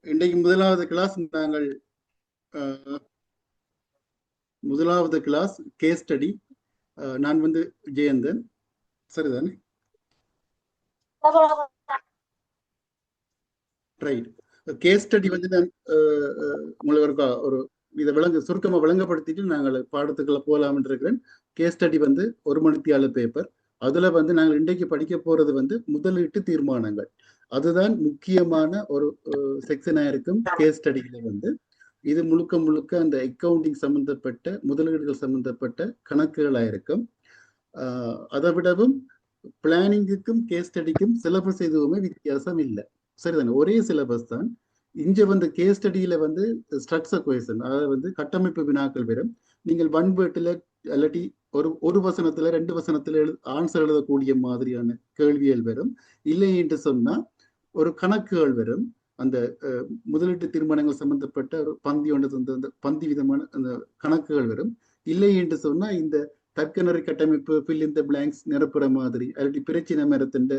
இன்றைக்கு முதலாவது கிளாஸ் நாங்கள் முதலாவது கிளாஸ் கேஸ் ஸ்டடி. நான் வந்து ஜெயந்தன், சரிதானே? ரைட். கேஸ் ஸ்டடி வந்து நான் உங்களுக்கு ஒரு இதை சுருக்கமா விளங்கப்படுத்திட்டு நாங்கள் பாடத்துக்குள்ள போகலாம்னு இருக்கிறேன். கேஸ் ஸ்டடி வந்து 1 மணித்தியால பேப்பர். அதுல வந்து நாங்கள் இன்றைக்கு படிக்க போறது வந்து முதலீட்டு தீர்மானங்கள். அதுதான் முக்கியமான ஒரு செக்ஷனா இருக்கும் கேஸ் ஸ்டடியில வந்து. இது முழுக்க முழுக்க அந்த அக்கவுண்டிங் சம்பந்தப்பட்ட முதலீடுகள் சம்பந்தப்பட்ட கணக்குகளா இருக்கும். அதை விடவும் பிளானிங்குக்கும் கேஸ் ஸ்டடிக்கும் சிலபஸ் எதுவுமே வித்தியாசம் இல்லை, சரிதானே? ஒரே சிலபஸ் தான். இங்க வந்து கேஸ் ஸ்டடியில வந்து ஸ்ட்ரக்சர் கொஸ்டின், அதாவது வந்து கட்டமைப்பு வினாக்கள் வரும். நீங்கள் ஒன் வேர்ட்ல இல்லாட்டி ஒரு வசனத்துல 2 வசனத்துல ஆன்சர் எழுதக்கூடிய மாதிரியான கேள்விகள் வரும். இல்லை என்று சொன்னா ஒரு கணக்குகள் வரும். அந்த முதலீட்டு தீர்மானங்கள் சம்பந்தப்பட்ட ஒரு பந்தி ஒன்று பந்தி விதமான அந்த கணக்குகள் வரும். இல்லை என்று சொன்னா இந்த தர்க்கநெறி கட்டமைப்பு ஃபில் இன் த பிளாங்க்ஸ் நிரப்புற மாதிரி, அல்லாட்டி பிரச்சனை மரத்தின்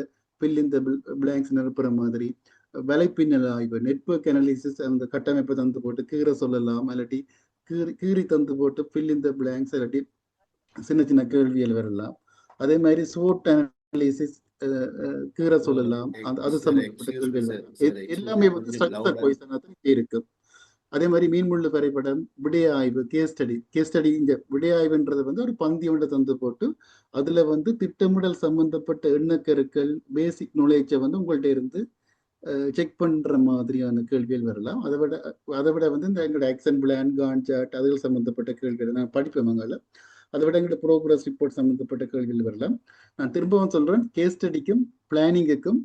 ஃபில் இன் த பிளாங்க்ஸ் நிரப்புற மாதிரி, வலைப்பின்னல் ஆய்வு நெட்வொர்க் அனாலிசிஸ் அந்த கட்டமைப்பை தந்து போட்டு கீரை சொல்லலாம், இல்லாட்டி கீறி தந்து போட்டு ஃபில் இன் த பிளாங்க்ஸ், இல்லாட்டி சின்ன சின்ன கேள்விகள் வரலாம். அதே மாதிரி ஸ்வோட் அனாலிசிஸ் கீரை சொல்லலாம், அது சம்பந்தப்பட்ட கேள்விகள் எல்லாமே வந்து ஸ்ட்ரக்சர் கொஸ்டின் இருக்கு. அதே மாதிரி மீன்முள்ளு வரைபடம், விடய ஆய்வு, கேஸ் ஸ்டடி. கேஸ் ஸ்டடி இந்த விடய ஆய்வுன்றது வந்து ஒரு பந்தி ஒன்றை தந்து போட்டு அதுல வந்து திட்டமிடல் சம்பந்தப்பட்ட எண்ணக்கருக்கள் பேசிக் நாலேஜை வந்து உங்கள்ட்ட இருந்து செக் பண்ற மாதிரியான கேள்விகள் வரலாம். அதை விட வந்து இந்த எங்களோட ஆக்ஷன் பிளான், கான் சார்ட் அதுகள் சம்பந்தப்பட்ட கேள்விகள் நான் படிப்பேன் மங்கள. அதை விட எங்களோட ப்ரோக்ரஸ் ரிப்போர்ட் சம்பந்தப்பட்ட கேள்விகள் வரலாம். நான் திரும்பவும் சொல்றேன், கேஸ் ஸ்டடிக்கும் பிளானிங்குக்கும்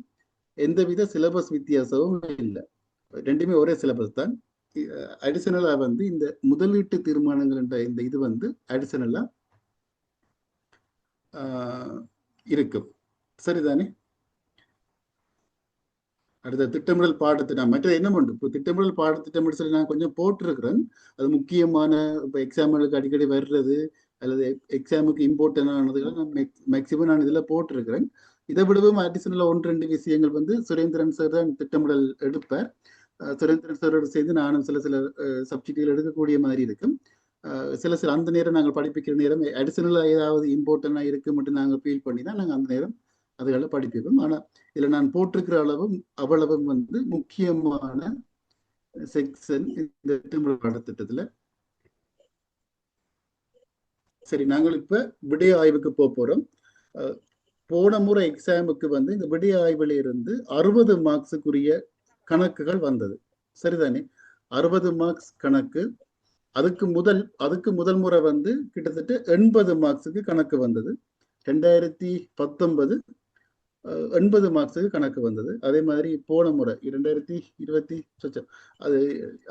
எந்தவித சிலபஸ் வித்தியாசமும் இல்லை, ரெண்டுமே ஒரே சிலபஸ் தான். அடிஷனலா வந்து இந்த முதலீட்டு தீர்மானங்கள் என்ற இந்த இது வந்து அடிஷனலா இருக்கும், சரிதானே? அடுத்த திட்டமிடல் பாடத்திட்டம் மற்ற என்ன பண்ணும் இப்போ திட்டமிடல் பாடத்திட்டம் சொல்லி நான் கொஞ்சம் போட்டிருக்கிறேன். அது முக்கியமான இப்போ எக்ஸாம்களுக்கு அடிக்கடி வர்றது அல்லது எக்ஸாமுக்கு இம்பார்ட்டன் ஆனதுகளை நான் மேக்சிமம் நான் இதில் போட்டிருக்கிறேன். இதை விடவும் அடிஷனலாக 1-2 விஷயங்கள் வந்து சுரேந்திரன் சார் தான் திட்டமிடல் எடுப்பார். சுரேந்திரன் சாரோடு சேர்ந்து நானும் சில சப்ஜெக்டுகள் எடுக்கக்கூடிய மாதிரி இருக்கும். சில அந்த நேரம் நாங்கள் படிப்பிக்கிற நேரம் அடிஷனலாக ஏதாவது இம்பார்ட்டண்டாக இருக்கு மட்டும் நாங்கள் ஃபீல் பண்ணி தான் நாங்கள் அந்த நேரம் அதுகளை படிப்பிப்போம். ஆனால் இதில் நான் போட்டிருக்கிற அளவும் அவ்வளவும் வந்து முக்கியமான செக்ஷன் இந்த திட்டமிடல் பாடத்திட்டத்தில். சரி, நாங்கள் இப்ப விடய ஆய்வுக்கு போறோம். போன முறை எக்ஸாமுக்கு வந்து இந்த விடய ஆய்வுல இருந்து 60 மார்க்ஸுக்குரிய கணக்குகள் வந்தது, சரிதானே? 60 மார்க்ஸ் கணக்கு. அதுக்கு முதல் முறை வந்து கிட்டத்தட்ட 80 மார்க்ஸுக்கு கணக்கு வந்தது. 2019 80 மார்க்ஸுக்கு கணக்கு வந்தது. அதே மாதிரி போன முறை 2020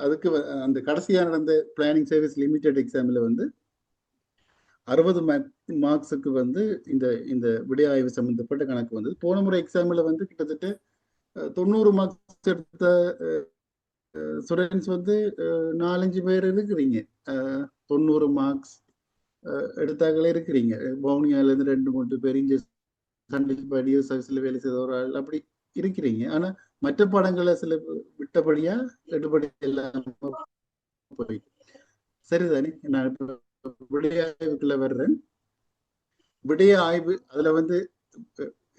அதுக்கு அந்த கடைசியாக நடந்த பிளானிங் சர்வீஸ் லிமிடெட் எக்ஸாம்ல வந்து 60 மார்க்ஸுக்கு வந்து இந்த விடய ஆய்வு சம்பந்தப்பட்ட கணக்கு வந்தது. போன முறை எக்ஸாம்ல வந்து கிட்டத்தட்ட 90 மார்க்ஸ் எடுத்த ஸ்டூடெண்ட்ஸ் வந்து 4-5 பேர் இருக்கிறீங்க. 90 மார்க்ஸ் எடுத்தாங்களே இருக்கிறீங்க. பவுனியால இருந்து 2-3 பேர், இங்க சண்டைக்கு சில வேலை செய்த ஒரு ஆள் அப்படி இருக்கிறீங்க. ஆனா மற்ற பாடங்களை சில விட்டபடியா எடுபடி எல்லாம் போயிட்டு, சரிதானே? நான் விடய ஆய்வுக்குள்ள வர்றேன். விடய ஆய்வு அதுல வந்து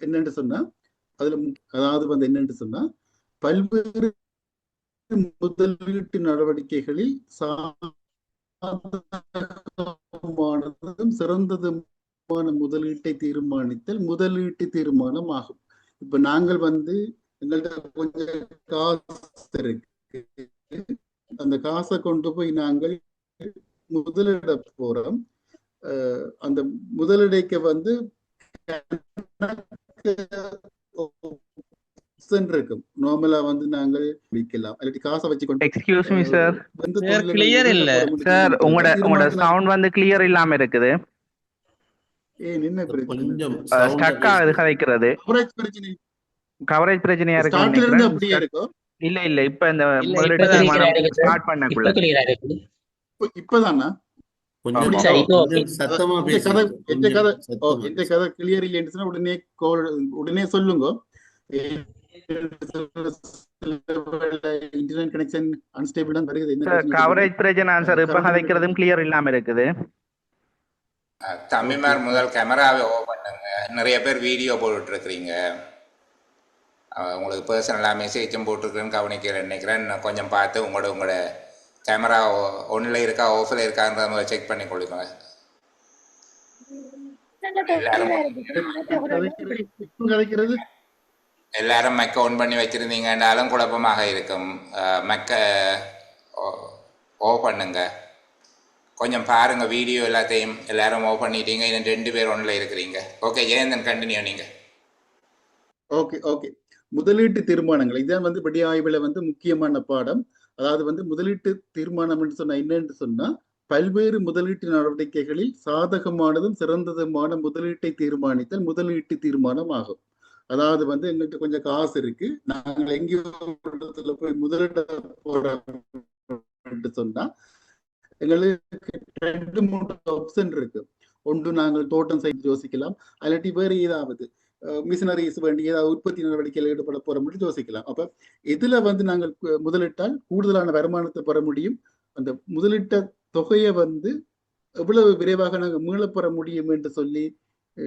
என்னன்னு சொன்னா, அதாவது வந்து என்னன்னு சொன்னா, பல்வேறு முதலீட்டு நடவடிக்கைகளில் சாதகமானதும் சிறந்ததுமான முதலீட்டை தீர்மானித்தல் முதலீட்டு தீர்மானம் ஆகும். இப்ப நாங்கள் வந்து எங்கள்கிட்ட கொஞ்சம் காசு இருக்கு, அந்த காசை கொண்டு போய் நாங்கள் முதலிட போறோம். அந்த முதலீடைக்கு வந்து இருக்கும். நார்மலா வந்து நாங்கள் விக்கலாம், இல்லாட்டி காசை வச்சு கொண்டு. எக்ஸ்கியூஸ் மீ சார், கிளியர் இல்ல சார். உங்களோட சவுண்ட் வந்து கிளியர் இல்லாம இருக்குது. ஏன் என்ன பிரச்சனை? ஸ்டக் ஆகுது கதைக்கிறது. கவரேஜ் பிரச்சனையா இருக்கு நினைக்கிறேன். அப்படியே இருக்கும். இல்ல இப்ப இந்த ஸ்டார்ட் பண்ணக்குள்ள இப்பதானா சத்தமா இந்த கதை கிளியர் இல்லைன்னு உடனே சொல்லுங்க. இன்டர்நெட் கனெக்ஷன் அன்ஸ்டேபிள் தான் வருது. சார் கவரேஜ் பிரச்சனை சார், இப்ப கதைக்கிறதும் கிளியர் இல்லாம இருக்குது. தம்பிமார் முதல் கேமராவை ஓபன் பண்ணுங்க. நிறைய பேர் வீடியோ போட்டுட்டு இருக்கிறீங்க. உங்களுக்கு பர்சனலாக மெசேஜும் போட்டுருக்குறேன்னு கவனிக்கிறேன் நினைக்கிறேன். கொஞ்சம் பார்த்து உங்களோட கேமரா ஒன்னில் இருக்கா ஆஃபில் இருக்கான்றத செக் பண்ணி கொடுங்க. எல்லாரும் மெக்க ஆன் பண்ணி வச்சிருந்தீங்கன்னாலும் குழப்பமாக இருக்கும். மெக்க ஓ பண்ணுங்க. கொஞ்சம் பாருங்க வீடியோ எல்லாத்தையும். எல்லாரும் ஓ பண்ணிட்டீங்க. இன்னும் 2 பேர் ஒன்றில் இருக்கிறீங்க. ஓகே ஜெயந்தன் கண்டினியூ நீங்க. ஓகே முதலீட்டு தீர்மானங்கள் இதான் வந்து படி ஆய்வுல வந்து முக்கியமான பாடம். அதாவது வந்து முதலீட்டு தீர்மானம் என்று சொன்னா என்னன்னு சொன்னா, பல்வேறு முதலீட்டு நடவடிக்கைகளில் சாதகமானதும் சிறந்ததுமான முதலீட்டை தீர்மானித்தல் முதலீட்டு தீர்மானம் ஆகும். அதாவது வந்து எங்கள்கிட்ட கொஞ்சம் காசு இருக்கு, நாங்கள் எங்கேயோ போய் முதலீடு போட சொன்னா எங்களுக்கு 2-3 ஆப்ஷன் இருக்கு. ஒன்று நாங்கள் தோட்டம் செய்து யோசிக்கலாம், அல்லாட்டி வேறு ஏதாவது மிஷினரிஸ் வேண்டி ஏதாவது உற்பத்தி நடவடிக்கையில் ஈடுபட போற முடியும் யோசிக்கலாம். அப்ப இதுல வந்து நாங்கள் முதலிட்டால் கூடுதலான வருமானத்தை பெற முடியும். அந்த முதலீட்ட தொகையை வந்து எவ்வளவு விரைவாக நாங்கள் மீளப்பெற முடியும் என்று சொல்லி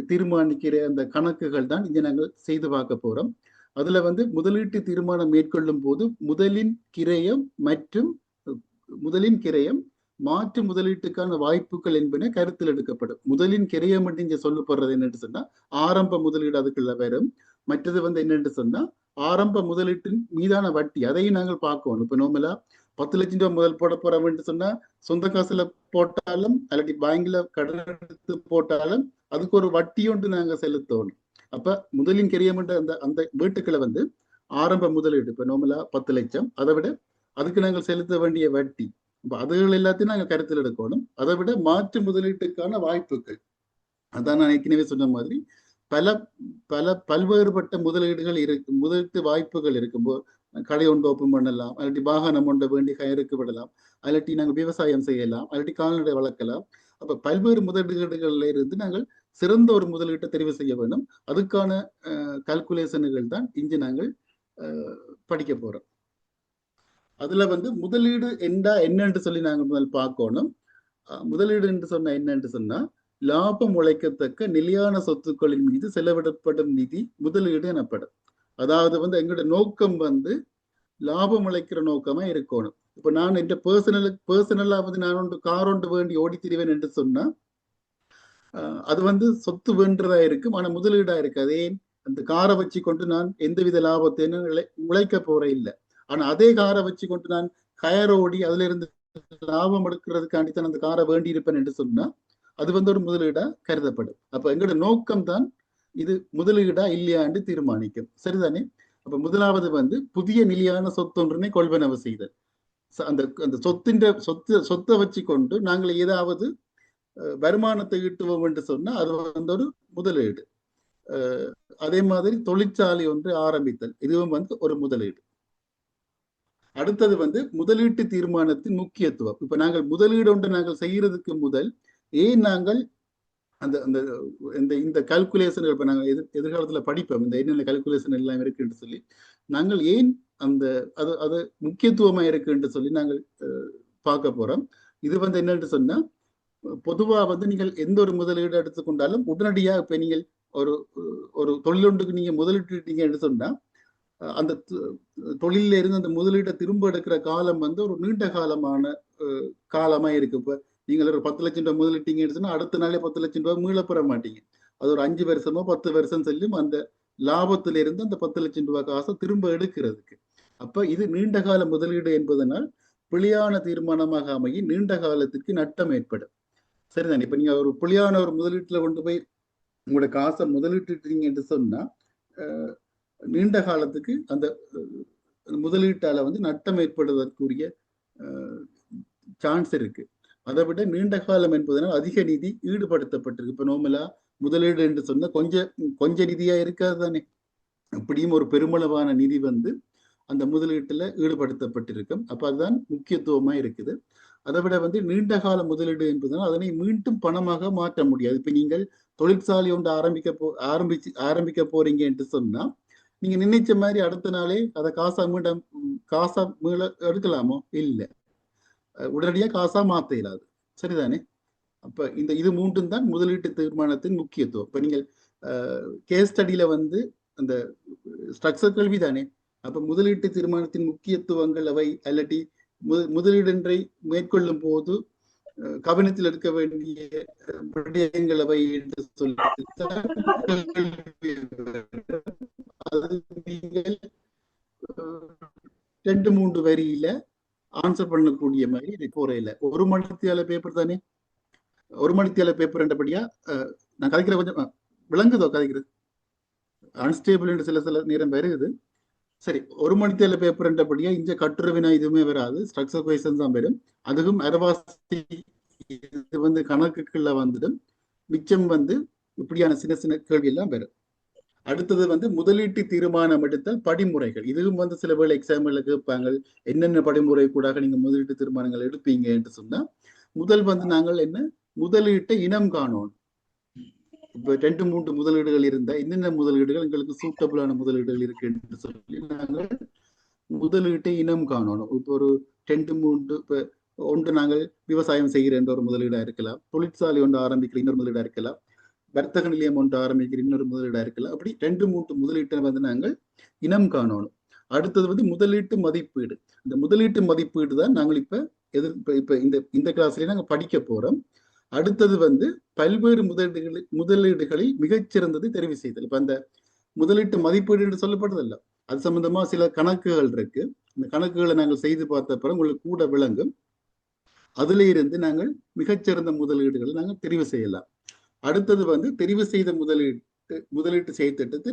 தீர்மானிக்கிற அந்த கணக்குகள் தான் இங்க நாங்கள் செய்து பார்க்க போறோம். அதுல வந்து முதலீட்டு தீர்மானம் மேற்கொள்ளும் போது முதலின் கிரயம் மாற்று முதலீட்டுக்கான வாய்ப்புகள் என்பன கருத்தில் எடுக்கப்படும். முதலின் கிரயம் என்று இங்க சொல்லப்படுறது என்னன்னு சொன்னா ஆரம்ப முதலீடு அதுக்குள்ள வரும். மற்றது வந்து என்னன்னு சொன்னா ஆரம்ப முதலீட்டின் மீதான வட்டி, அதையும் நாங்கள் பார்க்கணும். இப்ப நார்மலா 10 லட்சம் ரூபாய் முதல் போட போறோம்னு சொன்னா சொந்த காசுல போட்டாலும் அல்லாட்டி பேங்க்ல கடன் எடுத்து போட்டாலும் அதுக்கு ஒரு வட்டி ஒன்று நாங்க செலுத்தணும். அப்ப முதலின் கிரயம் அந்த வீட்டுக்களை வந்து ஆரம்ப முதலீடு இப்ப நார்மலா 10 லட்சம், அதை விட அதுக்கு நாங்கள் செலுத்த வேண்டிய வட்டி, அதுகள் எல்லாத்தையும் நாங்கள் கருத்தில் எடுக்கணும். அதை விட மாற்று முதலீட்டுக்கான வாய்ப்புகள், அதான் நான் ஏற்கனவே சொன்ன மாதிரி பல்வேறுபட்ட முதலீடுகள் முதலீட்டு வாய்ப்புகள் இருக்கும்போது கடை ஒன்று ஓப்பன் பண்ணலாம், அல்லாட்டி வாகனம் ஒன்றை வேண்டி கயிறுக்கு விடலாம், அல்லாட்டி நாங்கள் விவசாயம் செய்யலாம், அல்லாட்டி கால்நடை வளர்க்கலாம். அப்ப பல்வேறு முதலீடுகள்ல இருந்து நாங்கள் சிறந்த ஒரு முதலீட்டை தெரிவு செய்ய வேண்டும். அதுக்கான கால்குலேஷன்கள் தான் இங்கு நாங்கள் படிக்க போறோம். அதுல வந்து முதலீடு என்னன்னு சொல்லி நாங்கள் முதல் பார்க்கணும். முதலீடு என்று சொன்னா என்னன்னு சொன்னா லாபம் உழைக்கத்தக்க நிலையான சொத்துக்களின் மீது செலவிடப்படும் நிதி முதலீடு எனப்படும். அதாவது வந்து எங்களோட நோக்கம் வந்து லாபம் உழைக்கிற நோக்கமா இருக்கணும். இப்ப நான் என் பர்சனலா வந்து நான் கார் ஒன்று வேண்டி ஓடி திரிவேன் என்று சொன்னா அது வந்து சொத்து வேண்டதா இருக்கும், ஆனா முதலீடா இருக்கு. அதே அந்த காரை வச்சு கொண்டு நான் எந்தவித லாபத்தையும் உழைக்க போற இல்லை. ஆனா அதே காரை வச்சு கொண்டு நான் கயரோடி அதுல இருந்து லாபம் எடுக்கிறதுக்காண்டித்தான் அந்த காரை வேண்டி இருப்பேன் என்று சொன்னா அது வந்து ஒரு முதலீடா கருதப்படும். அப்ப எங்களோட நோக்கம் தான் இது முதலீடா இல்லையாண்டு தீர்மானிக்கும். சரிதானே? அப்ப முதலாவது வந்து புதிய நிலையான சொத்தொன்றினை கொள்வனவு செய்தல். அந்த சொத்தை வச்சு கொண்டு நாங்கள் ஏதாவது வருமானத்தை ஈட்டுவோம் என்று சொன்னா அது வந்து ஒரு முதலீடு. அதே மாதிரி தொழிற்சாலை ஒன்று ஆரம்பித்தல், இதுவும் வந்து ஒரு முதலீடு. அடுத்தது வந்து முதலீட்டு தீர்மானத்தின் முக்கியத்துவம். இப்ப நாங்கள் முதலீடு ஒன்று நாங்கள் செய்யறதுக்கு முதல் ஏன் நாங்கள் இந்த கால்குலேஷன்கள் இப்ப நாங்கள் எதிர்காலத்துல படிப்போம், இந்த என்னென்ன கால்குலேஷன் எல்லாம் இருக்குன்னு சொல்லி நாங்கள் ஏன் அது முக்கியத்துவமா இருக்குன்னு சொல்லி நாங்கள் பார்க்க போறோம். இது வந்து என்னன்னு சொன்னா பொதுவா வந்து நீங்கள் எந்த ஒரு முதலீடு எடுத்துக்கொண்டாலும் உடனடியா இப்ப நீங்கள் ஒரு தொழிலொன்றுக்கு நீங்க முதலீட்டுட்டீங்க என்று சொன்னா அந்த தொழில இருந்து அந்த முதலீட்டை திரும்ப எடுக்கிற காலம் வந்து ஒரு நீண்ட காலமான காலமா இருக்கு. இப்ப நீங்கள் ஒரு 10 லட்சம் ரூபாய் முதலிட்டீங்கன்னு சொன்னா அடுத்த நாளே 10 லட்சம் ரூபாய் மீள பெற மாட்டீங்க. அது ஒரு 5 வருஷமோ 10 வருஷம் செல்லும் அந்த லாபத்தில இருந்து அந்த 10 லட்சம் ரூபாய் காசை திரும்ப எடுக்கிறதுக்கு. அப்ப இது நீண்ட கால முதலீடு என்பதனால் பிழையான தீர்மானமாக அமையும், நீண்ட காலத்துக்கு நட்டம் ஏற்படும். சரிதானே? இப்ப நீங்க ஒரு பிழையான ஒரு முதலீட்டுல கொண்டு போய் உங்களோட காசை முதலீட்டுட்டீங்க என்று சொன்னா நீண்ட காலத்துக்கு அந்த முதலீட்டால வந்து நட்டம் ஏற்படுவதற்குரிய சான்ஸ் இருக்கு. அதை விட நீண்ட காலம் என்பதனால் அதிக நிதி ஈடுபடுத்தப்பட்டிருக்கு. இப்ப நார்மலா முதலீடு என்று சொன்னா கொஞ்சம் நிதியா இருக்காது தானே, அப்படியும் ஒரு பெருமளவான நிதி வந்து அந்த முதலீட்டுல ஈடுபடுத்தப்பட்டிருக்கும். அப்ப அதுதான் முக்கியத்துவமா இருக்குது. அதை விட வந்து நீண்ட கால முதலீடு என்பதனால் அதனை மீண்டும் பணமாக மாற்ற முடியாது. இப்ப நீங்கள் தொழிற்சாலை ஒன்று ஆரம்பிக்க போறீங்க என்று சொன்னா நீங்க நினைச்ச மாதிரி அடுத்த நாளே அதை காசா மீள எடுக்கலாமோ? இல்லை, உடனடியா காசா மாத்த இயலாது. சரிதானே? அப்ப இது மூன்றும் தான் முதலீட்டு தீர்மானத்தின் முக்கியத்துவம். இப்ப நீங்கள் கேஸ் ஸ்டடியில வந்து அந்த ஸ்ட்ரக்சர் கேள்வி தானே. அப்ப முதலீட்டு தீர்மானத்தின் முக்கியத்துவங்கள் அவை அல்லட்டி முதலீடொன்றை மேற்கொள்ளும் போது கவனத்தில் எடுக்க வேண்டிய விடயங்கள் அவை என்று சொல்லி நீங்கள் 2-3 வரியில ஆன்சர் பண்ணக்கூடிய மாதிரி இது போறையில. ஒரு மணித்தியால பேப்பர் தானே. ஒரு மணித்தியால பேப்பர் என்றபடியா நான் கதைக்கிற கொஞ்சம் விளங்குதோ கதைக்கிறது? அன்ஸ்டேபிள் என்று சில நேரம் வருகுது. சரி, ஒரு மணித்தியால பேப்பர் என்றபடியா இங்க கட்டுரை இதுவுமே வராது, ஸ்ட்ரக்சர் கொஸ்டின் தான் வரும். அதுவும் அரவாசி இது வந்து கணக்குகள்ல வந்துடும். மிச்சம் வந்து இப்படியான சின்ன சின்ன கேள்வி எல்லாம் வரும். அடுத்தது வந்து முதலீட்டு தீர்மானம் எடுத்தல் படிமுறைகள். இதுவும் வந்து சில வேளை எக்ஸாம்பிள் கேட்பாங்க, என்னென்ன படிமுறை கூட நீங்க முதலீட்டு தீர்மானங்கள் எடுப்பீங்க என்று சொன்னா, முதல் வந்து நாங்கள் என்ன முதலீட்டை இனம் காணணும். இப்ப 2-3 முதலீடுகள் இருந்தா என்னென்ன முதலீடுகள் எங்களுக்கு சூட்டபிளான முதலீடுகள் இருக்கு என்று சொல்லி நாங்கள் முதலீட்டை இனம் காணணும். இப்போ ஒரு 2-3 இப்ப ஒன்று நாங்கள் விவசாயம் செய்கிற என்ற ஒரு முதலீடா இருக்கலாம், தொழிற்சாலை ஒன்று ஆரம்பிக்கிற இன்னொரு முதலீடா இருக்கலாம், வர்த்தக நிலையம் ஒன்று ஆரம்பிக்கிற இன்னொரு முதலீடா இருக்கலாம். அப்படி 2-3 முதலீட்டை வந்து நாங்கள் இனம் காணணும். அடுத்தது வந்து முதலீட்டு மதிப்பீடு. இந்த முதலீட்டு மதிப்பீடு தான் நாங்கள் இப்ப இந்த கிளாஸ்லயே நாங்க படிக்க போறோம். அடுத்தது வந்து பல்வேறு முதலீடுகளில் மிகச்சிறந்தது தெரிவு செய்தல். இப்ப அந்த முதலீட்டு மதிப்பீடு என்று சொல்லப்படுறதில்ல, அது சம்பந்தமா சில கணக்குகள் இருக்கு. இந்த கணக்குகளை நாங்கள் செய்து பார்த்த பிறகு உங்களுக்கு கூட விளங்கும். அதுல இருந்து நாங்கள் மிகச்சிறந்த முதலீடுகளை நாங்கள் தெரிவு செய்யலாம். அடுத்தது வந்து தெரிவு செய்த முதலீட்டு செயற்திட்டத்தை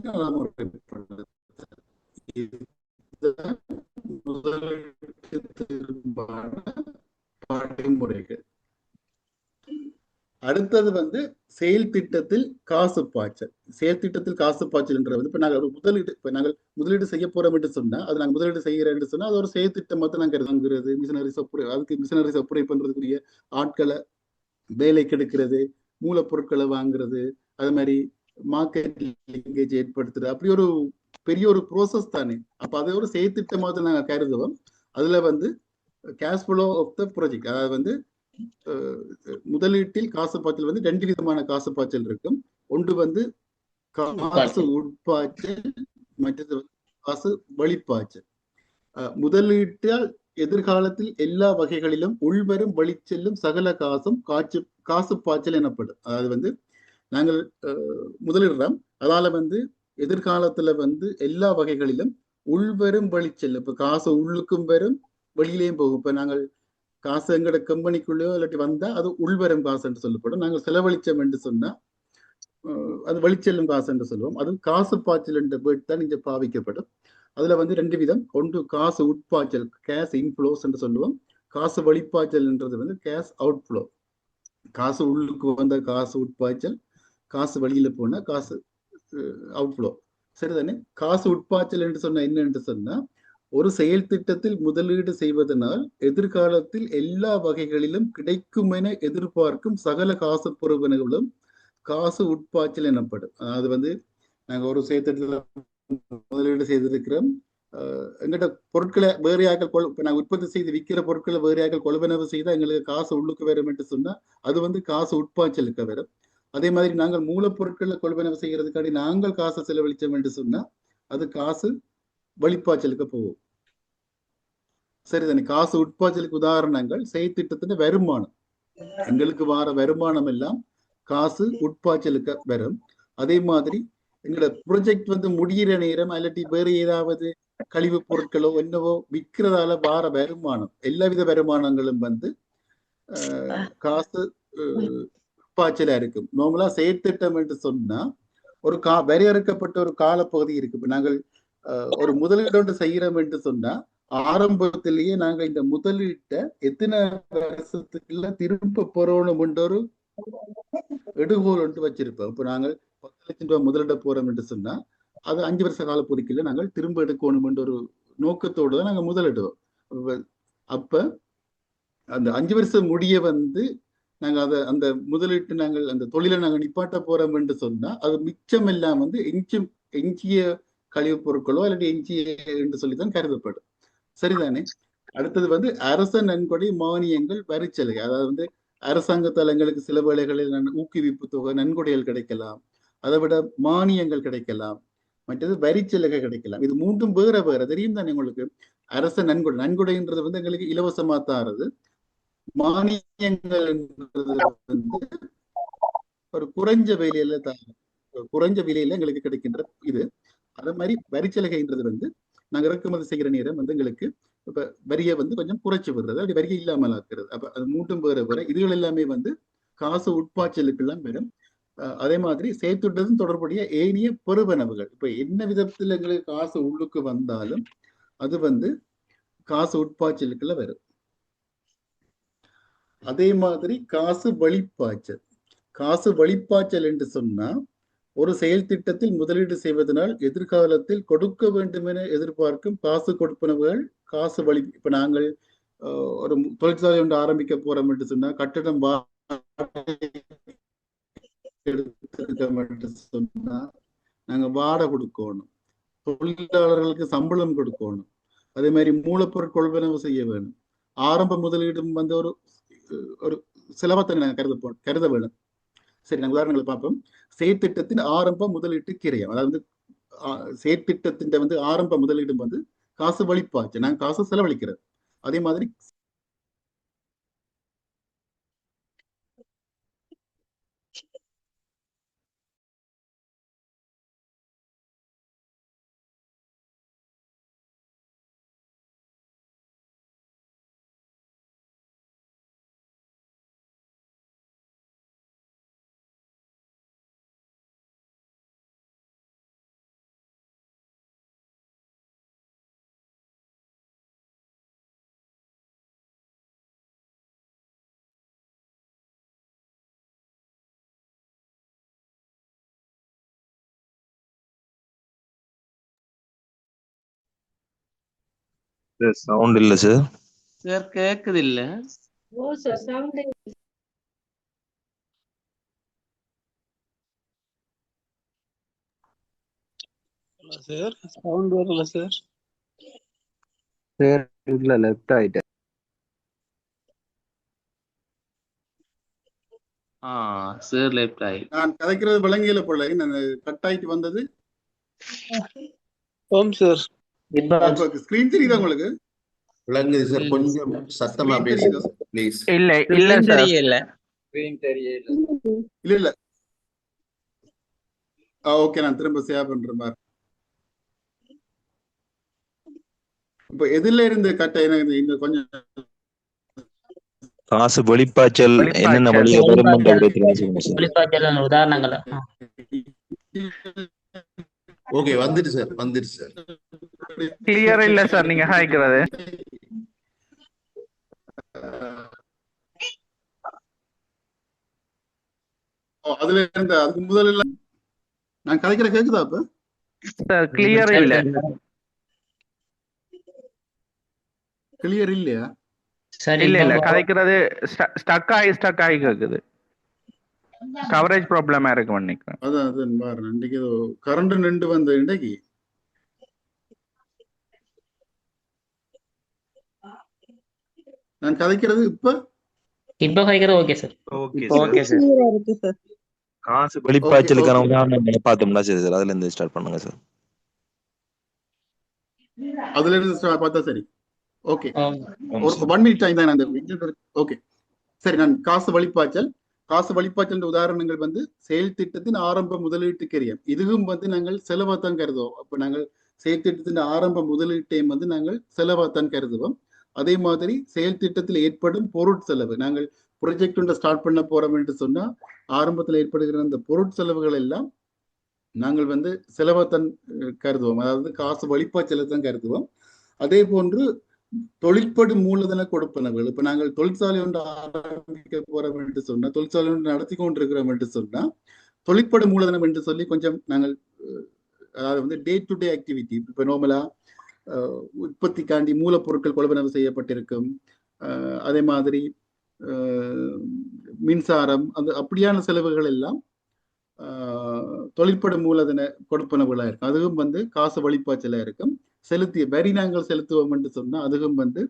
படிமுறைகள். அடுத்தது வந்து செயல் திட்டத்தில் காசு பாய்ச்சல். செயல் திட்டத்தில் காசு பாய்ச்சல் என்ற வந்து இப்ப நாங்கள் முதலீடு செய்ய போறோம் என்று சொன்னா, அது நாங்கள் முதலீடு செய்கிறேன் என்று சொன்னா அது ஒரு செயல் திட்டம் மட்டும் நாங்கள் வாங்குறது, மிஷினரிஸ் அப்ரூவ் பண்றதுக்குரிய ஆட்களை வேலைக்கு எடுக்கிறது, மூலப்பொருட்களை வாங்குறது, அது மாதிரி மார்க்கெட் லிங்கேஜ் ஏற்படுத்துறது, அப்படி ஒரு பெரிய ஒரு ப்ரோசஸ் தானே. அப்ப அதை ஒரு செயல் திட்டமாக நாங்கள் கருதுவோம். அதுல வந்து cash flow of the project, அதாவது வந்து முதலீட்டில் காசு பாய்ச்சல் வந்து 2 விதமான காசு பாய்ச்சல் இருக்கும். ஒன்று வந்து காசு உட்பாய்ச்சல், மற்றது வந்து காசு வெளிப்பாய்ச்சல். முதலீட்டால் எதிர்காலத்தில் எல்லா வகைகளிலும் உள்வரும் வெளிச்செல்லும் சகல காசும் காசு பாய்ச்சல் எனப்படும். அதாவது வந்து நாங்கள் முதலிடுறோம், அதால வந்து எதிர்காலத்துல வந்து எல்லா வகைகளிலும் உள்வரும் வெளிச்செல்லும். இப்ப காசு உள்ளுக்கும் வரும், வெளியிலேயும் போகும். இப்ப நாங்கள் காசு எங்கட கம்பெனிக்குள்ளேயோ இல்லாட்டி வந்தா அது உள்வரும் காசு என்று சொல்லப்படும். நாங்கள் செலவழிச்சோம் என்று சொன்னா அது வெளிச்செல்லும் காசு என்று சொல்லுவோம். அது காசு பாய்ச்சல் என்ற பேர்ட் தான் இங்க பாவிக்கப்படும். அதுல வந்து 2 விதம். ஒன்று காசு உட்பாய்ச்சல், கேஷ் இன்ஃப்ளோஸ் என்று சொல்லுவோம். காசு வெளிப்பாய்ச்சல் என்றது வந்து கேஷ் அவுட்ஃப்ளோ. காசு உள்ளுக்கு வந்த காசு உட்பாய்ச்சல், காசு வெளியில போனா காசு அவுட்ஃப்ளோ. சரிதானே? காசு உட்பாய்ச்சல் என்று சொன்னா என்ன என்று சொன்னா, ஒரு செயல் திட்டத்தில் முதலீடு செய்வதனால் எதிர்காலத்தில் எல்லா வகைகளிலும் கிடைக்கும் என எதிர்பார்க்கும் சகல காசு பொறுப்புகளும் காசு உட்பாய்ச்சல் எனப்படும். அது வந்து நாங்க ஒரு செயல் திட்டத்தில் முதலீடு செய்திருக்கிறோம், எங்கிட்ட பொருட்களை வேறையாக்கள் நாங்கள் உற்பத்தி செய்து விற்கிற பொருட்களை வேறையாக்கள் கொள்வனவு செய்தால் எங்களுக்கு காசு உள்ளுக்கு வரும் என்று சொன்னா அது வந்து காசு உட்பாய்ச்சலுக்கு வரும். அதே மாதிரி நாங்கள் மூலப்பொருட்களை கொள்வனவு செய்யறதுக்காண்டி நாங்கள் காசை செலவழிச்சோம் என்று சொன்னா அது காசு வெளிப்பாய்ச்சலுக்கு போகும். சரிதானே? காசு உட்பாய்ச்சலுக்கு உதாரணங்கள் செயற்திட்டத்தின் வருமானம். எங்களுக்கு வார வருமானம் எல்லாம் காசு உட்பாய்ச்சலுக்கு வரும். அதே மாதிரி எங்களோட ப்ரொஜெக்ட் வந்து முடிகிற நேரம் இல்லாட்டி வேறு ஏதாவது கழிவு பொருட்களோ என்னவோ விற்கிறதால வார வருமானம், எல்லாவித வருமானங்களும் வந்து காசு உட்பாய்ச்சலா இருக்கும். நார்மலா செயற்திட்டம் என்று சொன்னா ஒரு வரையறுக்கப்பட்ட ஒரு காலப்பகுதி இருக்கு. இப்ப நாங்கள் ஒரு முதலீடு செய்யறோம் என்று சொன்னா ஆரம்பத்திலேயே நாங்க இந்த முதலீட்டை எத்தனை வருஷத்துக்குள்ள திரும்ப போறோம் என்ற ஒரு எடுகோல் ஒன்று வச்சிருப்போம். இப்ப நாங்கள் 10 லட்சம் ரூபாய் முதலிட போறோம் என்று சொன்னா அது 5 வருஷ காலப்பகுதிக்குள்ள நாங்கள் திரும்ப எடுக்கணும் என்ற ஒரு நோக்கத்தோடு தான் நாங்கள் முதலிடுவோம். அப்ப அந்த 5 வருஷம் முடிய வந்து நாங்க அந்த முதலீட்டு நாங்கள் அந்த தொழிலை நாங்கள் நிப்பாட்ட போறோம் என்று சொன்னா அது மிச்சம் எல்லாம் வந்து எஞ்சிய கழிவுப் பொருட்களோ அல்லது எஞ்சி என்று சொல்லித்தான் கருதப்படும். சரிதானே? அடுத்தது வந்து அரச நன்கொடை மானியங்கள் வரிச்சலுகை. அதாவது அரசாங்க தளங்களுக்கு சில வேளைகளில் ஊக்குவிப்பு தொகை நன்கொடைகள் கிடைக்கலாம், அதை விட மானியங்கள் கிடைக்கலாம், மற்றது வரிச்சலுகை கிடைக்கலாம். இது மூன்றும் வேற வேற தெரியும் தானே உங்களுக்கு. அரச நன்கொடை, நன்கொடைன்றது வந்து எங்களுக்கு இலவசமா தாரது. மானியங்கள் வந்து ஒரு குறைஞ்ச விலையில எங்களுக்கு கிடைக்கின்ற இது. அதே மாதிரி வரிச்சலுகைன்றது வந்து நாங்க இறக்குமதி செய்கிற நேரம் வந்து எங்களுக்கு இப்ப வரியை வந்து கொஞ்சம் குறைச்சு விடுறது, அப்படி வரியை இல்லாமல் ஆக்குறது. அப்ப அது மூட்டும் வேற வேற. இதுகள் எல்லாமே வந்து காசு உட்பாய்ச்சலுக்கு எல்லாம் வரும். அதே மாதிரி சேர்த்துட்டதும் தொடர்புடைய ஏனைய பெறுவனவுகள். இப்ப என்ன விதத்துல எங்களுக்கு காசு உள்ளுக்கு வந்தாலும் அது வந்து காசு உட்பாய்ச்சலுக்குள்ள வரும். அதே மாதிரி காசு வழிப்பாய்ச்சல் என்று சொன்னா ஒரு செயல் திட்டத்தில் முதலீடு செய்வதனால் எதிர்காலத்தில் கொடுக்க வேண்டும் என எதிர்பார்க்கும் காசு கொடுப்பனவுகள் காசு வழி. இப்ப நாங்கள் ஒரு தொழிற்சாலை ஒன்று ஆரம்பிக்க போறோம் என்று சொன்னா கட்டடம் சொன்னா நாங்க வாடகை கொடுக்கணும், தொழிலாளர்களுக்கு சம்பளம் கொடுக்கணும், அதே மாதிரி மூலப்பொருள் கொள்வனவு செய்ய வேணும், ஆரம்ப முதலீடும் வந்து ஒரு ஒரு செலவத்தை நாங்க கருத வேணும். சரி, நாங்கள் உதாரணங்களை பார்ப்போம். செயற்திட்டத்தின் ஆரம்ப முதலீட்டு கிரயம், அதாவது செயற்திட்டத்தின் வந்து ஆரம்ப முதலீடு வந்து காசு வழிப்பாய்ச்சல், நாங்கள் காசு செலவழிக்கிறது. அதே மாதிரி சவுண்ட் இல்ல சார். சார் கேக்குது இல்ல? ஓ சார் சவுண்ட் சார் சவுண்ட் வரல சார். சார் இல்ல, லெஃப்ட் ஆயிட்டேன். சார் லெஃப்ட் ஆயிட்டு. நான் கதைக்கிறது விளங்கியில போல நான் கட் ஆயிட்டு வந்தது. ஓம் சார். ஸ்கிரீன் தெரியுதா உங்களுக்கு? விளங்குது சார், கொஞ்சம் சத்தமா பேசுங்க ப்ளீஸ். இல்ல இல்ல சார், இல்ல ஓகே, நான் திரும்ப சேவ் பண்ற மாதிரி. இப்ப எதுல இருந்து கட்ட இங்க கொஞ்சம் காசு வெளிப்பாய்ச்சல் என்னென்ன வழியை உதாரணங்கள். ஓகே, வந்துட்டு சார், வந்துட்டு சார். கிளியர் இல்ல சார் நீங்க ஹாய்க்கிறது. அதுல இருந்து அதுக்கு முதல்ல நான் கதைக்கிற கேக்குதா? அப்ப சார் கிளியர் இல்ல. கிளியர் இல்லையா? இல்ல இல்ல, கதைக்கிறது ஸ்டக் ஆகி கேக்குது. கவரேஜ் ப்ராப்ளமா இருக்கு நினைக்கிறேன். அதான் பாருங்க, இன்னைக்கு கரண்ட் நின்று வந்த இன்றைக்கு நான் கதைக்கிறது இப்ப கதைக்கிறது ஓகே சார். Okay sir. காசு வெளிப்பாய்ச்சலுக்கான உதாரணங்களை பார்த்தோம்னா சரி சார், அதுல இருந்து ஸ்டார்ட் பண்ணுங்க சார். அதுல இருந்து பார்த்தா சரி. ஓகே, ஒரு 1 மினிட் டைம் தான் அந்த. ஓகே சரி, நான் காசு வழிப்பாய்ச்சல் உதாரணங்கள் வந்து செயல் திட்டத்தின் ஆரம்ப முதலீட்டு கிரியம். இதுவும் வந்து நாங்கள் செலவாத்தான் கருதுவோம். அப்ப நாங்கள் செயல் திட்டத்தின் ஆரம்ப பொருட்செலவையும் வந்து நாங்கள் செலவாத்தான் கருதுவோம். அதே மாதிரி செயல் திட்டத்தில் ஏற்படும் பொருட்செலவு, நாங்கள் ப்ரொஜெக்ட் ஒன்றை ஸ்டார்ட் பண்ண போறோம் என்று சொன்னா ஆரம்பத்தில் ஏற்படுகிற அந்த பொருட்செலவுகள் எல்லாம் நாங்கள் வந்து செலவாத்தான் கருதுவோம், அதாவது காசு வழிப்பாய்ச்சலை தான் கருதுவோம். அதே போன்று தொழிற்படு மூலதன கொடுப்பனவுகள், இப்ப நாங்கள் தொழிற்சாலை ஒன்று ஆரம்பிக்க போறோம் என்று சொன்னா, தொழிற்சாலை ஒன்று நடத்தி கொண்டிருக்கிறோம் என்று சொன்னா தொழிற்படு மூலதனம் என்று சொல்லி கொஞ்சம் நாங்கள், அதாவது வந்து டே டு டே ஆக்டிவிட்டி, இப்ப நார்மலா உற்பத்திக்காண்டி மூலப்பொருட்கள் கொள்வனவு செய்யப்பட்டிருக்கும், அதே மாதிரி மின்சாரம், அந்த அப்படியான செலவுகள் எல்லாம் தொழிற்படு மூலதன கொடுப்பனவுகளா இருக்கும், அதுவும் வந்து காசு வழிபாய்ச்சலா இருக்கும். செலுத்திய வரி நாங்கள் செலுத்துவோம் என்று சொன்னா அதுவும் வந்து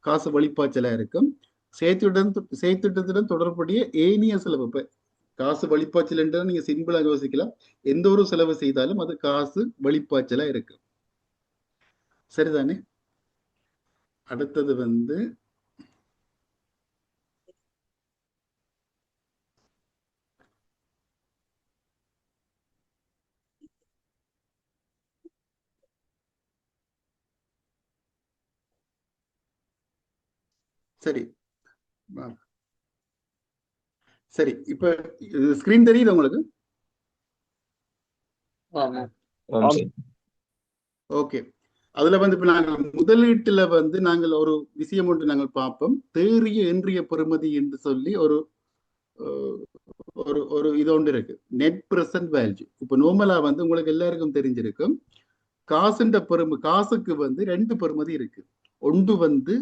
காசு வழிபாய்ச்சலா இருக்கும். செயற்திட்டத்துடன் தொடர்புடைய ஏனிய செலவு, இப்ப காசு வழிபாய்ச்சல் என்று நீங்க சிம்பிளா யோசிக்கலாம். எந்த ஒரு செலவு செய்தாலும் அது காசு வழிபாய்ச்சலா இருக்கு. சரிதானே? அடுத்தது வந்து சரி சரி, இப்ப ஸ்கிரீன் தெரியுது உங்களுக்கு? ஓகே. அதுல வந்து இப்ப நாங்கள் முதலீட்டுல வந்து நாங்கள் ஒரு விஷயம் ஒன்று நாங்கள் பார்ப்போம். தேறிய இன்றைய பெறுமதி என்று சொல்லி ஒரு ஒரு ஒரு இது ஒன்று இருக்கு, நெட் பிரசன்ட் வேல்யூ. இப்ப நார்மலா வந்து உங்களுக்கு எல்லாருக்கும் தெரிஞ்சிருக்கும், காசுக்கு வந்து ரெண்டு பெறுமதி இருக்கு. ஒன்று வந்து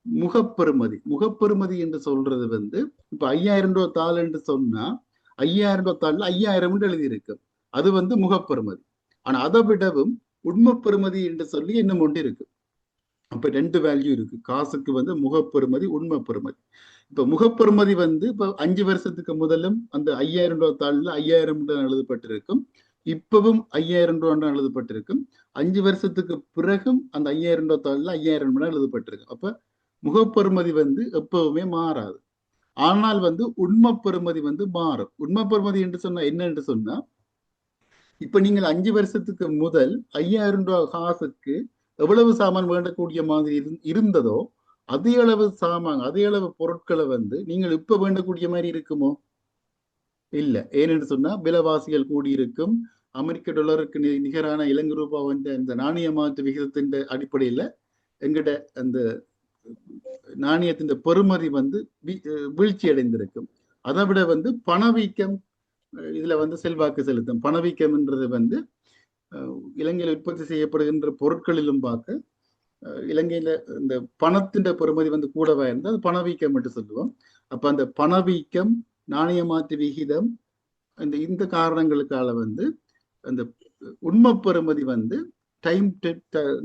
முகப்பெறுமதி என்று சொல்றது வந்து இப்ப 5000 ரூபாய் தாள் என்று சொன்னா 5000 ரூபாய் தாள்ல 5000 எழுதி இருக்கு, அது வந்து முகப்பெறுமதி. ஆனா அதை விடவும் உண்மை பெறுமதி என்று சொல்லி இன்னும் ஒன்று இருக்கு. அப்ப ரெண்டு வேல்யூ இருக்கு, காசுக்கு வந்து முகப்பெறுமதி, உண்மை பெறுமதி. இப்ப முகப்பெறுமதி வந்து இப்ப 5 வருஷத்துக்கு முதலும் அந்த 5000 ரூபாய் தாள்ல 5000 எழுதப்பட்டிருக்கும், இப்பவும் 5000 ரூபாய் எழுதப்பட்டிருக்கும். 5 வருஷத்துக்கு பிறகும் அந்த 5000 ரூபாய் தாள்ல 5000 எழுதப்பட்டிருக்கும். அப்ப முகப்பெறுமதி வந்து எப்பவுமே மாறாது. ஆனால் வந்து உண்மை பெறுமதி வந்து மாறும். உண்மை பெறுமதி என்று சொன்னா என்ன என்று சொன்னா, இப்ப நீங்கள் 5 வருஷத்துக்கு முதல் 5000 ரூபாய் காசுக்கு எவ்வளவு சாமான் வேண்டக்கூடிய மாதிரி இருந்ததோ அதே அளவு சாமான், அதே அளவு பொருட்களை வந்து நீங்கள் இப்ப வேண்டக்கூடிய மாதிரி இருக்குமோ? இல்ல. ஏனென்று சொன்னா விலைவாசிகள் கூடியிருக்கும். அமெரிக்க டாலருக்கு நிகரான இலங்கை ரூபாய் வந்து இந்த நாணய மாற்று விகிதத்தின் அடிப்படையில எங்கிட்ட அந்த நாணயத்தின் பெறுமதி வந்து வீழ்ச்சி அடைந்திருக்கும். அதை விட வந்து பணவீக்கம் இதுல வந்து செல்வாக்கு செலுத்தும். பணவீக்கம்ன்றது வந்து இலங்கையில் உற்பத்தி செய்யப்படுகின்ற பொருட்களிலும் பார்க்க இலங்கையில இந்த பணத்தின் பெறுமதி வந்து கூடவா இருந்தால் அது பணவீக்கம் என்று சொல்லுவோம். அப்ப அந்த பணவீக்கம், நாணய மாற்று விகிதம், இந்த காரணங்களுக்கால வந்து அந்த உண்மை பெறுமதி வந்து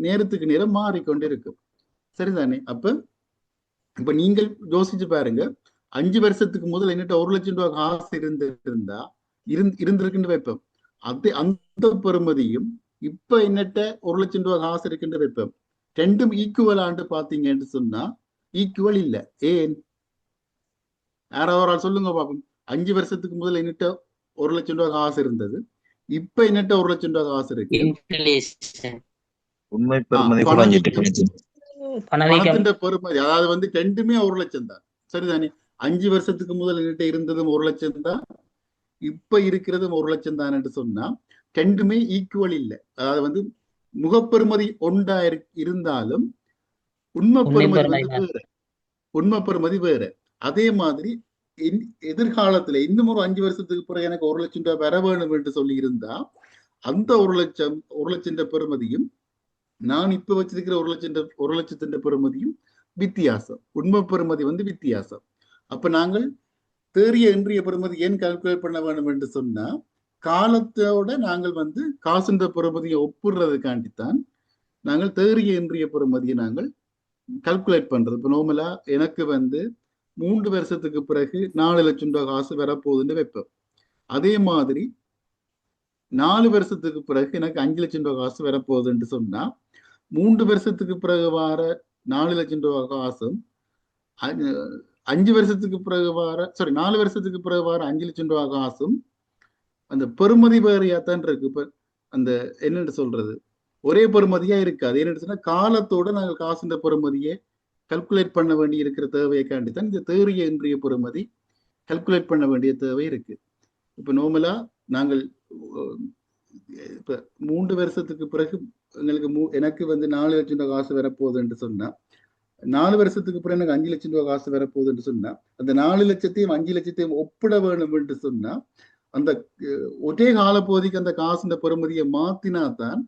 நேரத்துக்கு நேரம் மாறிக்கொண்டு இருக்கும். சரிதானே? இப்ப நீங்கள் யோசிச்சு பாருங்க, 5 வருஷத்துக்கு முதல் என்னட்ட 1 லட்சம் ரூபாய் காசு இருந்திருக்குன்னு வைப்போம். அந்த பெறுமதியும் இப்ப என்னட்ட 1 லட்சம் ரூபாய் காசு இருக்குன்னு வைப்போம். ரெண்டும் ஈக்குவல் ஆண்டு பாத்தீங்கன்னு சொன்னா ஈக்குவல் இல்ல. ஏன்? யாராவது சொல்லுங்க பாப்போம். 5 வருஷத்துக்கு முதல் என்னட்ட 1 லட்சம் ரூபாய் காசு இருந்தது, இப்ப என்னட்ட 1 லட்சம் ரூபாய் காசு இருக்கு. உண்மை பெறுமதி பணத்தின் பெறுமதி, அதாவது வந்து ரெண்டுமே 1 லட்சம் தான். சரிதானே? 5 வருஷத்துக்கு முதல் என்கிட்ட இருந்ததும் 1 லட்சம் தான், இப்ப இருக்கிறதும் 1 லட்சம் தான் என்று சொன்னா ரெண்டுமே ஈக்குவல் இல்லை. அதாவது வந்து முகப்பெறுமதி ஒன்றா இருந்தாலும் உண்மை பெறுமதி வந்து வேற. உண்மை பெறுமதி வேற. அதே மாதிரி எதிர்காலத்துல இன்னும் ஒரு 5 வருஷத்துக்கு பிறகு எனக்கு 1 லட்சம் ரூபாய் வர வேணும் என்று சொல்லி இருந்தா அந்த 1 லட்சம் பெறுமதியும் நான் இப்ப வச்சிருக்கிற 1 லட்சத்தின் பெறுமதியும் வித்தியாசம். உண்மை பெறுமதி வந்து வித்தியாசம். அப்ப நாங்கள் தேறிய இன்றைய பெறுமதி ஏன் கால்குலேட் பண்ண வேண்டும் என்று சொன்னா, காலத்தோட நாங்கள் வந்து காசுன்ற பெறுமதியை ஒப்பிடுறதுக்காண்டித்தான் நாங்கள் தேறிய இன்றைய பெறுமதியை நாங்கள் கால்குலேட் பண்றது. இப்ப நார்மலா எனக்கு வந்து 3 வருஷத்துக்கு பிறகு 4 லட்சம் ரூபாய் காசு வரப்போகுதுன்னு வைப்போம். அதே மாதிரி 4 வருஷத்துக்கு பிறகு எனக்கு 5 லட்சம் ரூபாய் காசு வரப்போகுதுன்னு சொன்னா 3 வருஷத்துக்கு பிறகு வர 4 லட்சம் ரூபாய் காசும் 5 வருஷத்துக்கு பிறகு வர 4 வருஷத்துக்கு பிறகு வர 5 லட்சம் ரூபாய் காசும் அந்த பெறுமதி வேறையாத்தான் இருக்கு. இப்ப அந்த என்னன்னு சொல்றது, ஒரே பெறுமதியா இருக்காது. என்னன்னு சொன்னா காலத்தோட நாங்கள் காசுன்ற பெறுமதியை கல்குலேட் பண்ண வேண்டி இருக்கிற தேவையைக்காண்டித்தான் இந்த தேறிய இன்றைய பெறுமதி கல்குலேட் பண்ண வேண்டிய தேவை இருக்கு. இப்ப நார்மலா நாங்கள் இப்ப 3 வருஷத்துக்கு பிறகு எனக்கு வந்து 4 லட்சம் ரூபாய் காசு வரப்போகுதுன்னு சொன்னா 4 வருஷத்துக்கு பிறகு எனக்கு 5 லட்சம் ரூபாய் காசு வரப்போகுதுன்னு சொன்னா அந்த 4 லட்சத்தையும் 5 லட்சத்தையும் ஒப்பிட வேணும் என்று சொன்னா அந்த ஒரே காலப்பகுதிக்கு அந்த காசுன்ற பெறுமதியை மாத்தினாதான்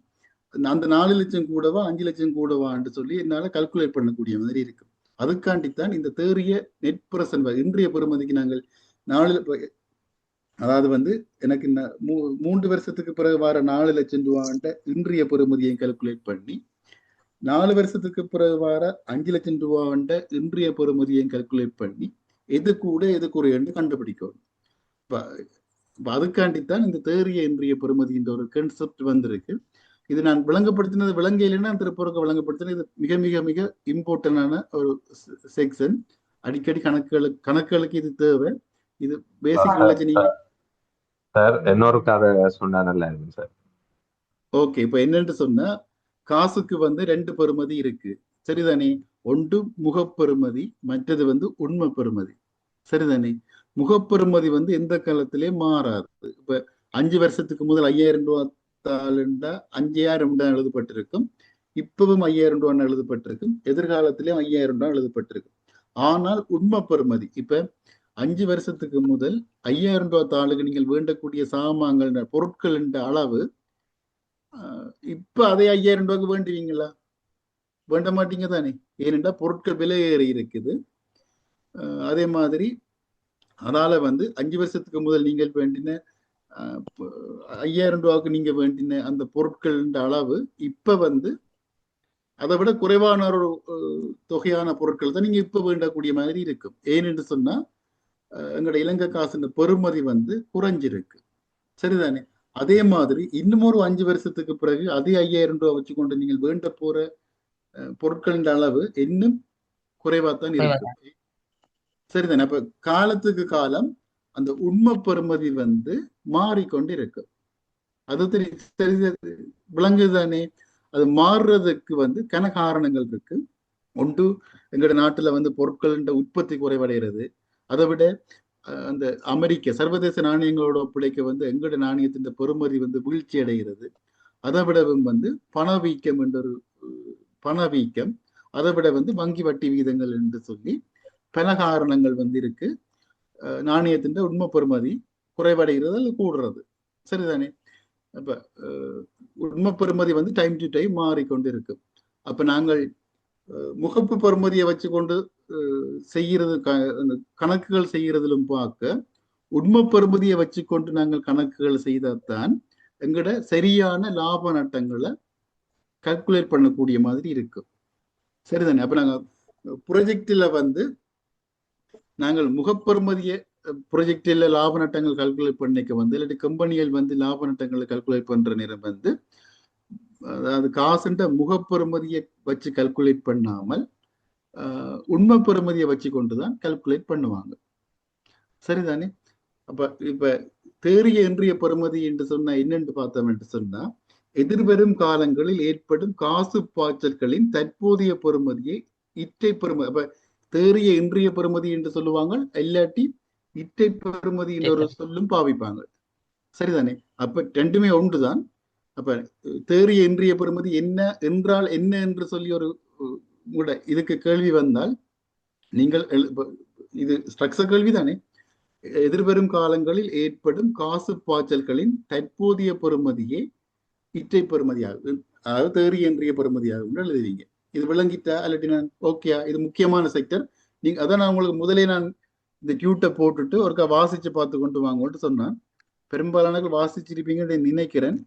அந்த 4 லட்சம் கூடவா 5 லட்சம் கூடவான்னு சொல்லி என்னால கல்குலேட் பண்ணக்கூடிய மாதிரி இருக்கு. அதுக்காண்டித்தான் இந்த தேறிய நெட் பிரசன்ட் இன்றைய பெறுமதிக்கு நாங்கள் அதாவது வந்து எனக்கு இந்த 3 வருஷத்துக்கு பிறகு வர 4 லட்சம் ரூபாண்ட இன்றைய பெறுமதியை கால்குலேட் பண்ணி 4 வருஷத்துக்கு பிறகு வர 5 லட்சம் ரூபாண்ட இன்றைய பெறுமதியை கால்குலேட் பண்ணி எது கூட எது குறையன்னு கண்டுபிடிக்கணும். அதுக்காண்டித்தான் இந்த தேறிய இன்றைய பெறுமதின்ற ஒரு கன்செப்ட் வந்திருக்கு. இது நான் விளங்கப்படுத்தினது விளங்கையிலேன்னா திருப்பூருக்கு விளங்கப்படுத்தின இது மிக மிக மிக இம்பார்ட்டன்டான ஒரு செக்ஷன். அடிக்கடி கணக்குகளுக்கு இது தேவை. இது பேசிக் நாலேஜ் நீங்க சார் இன்னொரு கதை சொன்னா நல்லா இருக்கும் சார். ஓகே, இப்ப என்னன்னு சொன்னா காசுக்கு வந்து 2 பெறுமதி இருக்கு, சரிதானே? ஒன்று முகப்பெறுமதி, மற்றது வந்து உண்மை பெறுமதி, சரிதானே? முகப்பெறுமதி வந்து எந்த காலத்திலே மாறாது. இப்ப 5 வருஷத்துக்கு முதல் 5000 ரூபாய் தாளுண்டா 5000 தான் எழுதப்பட்டிருக்கும், இப்பவும் 5000 ரூபாய் எழுதப்பட்டிருக்கும், எதிர்காலத்திலேயும் 5000 ரூபாய் எழுதப்பட்டிருக்கும். ஆனால் உண்மை பெறுமதி இப்ப 5 வருஷத்துக்கு முதல் 5000 ரூபாய் தாளுக்கு நீங்கள் வேண்டக்கூடிய சாமான்கள் பொருட்கள் என்ற அளவு இப்ப அதே 5000 ரூபாய்க்கு வேண்டுவீங்களா? வேண்ட மாட்டீங்க தானே. ஏனென்றா பொருட்கள் விலை ஏறி இருக்குது. அதே மாதிரி அதனால வந்து 5 வருஷத்துக்கு முதல் நீங்கள் வேண்டின 5000 ரூபாய்க்கு நீங்க வேண்டின அந்த பொருட்கள் அளவு இப்ப வந்து அதை விட குறைவான ஒரு தொகையான பொருட்கள் தான் நீங்க இப்ப வேண்டக்கூடிய மாதிரி இருக்கும். ஏனென்று சொன்னா எங்களோட இலங்கை காசு பெறுமதி வந்து குறைஞ்சிருக்கு, சரிதானே? அதே மாதிரி இன்னும் ஒரு 5 வருஷத்துக்கு பிறகு அதே 5000 ரூபாய் வச்சுக்கொண்டு நீங்கள் வேண்ட போற பொருட்களின் அளவு இன்னும் குறைவாத்தான் இருக்கு, சரிதானே? அப்ப காலத்துக்கு காலம் அந்த உண்மை பெறுமதி வந்து மாறிக்கொண்டு இருக்கு. அது சரி விளங்குதானே? அது மாறுறதுக்கு வந்து கன காரணங்கள் இருக்கு. ஒன்று, எங்களோட நாட்டுல வந்து பொருட்களின் உற்பத்தி குறைவடைகிறது. அதை விட அந்த அமெரிக்க சர்வதேச நாணயங்களோட ஒப்படைக்க வந்து எங்களோட நாணயத்தின் பெறுமதி வந்து வீழ்ச்சி அடைகிறது. அதை விடவும் வந்து பணவீக்கம் என்ற ஒரு பணவீக்கம், அதை விட வந்து வங்கி வட்டி விகிதங்கள் என்று சொல்லி பல காரணங்கள் வந்து இருக்கு. நாணயத்தின் உண்மை பெறுமதி குறைவடைகிறது அல்லது கூடுறது, சரிதானே? அப்ப உண்மை பெறுமதி வந்து டைம் டு டைம் மாறிக்கொண்டு இருக்கு. அப்ப நாங்கள் முகப்பு பெறுமதியை வச்சு கொண்டு செய்யறது கணக்குகள் செய்யறதிலும் பார்க்க உண்மை பெறுமதியை வச்சு கொண்டு நாங்கள் கணக்குகள் செய்தால்தான் எங்கட சரியான லாப நட்டங்களை கால்குலேட் பண்ணக்கூடிய மாதிரி இருக்கும், சரிதானே? அப்ப நாங்க ப்ரொஜெக்டில் வந்து நாங்கள் முகப்பெறுமதியை ப்ரொஜெக்டில் லாப நட்டங்கள் கால்குலேட் பண்ணிக்க வந்து இல்லாட்டி கம்பெனிகள் வந்து லாப நட்டங்களை கால்குலேட் பண்ற நேரம் வந்து அதாவது காசுன்ற முகப்பெறுமதியை வச்சு கால்குலேட் பண்ணாமல் உண்மை பெறுமதியை வச்சு கொண்டுதான் கால்குலேட் பண்ணுவாங்க, சரிதானே? அப்ப இப்ப தேறிய இன்றைய பெறுமதி என்று சொன்னா என்னென்று பார்த்தோம் என்று சொன்னா எதிர்வரும் காலங்களில் ஏற்படும் காசு பாய்ச்சல்களின் தற்போதைய பெறுமதியை இட்டை பெறுமதி. அப்ப தேறிய இன்றைய பெறுமதி என்று சொல்லுவாங்க, இல்லாட்டி இட்டை பெறுமதி என்ற ஒரு சொல்லும் பாவிப்பாங்க, சரிதானே? அப்ப ரெண்டுமே ஒன்றுதான். அப்ப தேறிய இன்றைய பெறுமதி என்ன என்றால் என்ன என்று சொல்லி ஒரு இதுக்கு கேள்வி வந்தால் நீங்கள் இது ஸ்ட்ரக்சர் கேள்வி தானே. எதிர்வரும் காலங்களில் ஏற்படும் காசு பாய்ச்சல்களின் தற்போதைய பெறுமதியே இட்டை பெறுமதியாகும், அதாவது தேறிய இன்றைய பெறுமதியாகும் எழுதுவீங்க. இது விளங்கிட்டா அல்லாட்டி நான் ஓகேயா? இது முக்கியமான செக்டர். நீங்க அதான் நான் உங்களுக்கு முதலே நான் இந்த டியூட்டை போட்டுட்டு ஒருக்கா வாசிச்சு பார்த்து கொண்டு வாங்கன்னு சொன்னான். பெரும்பாலானவர்கள் வாசிச்சிருப்பீங்கன்னு நினைக்கிறேன்.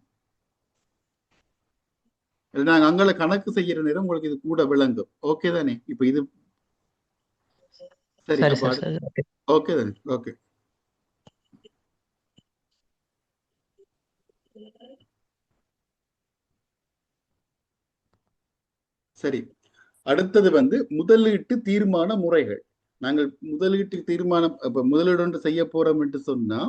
நாங்க அங்கே கணக்கு செய்யற நேரம் உங்களுக்கு இது கூட விளங்கும். ஓகே தானே? இப்ப இது சரி, ஓகே தானே? ஓகே, சரி. அடுத்தது வந்து முதலீட்டு தீர்மான முறைகள். நாங்கள் முதலீட்டு தீர்மானம் இப்ப முதலீடு ஒன்று செய்ய போறோம் என்று சொன்னா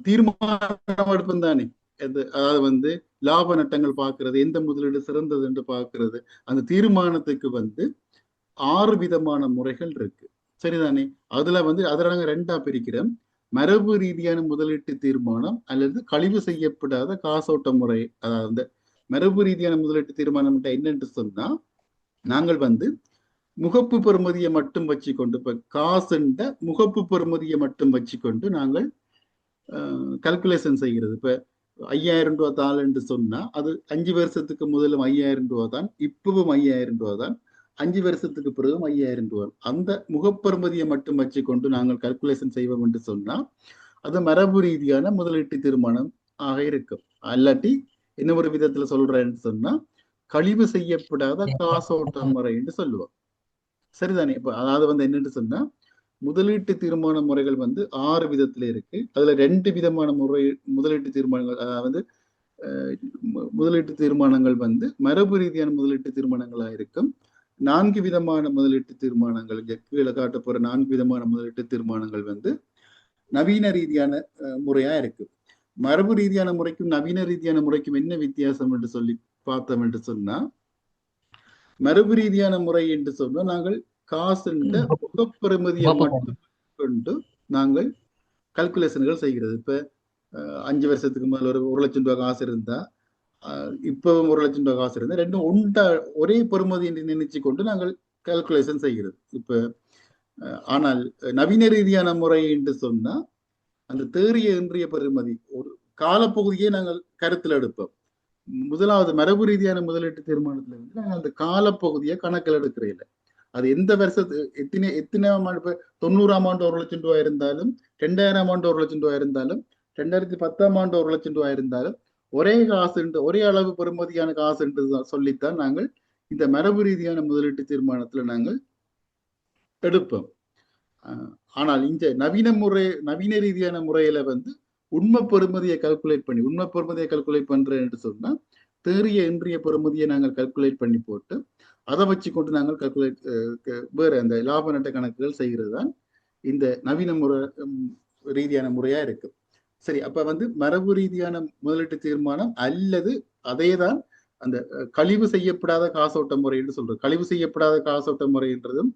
தீர்மானம் எடுப்போம் தானே. அதாவது வந்து லாப நட்டங்கள் பார்க்கறது, எந்த முதலீடு சிறந்தது என்று பார்க்கறது. அந்த தீர்மானத்துக்கு வந்து 6 விதமான முறைகள் இருக்கு, சரிதானே? அதுல வந்து அதில் நாங்கள் 2ஆ பிரிக்கிறோம். மரபு ரீதியான முதலீட்டு தீர்மானம் அல்லது கழிவு செய்யப்படாத காசோட்ட முறை. அதாவது மரபு ரீதியான முதலீட்டு தீர்மானம் என்னென்று சொன்னா நாங்கள் வந்து முகப்பு பெறுமதியை மட்டும் வச்சுக்கொண்டு இப்ப காசுண்ட முகப்பு பெறுமதியை மட்டும் வச்சுக்கொண்டு நாங்கள் கல்குலேஷன் செய்கிறது. இப்ப 5000 ரூபாய் தாள் என்று சொன்னா அது 5 வருஷத்துக்கு முதலும் 5000 ரூபாய் தான், இப்பவும் 5000 ரூபாய் தான், 5 வருஷத்துக்கு பிறகும் 5000 ரூபாய். அந்த முகப்பெறுமதியை மட்டும் வச்சுக்கொண்டு நாங்கள் கல்குலேஷன் செய்வோம் என்று சொன்னா அது மரபு ரீதியான முதலீட்டு தீர்மானம் ஆக இருக்கும். அல்லாட்டி என்ன ஒரு விதத்துல சொல்றேன்னு சொன்னா கழிவு செய்யப்படாத காசோட்ட முறை என்று சொல்லுவோம். சரிதானே? இப்ப அதாவது வந்து என்னன்னு சொன்னா முதலீட்டு தீர்மான முறைகள் வந்து 6 விதத்துல இருக்கு. அதுல 2 விதமான முறை முதலீட்டு தீர்மானங்கள், அதாவது முதலீட்டு தீர்மானங்கள் வந்து மரபு ரீதியான முதலீட்டு தீர்மானங்களா இருக்கும். 4 விதமான முதலீட்டு தீர்மானங்கள், கீழே காட்ட போற 4 விதமான முதலீட்டு தீர்மானங்கள் வந்து நவீன ரீதியான முறையா இருக்கு. மரபு ரீதியான முறைக்கும் நவீன ரீதியான முறைக்கும் என்ன வித்தியாசம் என்று சொல்லி பார்த்தோம் என்று சொன்னா, மரபு ரீதியான முறை என்று சொன்னா நாங்கள் காசுன்ற முகப்பெறுமதியை மட்டும் கொண்டு நாங்கள் கல்குலேஷன்கள் செய்கிறது. இப்ப 5 வருஷத்துக்கு முதல்ல ஒரு 1 லட்சம் ரூபாய் காசு இருந்தா, இப்பவும் 1 லட்சம் ரூபாய் காசு இருந்தா, ரெண்டும் ஒரே பெறுமதி என்று நினைச்சு கொண்டு நாங்கள் கால்குலேஷன் செய்கிறது. இப்ப ஆனால் நவீன ரீதியான முறை என்று சொன்னா அந்த தேறிய இன்றைய பெறுமதி ஒரு காலப்பகுதியை நாங்கள் கருத்தில் எடுப்போம். முதலாவது மரபு ரீதியான முதலீட்டு தீர்மானத்துல வந்து நாங்கள் அந்த காலப்பகுதியை கணக்கில் எடுக்கிறேன் இல்லை. அது எந்த வருஷத்து எத்தனாம் ஆண்டு, இப்ப 90ஆம் ஆண்டு 1 லட்சம் ரூபாய் இருந்தாலும், 2000ஆம் ஆண்டு 1 லட்சம் ரூபாய் இருந்தாலும், 2010ஆம் ஆண்டு 1 லட்சம் ரூபாய் இருந்தாலும் ஒரே காசு, ஒரே அளவு பெறுமதியான காசு என்று சொல்லித்தான் நாங்கள் இந்த மரபு ரீதியான முதலீட்டு தீர்மானத்துல நாங்கள் எடுப்போம். ஆனால் இந்த நவீன ரீதியான முறையில வந்து உண்மை பெறுமதியை கல்குலேட் பண்றேன் என்று சொன்னா தேறிய இன்றைய பெறுமதியை நாங்கள் கல்குலேட் பண்ணி போட்டு அதை வச்சு கொண்டு நாங்கள் வேற அந்த லாப நட்ட கணக்குகள் செய்கிறது தான் இந்த நவீன ரீதியான முறையா இருக்கு. சரி, அப்ப வந்து மரபு ரீதியான முதலீட்டு தீர்மானம் அல்லது அதேதான் அந்த கழிவு செய்யப்படாத காசோட்ட முறை என்று சொல்றது. கழிவு செய்யப்படாத காசோட்ட முறைன்றதும்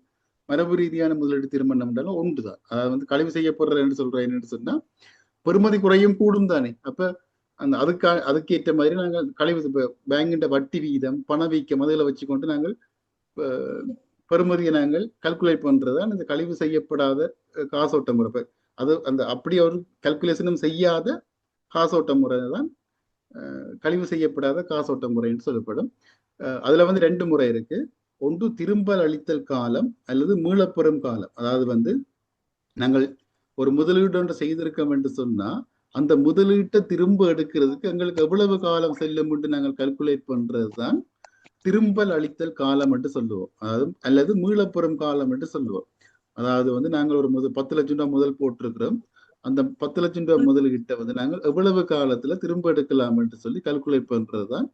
மரபு ரீதியான முதலீட்டு தீர்மானம் என்றாலும் ஒன்றுதான். அதாவது வந்து கழிவு செய்யப்படுறது என்று சொல்றேன் என்னன்னு சொன்னா பெறுமதி குறையும் கூடும் தானே. அப்ப அந்த அதுக்கேற்ற மாதிரி நாங்கள் கழிவு பேங்கின் வட்டி வீதம், பணவீக்கம் அதில் வச்சுக்கொண்டு நாங்கள் பெறுமதியை நாங்கள் கல்குலேட் பண்றதுதான் இந்த கழிவு செய்யப்படாத காசோட்ட முறை. அது அந்த அப்படி ஒரு கல்குலேஷனும் செய்யாத காசோட்ட முறை தான் கழிவு செய்யப்படாத காசோட்ட முறைன்னு சொல்லப்படும். அதுல வந்து 2 முறை இருக்கு. ஒன்று திரும்பல் அளித்தல் காலம் அல்லது மீளப்பெறும் காலம். அதாவது வந்து நாங்கள் ஒரு முதலீடு ஒன்று செய்திருக்கோம் என்று சொன்னா அந்த முதலீட்டை திரும்ப எடுக்கிறதுக்கு எங்களுக்கு எவ்வளவு காலம் செல்லும் என்று நாங்கள் கல்குலேட் பண்றதுதான் திரும்பல் அளித்தல் காலம் என்று சொல்லுவோம். அதாவது அல்லது மீளப்பெறும் காலம் என்று சொல்லுவோம். அதாவது வந்து நாங்கள் ஒரு 10 லட்சம் ரூபாய் முதல் போட்டிருக்கிறோம். அந்த 10 லட்சம் ரூபாய் முதலீட்டை வந்து நாங்கள் எவ்வளவு காலத்துல திரும்ப எடுக்கலாம் என்று சொல்லி கல்குலேட் பண்றதுதான்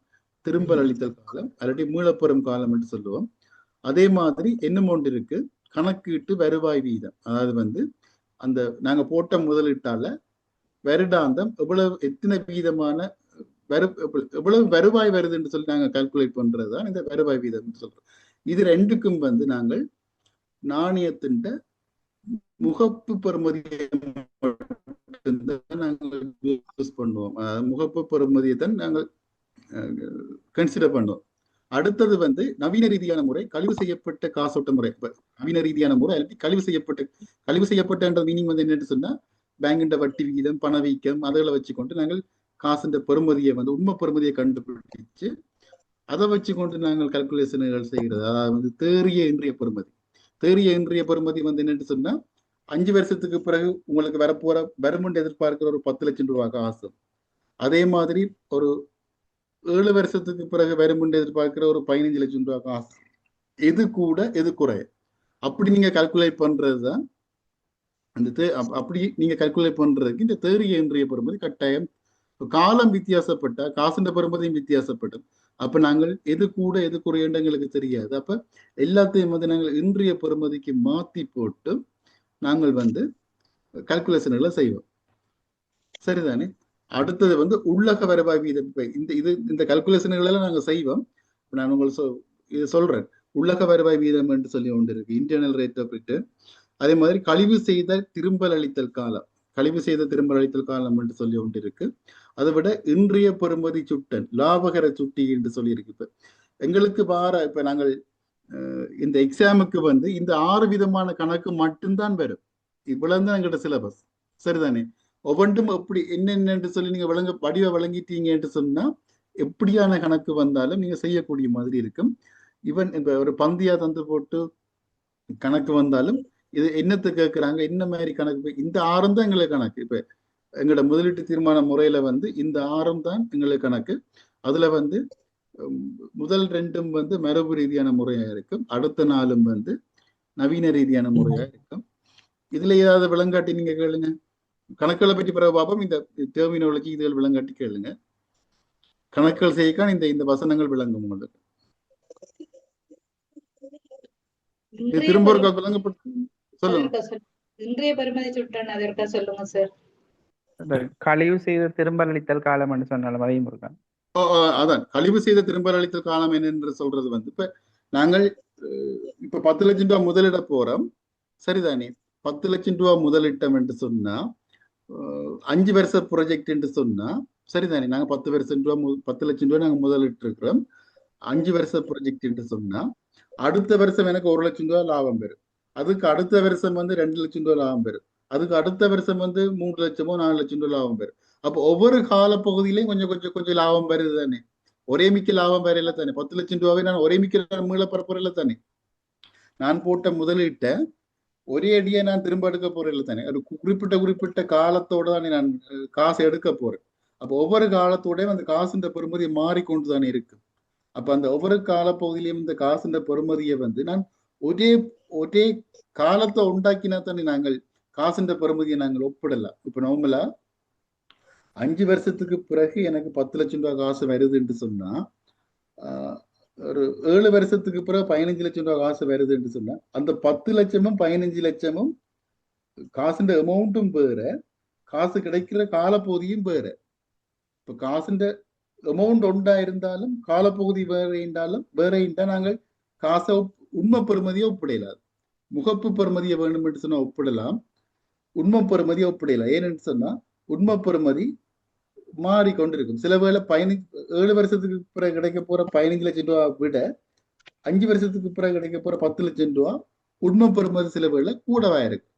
திரும்பல் அளித்தல் காலம் அல்லது மீளப்பெறும் காலம் என்று சொல்லுவோம். அதே மாதிரி இன்னும் ஒன்று இருக்கு, கணக்கீட்டு வருவாய் வீதம். அதாவது வந்து அந்த நாங்க போட்ட முதலீட்டால வருடாந்தம் எத்தனை வீதமான எவ்வளவு வருவாய் வருது என்று சொல்லி நாங்க கால்குலேட் பண்றதுதான் இந்த வருவாய் வீதம் சொல்றோம். இது 2க்கும் வந்து நாங்கள் நாணயத்தின் முகப்பு பெறுமதியை நாங்கள் யூஸ் பண்ணுவோம். முகப்பு பெறுமதியை தான் நாங்கள் கன்சிடர் பண்ணுவோம். அடுத்தது வந்து நவீன ரீதியான முறை கழிவு செய்யப்பட்ட காசோட்ட முறை. நவீன ரீதியான முறை கழிவு செய்யப்பட்ட மீனிங் வந்து என்னன்னு சொன்னா பேங்கின் வட்டி விகிதம், பணவீக்கம் அதுகளை வச்சுக்கொண்டு நாங்கள் காசுன்ற பெறுமதியை வந்து உண்மை பெறுமதியை கண்டுபிடிச்சு அதை வச்சுக்கொண்டு நாங்கள் கல்குலேஷன்கள் செய்கிறது. அதாவது வந்து தேறிய இன்றைய பெறுமதி வந்து என்னன்னு சொன்னா 5 வருஷத்துக்கு பிறகு உங்களுக்கு வரப்போற வருமுண்டு எதிர்பார்க்கிற ஒரு 10 லட்சம் ரூபாய் காசு, அதே மாதிரி ஒரு 7 வருஷத்துக்கு பிறகு வருமுண்டு எதிர்பார்க்கிற ஒரு 15 லட்சம் ரூபாய் காசு, எது கூட எது குறைய அப்படி நீங்க கல்குலேட் பண்றதுதான் அப்படி நீங்க கல்குலேட் பண்றதுக்கு இந்த தேறிய இன்றைய பெறுமதி கட்டாயம். காலம் வித்தியாசப்பட்ட காசுன்ற பெறுமதியும் வித்தியாசப்படும். அப்ப நாங்கள் எது கூட எது குறையன்னு எங்களுக்கு தெரியாது. அப்ப எல்லாத்தையும் வந்து நாங்கள் இன்றைய பெறுமதிக்கு மாத்தி போட்டு நாங்கள் வந்து கல்குலேஷன்களை செய்வோம். சரிதானே? அடுத்தது வந்து உள்ளக வருவாய் வீதம். இந்த கல்குலேஷன்கள் எல்லாம் நாங்கள் செய்வோம். நான் உங்களுக்கு இது சொல்றேன். உள்ளக வருவாய் வீதம் என்று சொல்லி ஒன்று இருக்கு, இன்டர்னல் ரேட் ஆஃப் ரிட்டர்ன். அதே மாதிரி கழிவு செய்த திரும்பல் அளித்தல் காலம் என்று சொல்லி ஒன்று இருக்கு. அதை விட இன்றைய பெறுமதி சுட்டன், லாபகர சுட்டி என்று சொல்லி இருக்கு. இப்ப எங்களுக்கு இப்ப நாங்கள் இந்த எக்ஸாமுக்கு வந்து இந்த 6 விதமான கணக்கு மட்டும்தான் வரும். இவ்வளவுதான் எங்கள்கிட்ட சிலபஸ். சரிதானே? ஒவ்வொன்றும் எப்படி என்னென்னு சொல்லி நீங்க வடிவ வழங்கிட்டீங்க என்று சொன்னா எப்படியான கணக்கு வந்தாலும் நீங்க செய்யக்கூடிய மாதிரி இருக்கும். ஈவன் இப்ப ஒரு பந்தியா தந்து போட்டு கணக்கு வந்தாலும் இது என்னத்தை கேட்கிறாங்க, என்ன மாதிரி கணக்கு, இந்த 6 தான் எங்களுக்கு கணக்கு. இப்ப எங்களோட முதலீட்டு தீர்மான முறையில வந்து இந்த 6 தான் எங்களுக்கு கணக்கு. அதுல வந்து முதல் 2 வந்து மரபு ரீதியான முறையா இருக்கும், அடுத்த 4 வந்து நவீன ரீதியான முறையா இருக்கும். இதுல ஏதாவது விளங்காட்டி நீங்க கேளுங்க. கணக்குகளை பற்றி பிறகு பார்ப்போம். இந்த டெர்மினாலஜி இதுகள் விளங்காட்டி கேளுங்க. கணக்குகள் செய்யக்கான் இந்த வசனங்கள் விளங்கும் உங்களுக்கு. இது திரும்ப ஒரு விளங்கப்பட்டு சொல்லுங்க. இன்றைய பெறுமதி சுட்டன் அதற்கா சொல்லுங்க சார். கழிவு செய்த திரும்பல் அளித்தல் காலம் என்று சொன்னாலும் அதையும் இருக்கா? அதான் கழிவு செய்த திரும்பல் அளித்தல் காலம் என்னென்று சொல்றது வந்து, இப்ப நாங்கள் இப்ப 10 லட்சம் ரூபாய் முதலிட போறோம், சரிதானே? 10 லட்சம் ரூபாய் முதலிட்டம் என்று சொன்னா 5 வருஷ ப்ராஜெக்ட் என்று சொன்னா சரிதானே? நாங்க 10 லட்சம் ரூபாய் நாங்க முதலிட்டு இருக்கிறோம். 5 வருஷ ப்ராஜெக்ட் என்று சொன்னா அடுத்த வருஷம் எனக்கு 1 லட்சம் ரூபாய் லாபம் பெறும். அதுக்கு அடுத்த வருஷம் வந்து 2 லட்சம் ரூபாய் லாபம் பெறும். அதுக்கு அடுத்த வருஷம் வந்து 3 லட்சமோ 4 லட்சம் ரூபாய் லாபம் பெறும். அப்போ ஒவ்வொரு கால பகுதியிலையும் கொஞ்சம் லாபம் வருது தானே. ஒரே மிக்க லாபம் வரையில தானே. 10 லட்சம் ரூபாவை நான் ஒரே மிக்க மீள பரப்புறையில தானே. நான் போட்ட முதலீட்ட ஒரே அடியை நான் திரும்ப எடுக்க போறேன் தானே. ஒரு குறிப்பிட்ட காலத்தோட தானே நான் காசை எடுக்க போறேன். அப்போ ஒவ்வொரு காலத்தோடய அந்த காசுன்ற பெறுமதி மாறிக்கொண்டு தானே இருக்கு. அப்ப அந்த ஒவ்வொரு காலப்பகுதியிலையும் இந்த காசுன்ற பெறுமதியை வந்து நான் ஒரே காலத்தை உண்டாக்கினா தானே நாங்கள் காசுன்ற பெறுமதியை நாங்கள் ஒப்பிடலாம். இப்ப நார்மலா 5 வருஷத்துக்கு பிறகு எனக்கு 10 லட்சம் ரூபாய் காசு வருதுன்னு சொன்னா ஒரு 7 வருஷத்துக்கு பிறகு 15 லட்சம் ரூபாய் காசு வருது என்று சொன்னா அந்த 10 லட்சமும் 15 லட்சமும் காசுன்ற அமௌண்ட்டும் வேற, காசு கிடைக்கிற காலப்பகுதியும் வேற. இப்ப காசுன்ற அமௌண்ட் ஒன்றா இருந்தாலும் காலப்பகுதி வேறைண்டா நாங்கள் காசை உண்மை பெறுமதியை ஒப்பிடலாம். முகப்பு பெறுமதியை வேணும் என்று சொன்னா ஒப்பிடலாம், உண்மை பெறுமதியை ஒப்பிடலாம். ஏன்னு சொன்னா உண்மை பெறுமதி மாறிக்கொண்டிருக்கும். சில வேளை 7 வருஷத்துக்கு பிறகு கிடைக்க போற 15 லட்சம் ரூபாய் விட 5 வருஷத்துக்கு பிறகு கிடைக்க போற 10 லட்சம் ரூபாய் உண்மை பெறுமதி சில வேளை கூடவா இருக்கு.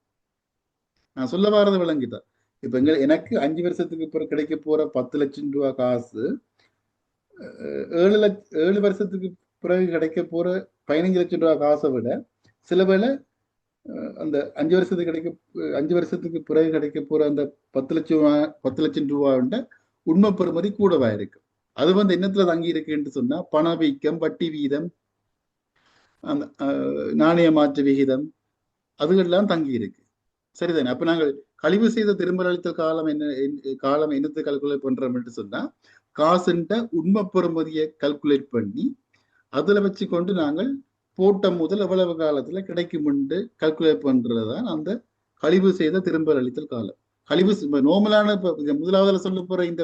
நான் சொல்ல வாரது விளங்கிட்டேன். இப்ப எனக்கு 5 வருஷத்துக்கு பிறகு கிடைக்க போற 10 லட்சம் ரூபாய் காசு 7 வருஷத்துக்கு பிறகு கிடைக்க போற 15 லட்சம் ரூபாய் காசை விட சில வேளை அந்த 5 வருஷத்துக்கு பிறகு கிடைக்க போற அந்த 10 லட்சம் ரூபாய் உண்மை பெறுமதி கூடவா இருக்கு. அது வந்து என்னத்துல தங்கி இருக்குன்னு சொன்னா பணவீக்கம், வட்டி வீதம், அந்த நாணய மாற்று விகிதம் அதுகெல்லாம் தங்கி இருக்கு. சரிதானே? அப்ப நாங்கள் கழிவு செய்த திரும்ப அளித்தல் காலம் என்னத்தை கால்குலேட் பண்றோம் என்று சொன்னா காசுன்ற உண்மை பெறுமதியை கால்குலேட் பண்ணி அதுல வச்சு கொண்டு நாங்கள் போட்ட முதல் எவ்வளவு காலத்துல கிடைக்கும் என்று கால்குலேட் பண்றதுதான் அந்த கழிவு செய்த திரும்பல் அளித்தல் காலம். கழிவு நோமலான முதலாவதுல சொல்ல போற இந்த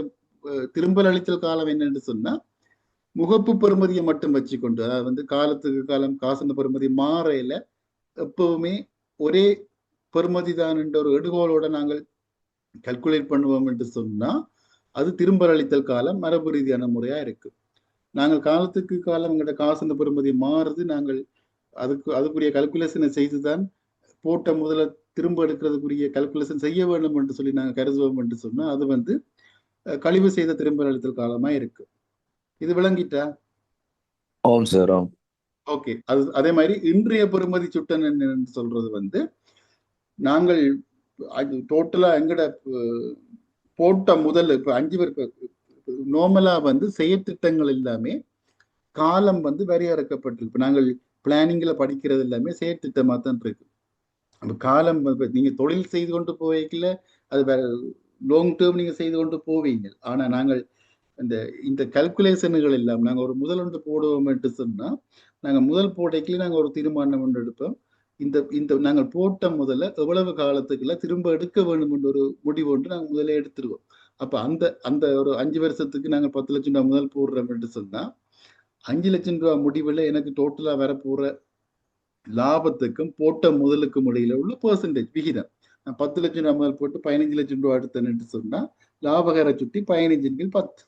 திரும்பல் அளித்தல் காலம் என்னன்னு சொன்னா முகப்பு பெறுமதியை மட்டும் வச்சுக்கொண்டு, அதாவது வந்து காலத்துக்கு காலம் காசுன்ற பெறுமதி மாறையில எப்பவுமே ஒரே பெறுமதி தான் என்ற ஒரு எடுகோளோட நாங்கள் கால்குலேட் பண்ணுவோம் என்று சொன்னா அது திரும்பல் அளித்தல் காலம் மரபு ரீதியான முறையா இருக்கு. நாங்கள் காலத்துக்கு காலம் எங்கள்ட காசுன்ற பெறுமதி மாறுது, நாங்கள் அதுக்குரிய கல்குலேஷனை செய்துதான் போட்ட முதல்ல திரும்ப எடுக்கிறதுக்குரிய கல்குலேஷன் செய்ய வேண்டும் என்று சொல்லி நாங்கள் கருதுவோம் என்று சொன்னா அது வந்து கழிவு செய்த திரும்ப அளித்தல் காலமா இருக்கு. இது விளங்கிட்டா? ஆம் சார். ஓகே. அதே மாதிரி இன்றைய பெறுமதி சுட்டன் என்று சொல்றது வந்து நாங்கள் டோட்டலா எங்கட போட்ட முதல் இப்ப 5 நார்மலா வந்து செயற்திட்டங்கள் எல்லாமே காலம் வந்து வரையறுக்கப்பட்டிருக்கு. நாங்கள் பிளானிங்ல படிக்கிறது எல்லாமே செயற்திட்டமா தான் இருக்கு. அந்த காலம் நீங்க தொழில் செய்து கொண்டு போவீங்கல்ல, அது வேற லாங் டேர்ம் நீங்க செய்து கொண்டு போவீங்க. ஆனா நாங்கள் இந்த கல்குலேஷன்கள் எல்லாம் நாங்கள் ஒரு முதல் ஒன்று போடுவோம் என்று சொன்னா நாங்கள் முதல் போட்டைக்குள்ள நாங்கள் ஒரு தீர்மானம் ஒன்று எடுப்போம். இந்த நாங்கள் போட்ட முதல்ல எவ்வளவு காலத்துக்குள்ள திரும்ப எடுக்க வேண்டும் என்ற ஒரு முடிவு ஒன்று நாங்கள் முதல்ல எடுத்துருவோம். அப்ப அந்த ஒரு 5 வருஷத்துக்கு நாங்கள் 10 லட்சம் ரூபாய் முதல் போடுறோம் என்று சொன்னா 5 லட்சம் ரூபாய் முடிவுல எனக்கு டோட்டலா வரப்போற லாபத்துக்கும் போட்ட முதலுக்கும் இடையில உள்ள பெர்சன்டேஜ் விகிதம். நான் 10 லட்சம் ரூபாய் முதல் போட்டு 15 லட்சம் ரூபாய் எடுத்தேன்னு சொன்னா லாபகர சுட்டி 15/10,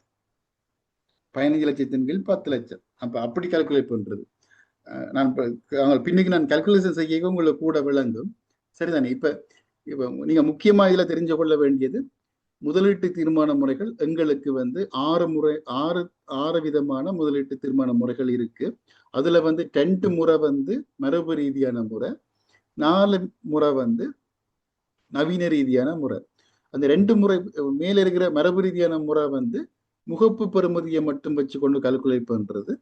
15 லட்சத்தின் 10 லட்சம். அப்ப அப்படி கால்குலேட் பண்றது. நான் பின்னுக்கு நான் கால்குலேஷன் செய்ய உங்களுக்கு கூட விளங்கும். சரிதானே? இப்ப நீங்க முக்கியமா இதுல தெரிஞ்சு கொள்ள வேண்டியது முதலீட்டு தீர்மான முறைகள் எங்களுக்கு வந்து 6 விதமான முதலீட்டு தீர்மான முறைகள் இருக்கு. அதுல வந்து 2 முறை வந்து மரபு ரீதியான முறை, 4 முறை வந்து நவீன ரீதியான முறை. அந்த 2 முறை மேல இருக்கிற மரபு ரீதியான முறை வந்து முகப்பு பெறுமதியை மட்டும் வச்சு கொண்டு கால்குலேட் பண்றது.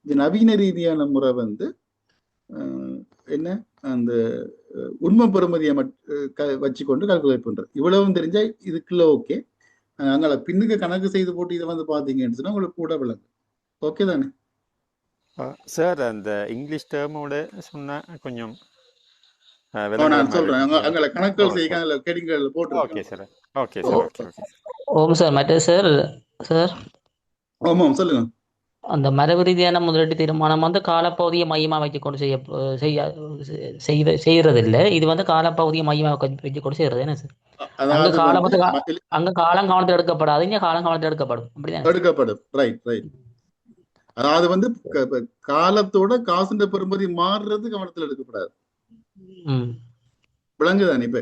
இந்த நவீன ரீதியான முறை வந்து என்ன அந்த உண்மை பெறுமதியை வச்சு கொண்டு கால்குலேட் பண்றது. இவ்வளவும் தெரிஞ்சா இதுக்குள்ள ஓகே. அங்கே பின்னுக்கு கணக்கு செய்து போட்டு இதை வந்து பாத்தீங்கன்னு சொன்னா உங்களுக்கு கூட விளங்கும். ஓகே தானே சார்? அந்த இங்கிலீஷ் டேர்மோட சொன்னா கொஞ்சம் நான் சொல்றேன். அங்கே கணக்குகள் செய்ய கேடிங்கள்ல போட்டு. Okay sir. Okay sir. Okay okay. ஓம் சார். மற்ற சார் ஆமாம் சொல்லுங்க. அந்த மரபு ரீதியான முதலீட்டு தீர்மானம் வந்து காலப்பகுதியை மையமா வைத்துக்கொண்டு செய்யறதில்லை. இது வந்து காலப்பகுதியை மையமா வச்சுக்கொண்டு செய்யறது என்ன சார்? அங்க காலம் கவனத்தில் எடுக்கப்படாது, இங்க காலம் கவனத்தில் எடுக்கப்படும். அப்படிதான் எடுக்கப்படும். Right right. அதாவது வந்து காலத்தோட காசுன்ற பெறுமதி மாறுறது கவனத்தில் எடுக்கப்படாது. விளங்குதானே? இப்ப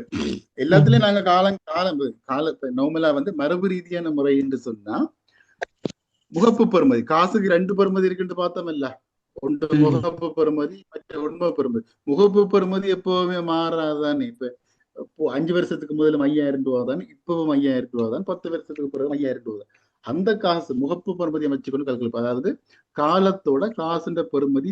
எல்லாத்துலயும் நாங்க கால நார்மலா வந்து மரபு ரீதியான முறை என்று சொன்னா முகப்பு பெறுமதி, காசுக்கு 2 பெறுமதி இருக்குன்னு பார்த்தோம்ல. ஒன்று முகப்பு பெறுமதி, மற்ற உண்மை பெறுமதி. முகப்பு பெறுமதி எப்பவுமே மாறாதானே. இப்போ 5 வருஷத்துக்கு முதல்ல 5000 ரூபா தான், இப்பவும் 5000 ரூபா தான், 10 வருஷத்துக்கு பிறகு 5000 ரூபா தான். அந்த காசு முகப்பு பெறுமதியை வச்சுக்கொண்டு கல்குலேட். அதாவது காலத்தோட காசுன்ற பெறுமதி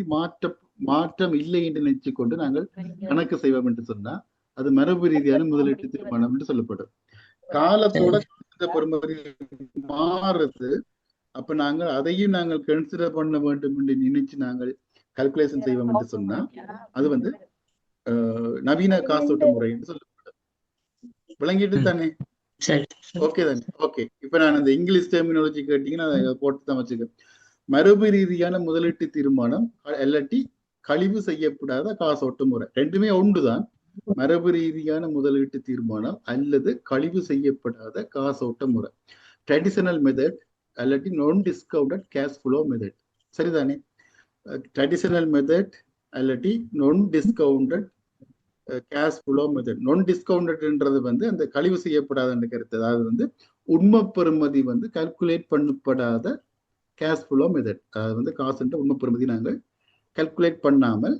மாற்றம் இல்லை என்று நினைச்சு கொண்டு நாங்கள் கணக்கு செய்வோம் என்று சொன்னா அது மரபு ரீதியான முதலீட்டு தீர்மானம் என்று சொல்லப்படும். காலத்தோட பெறுமதி மாறுது, அப்ப நாங்கள் அதையும் நாங்கள் கன்சிடர் பண்ண வேண்டும் என்று நினைச்சு நாங்கள் கல்குலேஷன் செய்வோம் என்று சொன்னா அது வந்து நவீன காசோட்ட முறை என்று சொல்லப்படும். விளங்கிட்டு தானே? ஓகே தானே? ஓகே. இப்ப நான் இந்த இங்கிலீஷ் டெர்மினாலஜி கேட்டீங்கன்னா அதை போட்டு தான் வச்சுக்கேன். மரபு ரீதியான முதலீட்டு தீர்மானம் இல்லாட்டி கழிவு செய்யப்படாத காசோட்ட முறை, ரெண்டுமே ஒன்றுதான். மரபு ரீதியான முதலீட்டு தீர்மானம் அல்லது கழிவு செய்யப்படாத காசோட்ட முறை, ட்ரெடிஷனல் மெத்தட் அல்லாட்டி நான் டிஸ்கவுண்டட் கேஷ் ஃப்ளோ மெத்தட். சரிதானே? ட்ரெடிஷனல் மெத்தட் அல்லாட்டி நான் டிஸ்கவுண்டட் கேஷ் ஃப்ளோ மெத்தட். நான் டிஸ்கவுண்டட்ன்றது வந்து அந்த கழிவு செய்யப்படாத கருத்து. அதாவது வந்து உண்மை பெறுமதி வந்து கால்குலேட் பண்ணப்படாத கேஷ் ஃப்ளோ மெத்தட். அதாவது வந்து காசுன்ற உண்மை பெறுமதி நாங்கள் கால்குலேட் பண்ணாமல்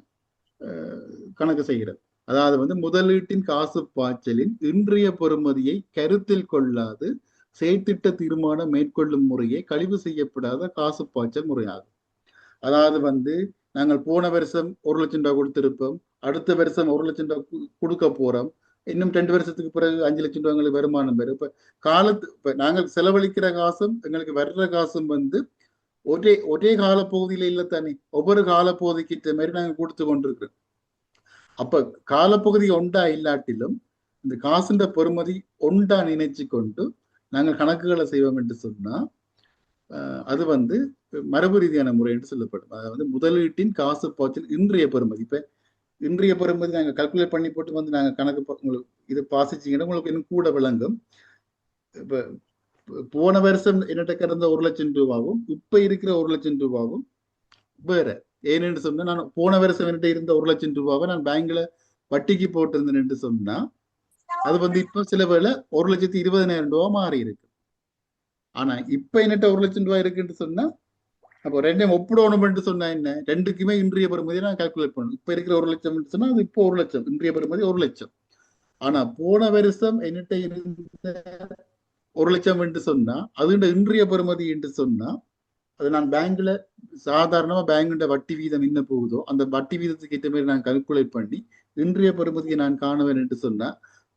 கணக்கு செய்கிறது. அதாவது வந்து முதலீட்டின் காசு பாய்ச்சலின் இன்றைய பெறுமதியை கருத்தில் கொள்ளாது செயற்திட்ட தீர்மானம் மேற்கொள்ளும் முறையே கழிவு செய்யப்படாத காசு பாய்ச்சல் முறையாகும். அதாவது வந்து நாங்கள் போன வருஷம் 1 லட்சம் ரூபாய் கொடுத்திருப்போம், அடுத்த வருஷம் 1 லட்சம் ரூபாய் கொடுக்க போறோம், இன்னும் 2 வருஷத்துக்கு பிறகு 5 லட்சம் ரூபாய் எங்களுக்கு வருமானம் பெறும். இப்ப நாங்கள் செலவழிக்கிற காசும் எங்களுக்கு வர்ற காசும் வந்து ஒரே காலப்பகுதியில இல்லை தானே, ஒவ்வொரு காலப்பகுதிக்கிட்ட மாதிரி நாங்கள் கொடுத்து கொண்டிருக்கிறோம். அப்ப காலப்பகுதி ஒன்றா இல்லாட்டிலும் இந்த காசுன்ற பெறுமதி ஒன்றா நினைச்சு கொண்டு நாங்கள் கணக்குகளை செய்வோம் என்று சொன்னா அது வந்து மரபு ரீதியான முறை என்று சொல்லப்படும். அதாவது முதலீட்டின் காசு பாய்ச்சல் இன்றைய பெறுமதி. இப்ப இன்றைய பெறுமதி நாங்கள் கால்குலேட் பண்ணி போட்டு வந்து நாங்கள் கணக்கு உங்களுக்கு இது பாசிச்சிங்கன்னா உங்களுக்கு இன்னும் கூட விளங்கும். இப்ப போன வருஷம் என்னட்ட கிடந்த 1 லட்சம் ரூபாவும் இப்ப இருக்கிற 1 லட்சம் ரூபாவும் வேற. ஏன்னு சொன்னா நான் போன வருஷம் என்கிட்ட இருந்த 1 லட்சம் ரூபாவை நான் பேங்க்ல வட்டிக்கு போட்டிருந்தேன் சொன்னா அது வந்து இப்ப சில வேளை 1,20,000 ரூபாய் மாறி இருக்கு. ஆனா இப்ப என்னட்ட 1 லட்சம் ரூபாய் இருக்குன்னு சொன்னா அப்போ ரெண்டையும் ஒப்பிடணும் சொன்னா என்ன, ரெண்டுக்குமே இன்றைய பெறுமதியை நான் கால்குலேட் பண்ணணும். இப்ப இருக்கிற 1 லட்சம் சொன்னா அது இப்போ 1 லட்சம், இன்றைய பெறுமதி 1 லட்சம். ஆனா போன வருஷம் என்னட்ட இருந்த 1 லட்சம் என்று சொன்னா அது இன்றைய பெறுமதி என்று சொன்னா அது நான் பேங்க்ல சாதாரணமா பேங்குண்ட வட்டி வீதம் என்ன போகுதோ அந்த வட்டி வீதத்துக்கு ஏற்ற மாதிரி நான் கால்குலேட் பண்ணி இன்றைய பெறுமதியை நான் காணுவேன் என்று சொன்னா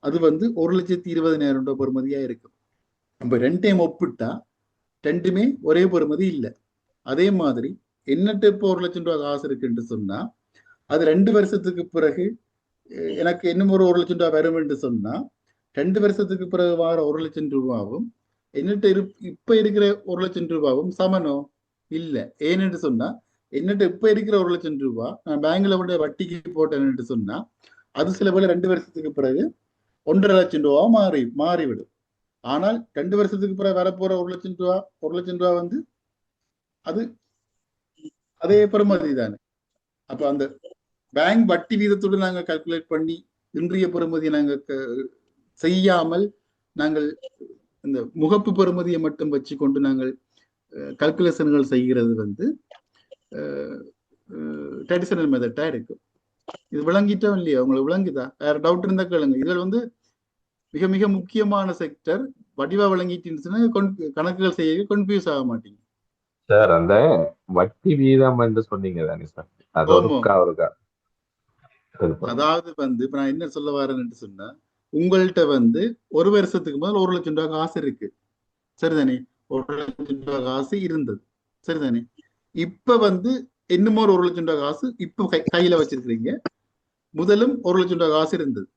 அது வந்து 1,20,000 ரூபாய் பெறுமதியா இருக்கும். நம்ம ரெண்டையும் ஒப்பிட்டா ரெண்டுமே ஒரே பெறுமதி இல்லை. அதே மாதிரி என்னட்டு இப்போ 1 லட்சம் ரூபாய் காசு இருக்குன்னு சொன்னா அது 2 வருஷத்துக்கு பிறகு எனக்கு இன்னும் ஒரு 1 லட்சம் ரூபாய் வரும் என்று சொன்னா 2 வருஷத்துக்கு பிறகு வார 1 லட்சம் ரூபாவும் என்னட்டு இப்ப இருக்கிற 1 லட்சம் ரூபாவும் சமனோ இல்லை. ஏன்னு சொன்னா என்னட்டு இப்ப இருக்கிற 1 லட்சம் ரூபாய் நான் பேங்க்ல விட வட்டிக்கு போட்டேன்னு சொன்னா அது சில வேளை 2 வருஷத்துக்கு பிறகு 1,50,000 ரூபாய் மாறிவிடும். ஆனால் 2 வருஷத்துக்கு பிறகு வரப்போற 1 லட்சம் ரூபாய் வந்து அது அதே பெறுமதி தானே. அப்ப அந்த பேங்க் வட்டி வீதத்தோடு நாங்கள் கால்குலேட் பண்ணி இன்றைய பெறுமதியை நாங்கள் செய்யாமல் நாங்கள் இந்த முகப்பு பெறுமதியை மட்டும் வச்சு கொண்டு நாங்கள் கல்குலேஷன்கள் செய்கிறது வந்து ட்ரெடிஷனல் மெத்தடா இருக்கும். இது விளங்கிட்டோம் இல்லையா? உங்களுக்கு விளங்குதா? வேற டவுட் இருந்தா கேளுங்க. இதுல வந்து மிக மிக முக்கியமான செக்டர். வடிவா வழங்கிட்டு கணக்குகள் செய்ய கன்ஃபியூஸ் ஆக மாட்டீங்க சார். அந்த வட்டி வீதம் என்று சொன்னீங்க தானே சார், அது ஒருக்கா அதாவது இப்ப நான் என்ன சொல்ல வரேன்னு சொன்னா, உங்கள்கிட்ட ஒரு வருஷத்துக்கு முதல் 1 லட்சம் ரூபாய் காசு இருக்கு, சரிதானே? 1 லட்சம் ரூபாய் காசு இருந்தது, சரிதானே? இப்ப இன்னும் ஒரு 1 லட்சம் ரூபாய் காசு இப்ப கையில வச்சிருக்கிறீங்க. முதலும் 1 லட்சம் ரூபாய் காசு இருந்தது.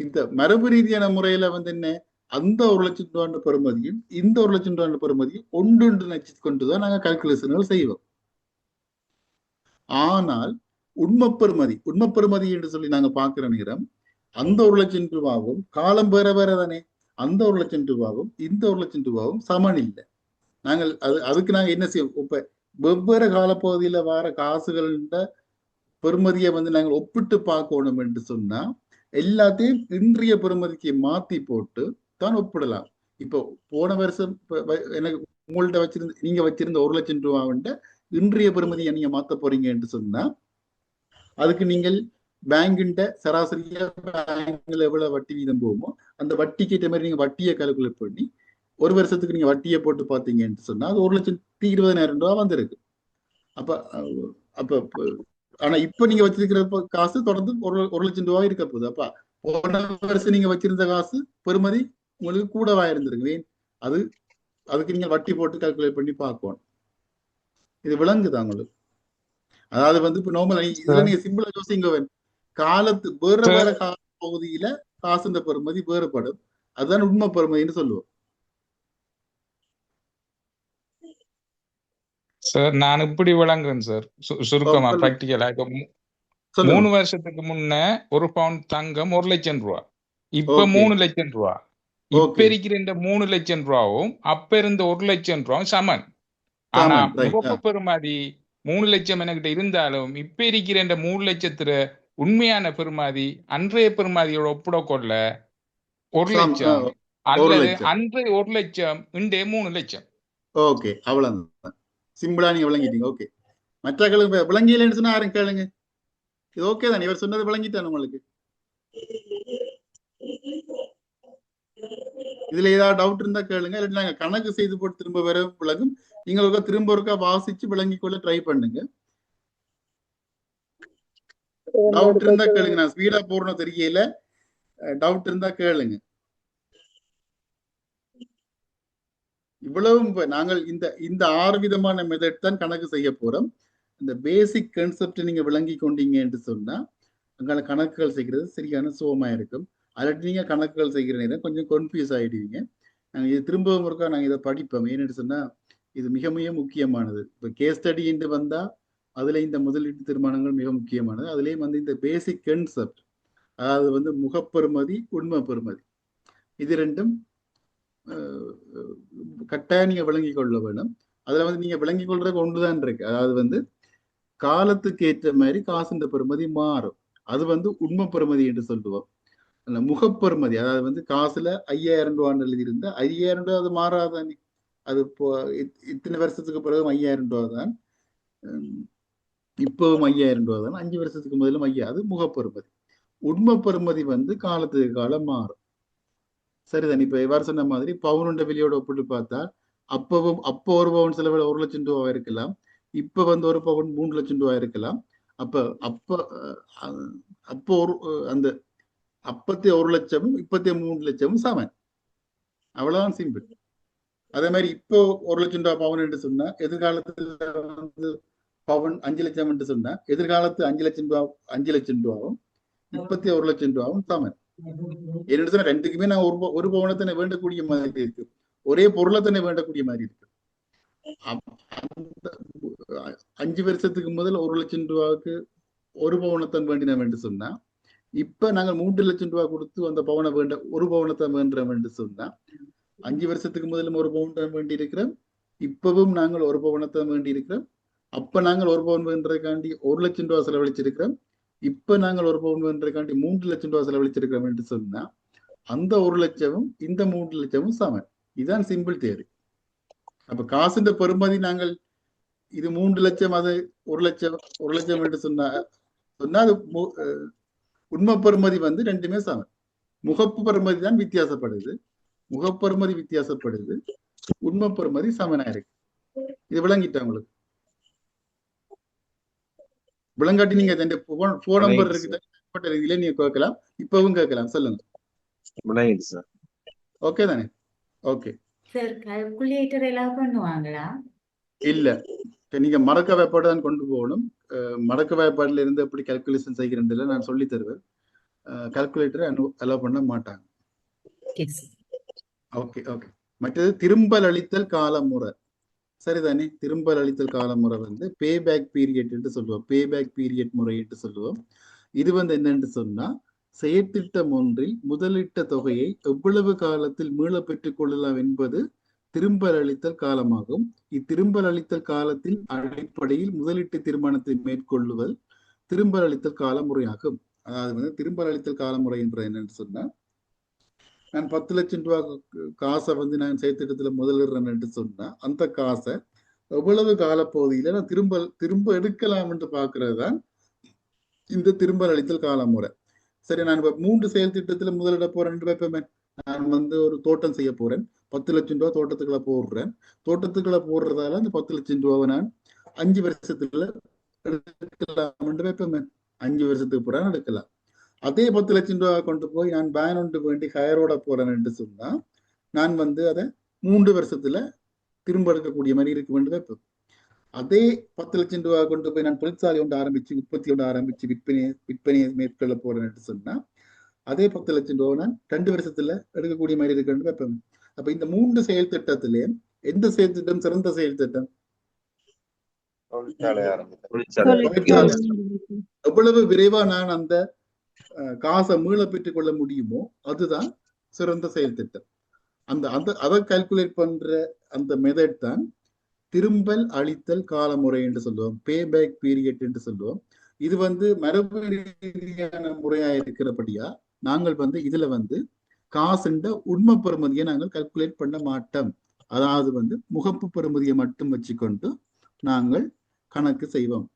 இந்த மரபு ரீதியான முறையில என்ன, அந்த 1 லட்சம் ரூபாய் பெறுமதியும் இந்த 1 லட்சம் ரூபாய் பெறுமதியும் ஒன்று நினைச்சு கொண்டுதான் நாங்க கால்குலேஷன்கள் செய்வோம். ஆனால் உண்மை பெறுமதி என்று சொல்லி நாங்க பாக்குற நேரம் அந்த 1 லட்சம் ரூபாவும் காலம் வேற தானே. அந்த 1 லட்சம் ரூபாவும் இந்த 1 லட்சம் ரூபாவும் சமன் இல்லை. நாங்கள் அதுக்கு நாங்க என்ன செய்வோம், இப்ப வெவ்வேறு காலப்பகுதியில வர காசுகள பெறுமதியை நாங்கள் ஒப்பிட்டு பார்க்கணும் என்று சொன்னா எல்லாத்தையும் இன்றைய பெறுமதிக்கு மாத்தி போட்டு தான் ஒப்பிடலாம். இப்போ போன வருஷம் எனக்கு உங்கள்ட்ட நீங்க வச்சிருந்த 1 லட்சம் ரூபாய் இன்றைய பெறுமதியை நீங்க மாத்த போறீங்க என்று சொன்னா அதுக்கு நீங்கள் பேங்கிட்ட சராசரியா பேங்க்ல எவ்வளவு வட்டி வீதம் போகுமோ அந்த வட்டிக்கு ஏற்ற மாதிரி நீங்க வட்டியை கால்குலேட் பண்ணி ஒரு வருஷத்துக்கு நீங்க வட்டியை போட்டு பாத்தீங்கன்னு சொன்னா அது 1,20,000 ரூபாய் வந்திருக்கு. அப்ப ஆனா இப்ப நீங்க வச்சிருக்கிற காசு தொடர்ந்து 1 லட்சம் ரூபாய் இருக்க போகுது. அப்ப போன வருஷம் நீங்க வச்சிருந்த காசு பெறுமதி உங்களுக்கு கூடவா இருந்திருக்கு. அதுக்கு நீங்க வட்டி போட்டு கால்குலேட் பண்ணி பார்க்கணும். இது விளங்குதா உங்களுக்கு? அதாவது இப்ப நார்மல் இதுல நீங்க சிம்பிளா யோசிங்க, காலத்து வேற கால பகுதியில காசுன்ற பெறுமதி வேறுபடும். அதுதான் உண்மை பெறுமதின்னு சொல்லுவோம். சார் நான் இப்படி விளங்குறேன் சார், சுருக்கமா பிராக்டிகலா. 3 வருஷத்துக்கு முன்ன 1 பவுண்ட் தங்கம் 1 லட்சம் ரூபா, இப்ப 3 லட்சம் ரூபா. இப்ப இருக்கிற இந்த 3 லட்சம் ரூபாவும் அப்ப இருந்த 1 லட்சம் ரூபாவும் சமன். ஆனா முகப்பு பெறுமதி 3 லட்சம் என்கிட்ட இருந்தாலும் இப்ப இருக்கிற இந்த 3 லட்சத்துல உண்மையான பெறுமதி அன்றைய பெறுமதியோட ஒப்பிடக்கொள்ள 1 லட்சம் அல்லது அன்றைய 1 லட்சம் இன்றைய 3 லட்சம். ஓகே, அவ்வளவுதான். சிம்பிளா நீங்க விளங்கிட்டீங்க. ஓகே, மற்ற விளங்கியிலன்னு சொன்னா யாரும் கேளுங்க. இது ஓகே தான், இவர் சொன்னது விளங்கிட்டான் உங்களுக்கு. இதுல ஏதாவது டவுட் இருந்தா கேளுங்க, இல்லாட்டி நாங்க கணக்கு செய்து போட்டு திரும்ப வர விளங்கும். நீங்களுக்கு திரும்ப ஒருக்கா வாசிச்சு விளங்கிக்கொள்ள ட்ரை பண்ணுங்க. டவுட் இருந்தா கேளுங்க, நான் ஸ்பீடா போடணும் தெரியல. டவுட் இருந்தா கேளுங்க. இவ்வளவு நாங்கள் இந்த 6 விதமான மெத்தட் தான் கணக்கு செய்ய போறோம். இந்த பேசிக் கான்செப்ட் நீங்க விளங்கி கொண்டீங்க என்று சொன்னா அங்கால கணக்குகள் செய்கிறது சரியான சுகமா இருக்கும். அல்லாட்டி நீங்க கணக்குகள் செய்கிற நேரம் கொஞ்சம் கன்ஃபியூஸ் ஆயிடுவீங்க. நாங்க இது திரும்பவும் இருக்கா நாங்க இதை படிப்போம். ஏன்னு சொன்னா இது மிக மிக முக்கியமானது. இப்ப கேஸ் ஸ்டடி என்று வந்தா அதுல இந்த முதலீட்டு தீர்மானங்கள் மிக முக்கியமானது. அதுலயும் இந்த பேசிக் கான்செப்ட், அதாவது முகப்பெறுமதி உண்மை பெறுமதி, இது ரெண்டும் கட்டாயம் நீங்க விளங்கி கொள்ள வேணும். அதுல நீங்க விளங்கி கொள்றதுக்கு ஒன்றுதான் இருக்கு. அதாவது காலத்துக்கு ஏற்ற மாதிரி காசுன்ற பெறுமதி மாறும். அது உண்மை பெறுமதி என்று சொல்லுவோம். முகப்பெறுமதி அதாவது காசுல 5,000 ரூபான்னு எழுதி இருந்தா 5,000 ரூபாய் அது மாறாதானே. அது இத்தனை வருஷத்துக்கு பிறகு 5,000 ரூபாய் தான், இப்பவும் 5,000 ரூபாய் தான், 5 வருஷத்துக்கு முதலும் 5,000. அது முகப்பெறுமதி. உண்மை பெறுமதி காலத்துக்கு காலம் மாறும். சரிதான். இப்ப எவ்வாறு சொன்ன மாதிரி பவுனுண்ட விலையோட ஒப்பிட்டு பார்த்தா அப்போ ஒரு பவுன் செலவில் 1 லட்சம் ரூபாய் இருக்கலாம். இப்ப ஒரு பவுன் 3 லட்சம் ரூபாய் இருக்கலாம். அப்போ அந்த அப்பத்தே 1 லட்சமும் இப்பத்தே 3 லட்சமும் சமன். அவ்வளவுதான், சிம்பிள். அதே மாதிரி இப்போ 1 லட்சம் ரூபாய் பவுன் என்று சொன்னா எதிர்காலத்துல பவுன் 5 லட்சம் என்று சொன்னா எதிர்காலத்து 5 லட்சம் ரூபாவும் இப்பத்தே 1 லட்சம் ரூபாவும் சமன். என்னன்னு சொன்னா ரெண்டுக்குமே நான் ஒரு பவுனத்தனை வேண்டக்கூடிய மாதிரி இருக்கு, ஒரே பொருளத்தனை வேண்டக்கூடிய மாதிரி இருக்கு. 5 வருஷத்துக்கு முதல் 1 லட்சம் ரூபாய்க்கு ஒரு பவுனத்தன் வேண்டினோம் என்று சொன்னா இப்ப நாங்கள் 3 லட்சம் ரூபாய் கொடுத்து அந்த பவுனை ஒரு பவுனத்தை வேண்டுறோம் என்று சொன்னா 5 வருஷத்துக்கு முதலும் ஒரு பவுன் வேண்டி இருக்கிறோம், இப்பவும் நாங்கள் ஒரு பவுனத்தை வேண்டி இருக்கிறோம். அப்ப நாங்கள் ஒரு பவுன் வேண்டதுக்காண்டி 1 லட்சம் ரூபாய் செலவழிச்சிருக்கிறோம், இப்ப நாங்கள் ஒரு பவுன் வேண்டதுக்காண்டி 3 லட்சம் ரூபாய் செலவழிச்சிருக்கிறோம் என்று சொன்னா அந்த 1 லட்சமும் இந்த 3 லட்சமும் சமன். இதுதான் சிம்பிள் தியரி. அப்ப காசுன்ற பெறுமதி நாங்கள் இது 3 லட்சம் அது 1 லட்சம் என்று சொன்னா அது உண்மை பெறுமதி ரெண்டுமே சமன். முகப்பு பெறுமதி தான் வித்தியாசப்படுது, முகப்பெறுமதி வித்தியாசப்படுது, உண்மை பெறுமதி சமனா இருக்கு. இது விளங்கிட்டா உங்களுக்கு? விளங்காட்டி நீங்க போன் நம்பர் இருக்கு இதுல நீங்க கேட்கலாம், இப்பவும் கேட்கலாம். சொல்லுங்க. ஓகே தானே? ஓகே சார் கால்குலேட்டர் எல்லாம் பண்ணுவாங்களா? இல்ல, நீங்க மடக்க வாய்ப்பாடு தான் கொண்டு போகணும். மடக்க வாய்ப்பாடுல இருந்து எப்படி கால்குலேஷன் செய்கிறேன்ல நான் சொல்லி தருவேன். கால்குலேட்டரை அலோவ் பண்ண மாட்டாங்க. Okay okay. மற்றது திரும்பல் அளித்தல் காலமுறை, சரிதானே? திரும்பல் அளித்தல் காலமுறை வந்து பே பேக் பீரியட் என்று சொல்லுவோம், பே பேக் பீரியட் முறை என்று சொல்லுவோம். இது வந்து என்னன்னு சொன்னா, செயற்திட்டம் ஒன்றில் முதலிட்ட தொகையை எவ்வளவு காலத்தில் மீள பெற்றுக் கொள்ளலாம் என்பது திரும்பல் அளித்தல் காலமாகும். இத்திரும்பல் அளித்தல் காலத்தின் அடிப்படையில் முதலீட்டு தீர்மானத்தை மேற்கொள்ளுதல் திரும்பல் அளித்தல் கால முறையாகும். அதாவது வந்து திரும்பல் அளித்தல் கால முறை என்ற என்னன்னு சொன்னா, நான் 10 லட்சம் ரூபாய் காசை வந்து நான் செயற்திட்டத்துல முதலிடுறேன் என்று சொன்னா, அந்த காசை எவ்வளவு காலப்பகுதியில நான் திரும்ப எடுக்கலாம் என்று பாக்குறது தான் இந்த திரும்பல் அளித்தல் கால முறை. சரி, நான் இப்ப 3 செயல் திட்டத்துல முதலிட போறேன் வைப்பேன். நான் வந்து ஒரு தோட்டம் செய்ய போறேன், 10 லட்சம் ரூபாய் தோட்டத்துக்குள்ள போடுறேன். தோட்டத்துக்குள்ள போடுறதால அந்த 10 லட்சம் ரூபாவை நான் 5 வருஷத்துல எடுக்கலாம் என்று வைப்பேன். 5 வருஷத்துக்கு போறேன் எடுக்கலாம். அதே 10 லட்சம் ரூபாய் கொண்டு போய் நான் பேன் ஒன்று வேண்டி ஹயரோட போறேன் என்று சொன்னா, நான் வந்து அதை 3 வருஷத்துல திரும்ப எடுக்கக்கூடிய மாதிரி இருக்க வேண்டும் வைப்பேன். அதே 10 லட்சம் ரூபாய் கொண்டு போய் நான் தொழிற்சாலை ஒன்று ஆரம்பிச்சு உற்பத்தி ஒன்று ஆரம்பிச்சு விற்பனையை மேற்கொள்ள போறேன் என்று சொன்னா, அதே 10 லட்சம் ரூபாய் நான் 2 வருஷத்துல எடுக்கக்கூடிய மாதிரி இருக்குன்னு வைப்பேன். அப்ப இந்த 3 செயல் திட்டத்திலே எந்த செயல் திட்டம் சிறந்த செயல் திட்டம்? எவ்வளவு விரைவா நான் அந்த காசை மீள பெற்றுக் கொள்ள முடியுமோ அதுதான் சிறந்த செயல் திட்டம். அதை கால்குலேட் பண்ற அந்த மெத்தட் தான் திரும்பல் அளித்தல் கால முறை என்று சொல்லுவோம், பே பேக் பீரியட் என்று சொல்லுவோம். இது வந்து மரபு ரீதியான முறையா இருக்கிறபடியா நாங்கள் வந்து இதுல வந்து காசுண்ட உண்மை பெறுமதியை நாங்கள் கால்குலேட் பண்ண மாட்டோம். அதாவது வந்து முகப்பு பெறுமதியை மட்டும் வச்சுக்கொண்டு நாங்கள் கணக்கு செய்வோம்.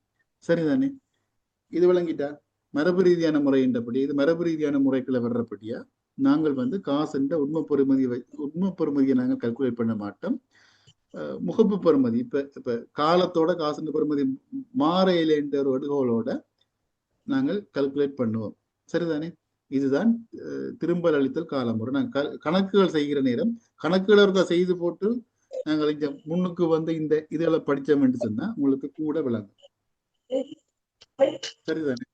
சரிதானே? இது விளங்கிட்டா? மரபு ரீதியான முறை என்றபடி இது மரபு ரீதியான முறைக்குள்ள வர்றபடியா நாங்கள் வந்து காசுண்ட உண்மை பெறுமதியை நாங்கள் கால்குலேட் பண்ண மாட்டோம். முகப்பு பெறுமதி இப்ப காலத்தோட காசுண்ட பெறுமதி மாறையில என்ற ஒரு எடுகோளோட நாங்கள் கால்குலேட் பண்ணுவோம். சரிதானே? இதுதான் திரும்பல் அளித்தல் காலமுறை. நாங்கள் கணக்குகள் செய்கிற நேரம் கணக்குகளை இருக்க செய்து போட்டு நாங்கள் இங்க முன்னுக்கு வந்து இந்த இதுகளை படிச்சோம் என்று சொன்னா உங்களுக்கு கூட விளங்கும். சரிதானே?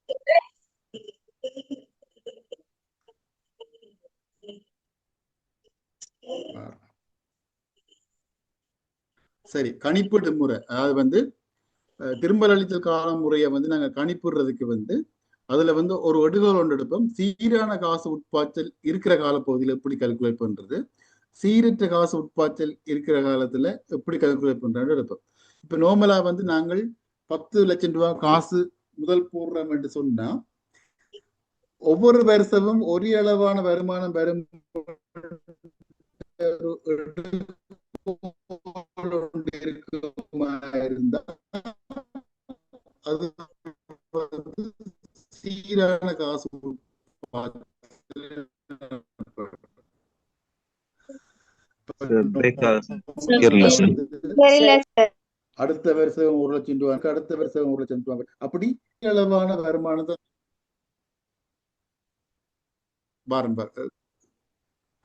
சரி, கணிப்பீடு முறை. அதாவது வந்து திரும்பல் அளித்தல் கால முறையை வந்து நாங்க கணிப்பிடுறதுக்கு வந்து அதுல வந்து ஒரு எடுகோல் ஒன்று எடுப்போம். சீரான காசு உட்பாய்ச்சல் இருக்கிற காலப்பகுதியில எப்படி கால்குலேட் பண்றது, சீரற்ற காசு உட்பாய்ச்சல் இருக்கிற காலத்துல எப்படி கால்குலேட் பண்றான்னு எடுப்போம். இப்ப நார்மலா வந்து நாங்கள் 10 லட்சம் ரூபாய் காசு முதல் போடுறோம் என்று சொன்னா ஒவ்வொரு வருஷமும் ஒரே அளவான வருமானம் வரும் இருந்தா அது சீரான காசு அடுத்த வருஷம் 1 லட்சம் ரூபாய்க்கு அடுத்த வருஷம் 1 லட்சம் ரூபாய் அப்படி அளவான வருமானத்தை